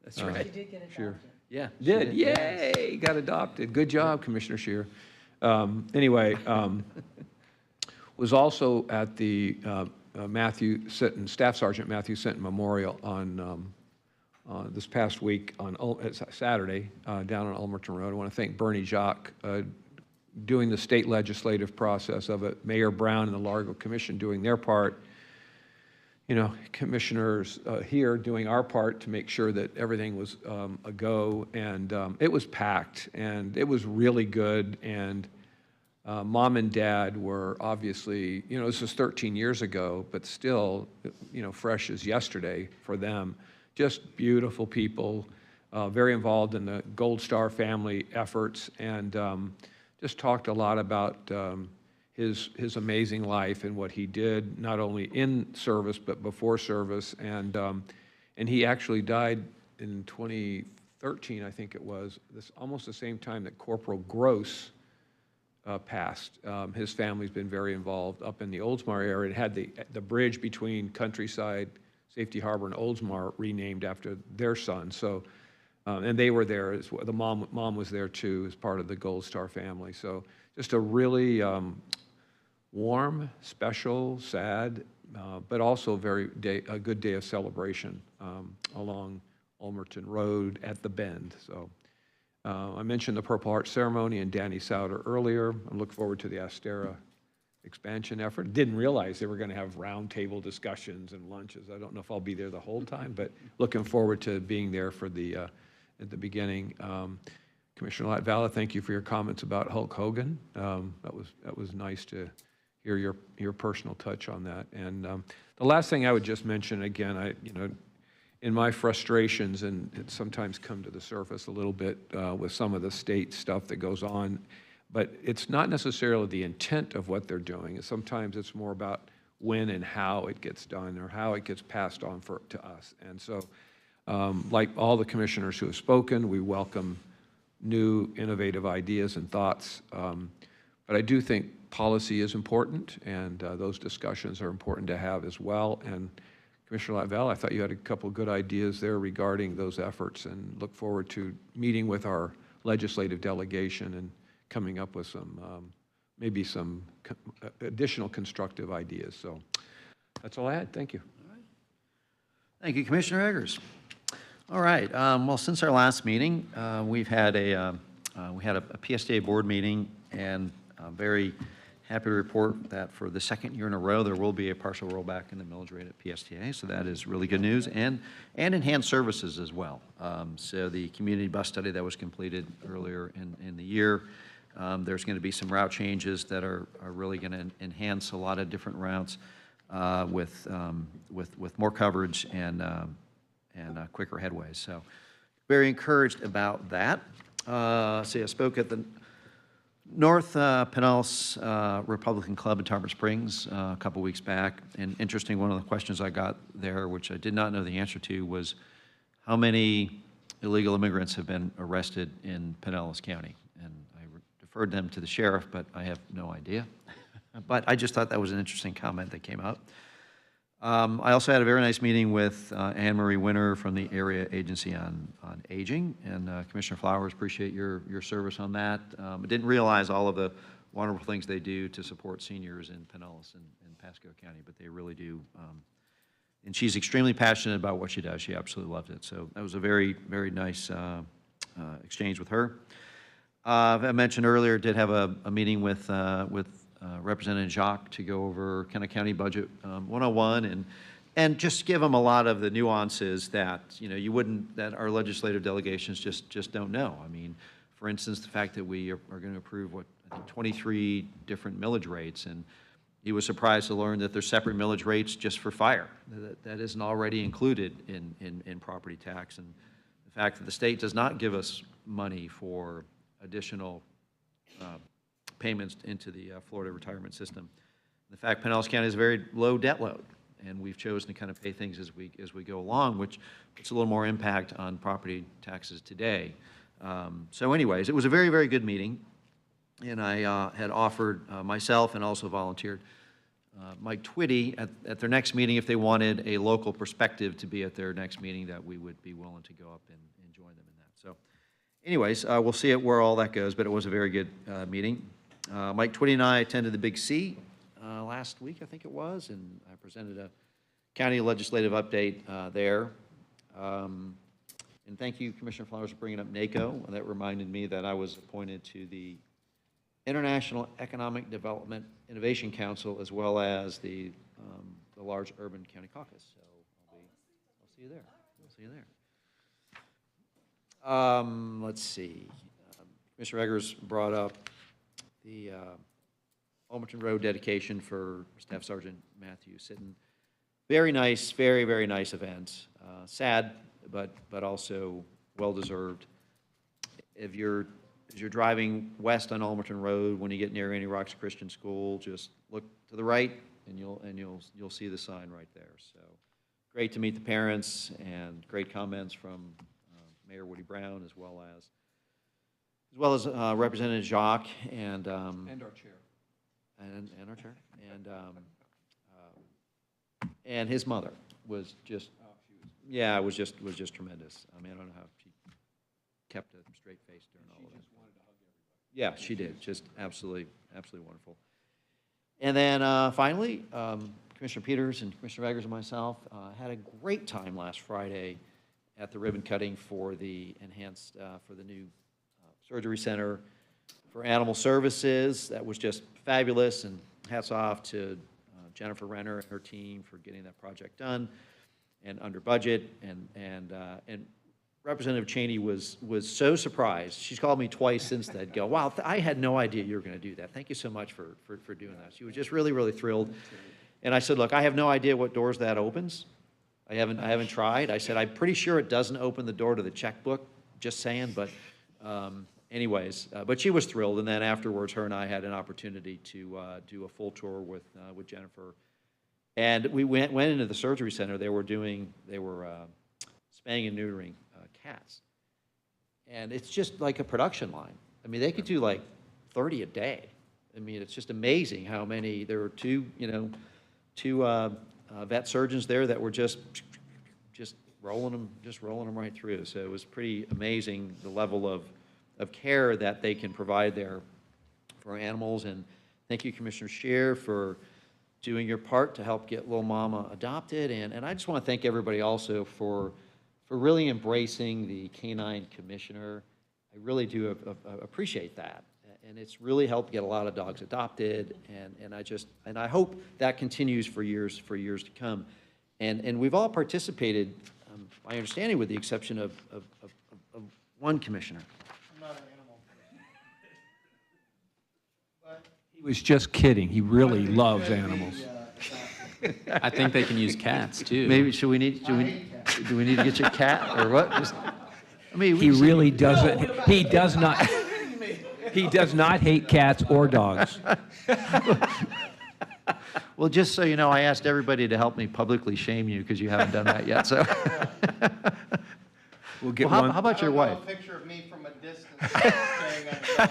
That's right. You did get adopted. Shear. Yeah. Did. Yay! Got adopted. Good job, Commissioner Shear. Anyway, was also at the Matthew Sitton, Staff Sergeant Matthew Sitton Memorial on this past week on Saturday down on Ulmerton Road. I want to thank Bernie Jacques doing the state legislative process of it, Mayor Brown and the Largo Commission doing their part, commissioners here doing our part to make sure that everything was a go, and it was packed, and it was really good, and Mom and Dad were obviously, this was 13 years ago, but still, fresh as yesterday for them. Just beautiful people, very involved in the Gold Star family efforts, and just talked a lot about his amazing life and what he did, not only in service, but before service. And he actually died in 2013, I think it was, almost the same time that Corporal Gross passed. His family's been very involved up in the Oldsmar area. It had the bridge between Countryside, Safety Harbor, and Oldsmar renamed after their son. So, and they were there. The mom was there too, as part of the Gold Star family. So, just a really warm, special, sad, but also a good day of celebration along Ulmerton Road at the Bend. So. I mentioned the Purple Heart ceremony and Danny Souter earlier. I look forward to the Astera expansion effort. Didn't realize they were going to have roundtable discussions and lunches. I don't know if I'll be there the whole time, but looking forward to being there for at the beginning. Commissioner Latvala, thank you for your comments about Hulk Hogan. That was nice to hear your personal touch on that. And the last thing I would just mention, again, in my frustrations, and it sometimes come to the surface a little bit with some of the state stuff that goes on, but it's not necessarily the intent of what they're doing. Sometimes it's more about when and how it gets done or how it gets passed on to us. And so, like all the commissioners who have spoken, we welcome new innovative ideas and thoughts. But I do think policy is important, and those discussions are important to have as well. And Commissioner Lavelle, I thought you had a couple of good ideas there regarding those efforts, and look forward to meeting with our legislative delegation and coming up with some, maybe some additional constructive ideas. So that's all I had. Thank you. Thank you, Commissioner Eggers. All right, well, since our last meeting, we had a PSTA board meeting, and I'm very happy to report that for the second year in a row, there will be a partial rollback in the millage rate at PSTA, so that is really good news, and enhanced services as well. So the community bus study that was completed earlier in the year, there's going to be some route changes that are really going to enhance a lot of different routes with more coverage and quicker headways. So very encouraged about that. I spoke at the North Pinellas Republican Club in Tarpon Springs a couple weeks back, and interesting, one of the questions I got there, which I did not know the answer to, was how many illegal immigrants have been arrested in Pinellas County? And I deferred them to the sheriff, but I have no idea. But I just thought that was an interesting comment that came up. I also had a very nice meeting with Anne Marie Winter from the Area Agency on Aging, and Commissioner Flowers, appreciate your service on that. I didn't realize all of the wonderful things they do to support seniors in Pinellas and Pasco County, but they really do. And she's extremely passionate about what she does. She absolutely loved it. So that was a very, very nice exchange with her. I mentioned earlier, did have a meeting with Representative Jacques to go over kind of county budget 101 and just give them a lot of the nuances that you wouldn't, that our legislative delegations just don't know. I mean, for instance, the fact that we are going to approve I think 23 different millage rates, and he was surprised to learn that there's separate millage rates just for fire. That isn't already included in property tax, and the fact that the state does not give us money for additional payments into the Florida retirement system. The fact Pinellas County is a very low debt load, and we've chosen to kind of pay things as we go along, which puts a little more impact on property taxes today. So anyways, it was a very, very good meeting, and I had offered myself and also volunteered Mike Twitty at their next meeting, if they wanted a local perspective to be at their next meeting, that we would be willing to go up and join them in that. So anyways, we'll see where all that goes, but it was a very good meeting. Mike Twitty and I attended the Big C last week, I think it was, and I presented a county legislative update there. And thank you, Commissioner Flowers, for bringing up NACO. That reminded me that I was appointed to the International Economic Development Innovation Council, as well as the large Urban County Caucus. So I'll see you there. I'll see you there. Let's see. Commissioner Eggers brought up the Almerton Road dedication for Staff Sergeant Matthew Sitton. Very nice, very, very nice event. Sad, but also well-deserved. As you're driving west on Almerton Road, when you get near Annie Rocks Christian School, just look to the right, and you'll see the sign right there. So great to meet the parents, and great comments from Mayor Woody Brown, as well as Representative Jacques and our chair, and his mother was just was just tremendous. I mean, I don't know how she kept a straight face during all of it. Yeah, she did. Just absolutely wonderful. And then finally, Commissioner Peters and Commissioner Eggers and myself had a great time last Friday at the ribbon cutting for the for the new surgery center for animal services. That was just fabulous, and hats off to Jennifer Renner and her team for getting that project done and under budget, and Representative Cheney was so surprised. She's called me twice since then, go, wow, I had no idea you were going to do that. Thank you so much for doing that. She was just really, really thrilled. And I said, look, I have no idea what doors that opens. I haven't tried. I said, I'm pretty sure it doesn't open the door to the checkbook, just saying, but anyways, but she was thrilled. And then afterwards, her and I had an opportunity to do a full tour with Jennifer. And we went into the surgery center. They were spaying and neutering cats. And it's just like a production line. I mean, they could do like 30 a day. I mean, it's just amazing how many, there were two vet surgeons there that were just rolling them right through. So it was pretty amazing, the level of care that they can provide there for animals. And thank you, Commissioner Scheer, for doing your part to help get Little Mama adopted. And I just want to thank everybody also for really embracing the canine commissioner. I really do appreciate that. And it's really helped get a lot of dogs adopted. And I hope that continues for years to come. And we've all participated, my understanding, with the exception of one commissioner. I'm not an animal person. He was just kidding. He really loves animals. I think they can use cats, too. Maybe, do we need to get you a cat or what? He really doesn't, he does not hate cats or dogs. Well, just so you know, I asked everybody to help me publicly shame you because you haven't done that yet, so. We'll get Well, one. how about your wife? A picture of me from a distance staring at a dog.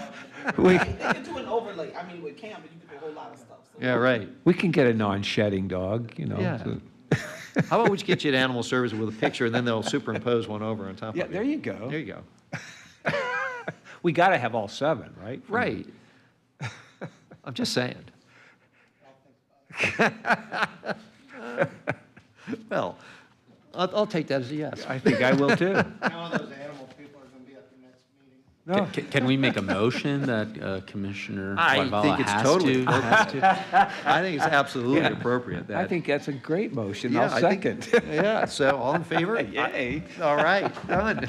We, They can do an overlay, I mean, with camera, you can do a whole lot of stuff. So Yeah, right. we can get a non-shedding dog, you know. Yeah. so- How about we just get you to Animal Service with a picture, and then they'll superimpose one over on top of Yeah, it? there you go. There you go. We got to have all 7, right? Right. I'm just saying. Well, I'll take that as a yes. I think I will too. None of those animal people are going to be at the next meeting. No. Can we make a motion that Commissioner I Whitevala think it's has totally to? Has to? I think it's absolutely Yeah. appropriate. I That, think that's a great motion. yeah, I'll I think- second. Yeah, so all in favor? Yay. All right, done.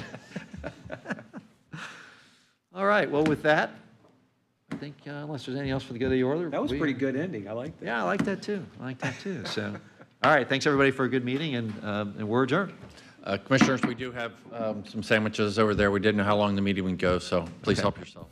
All right, well, with that, I think unless there's anything else for the good of the order. That was a pretty good ending. I like that. Yeah, I like that too. So, all right, thanks everybody for a good meeting, and we're adjourned. Commissioners, we do have some sandwiches over there. We didn't know how long the meeting would go, so please help yourself.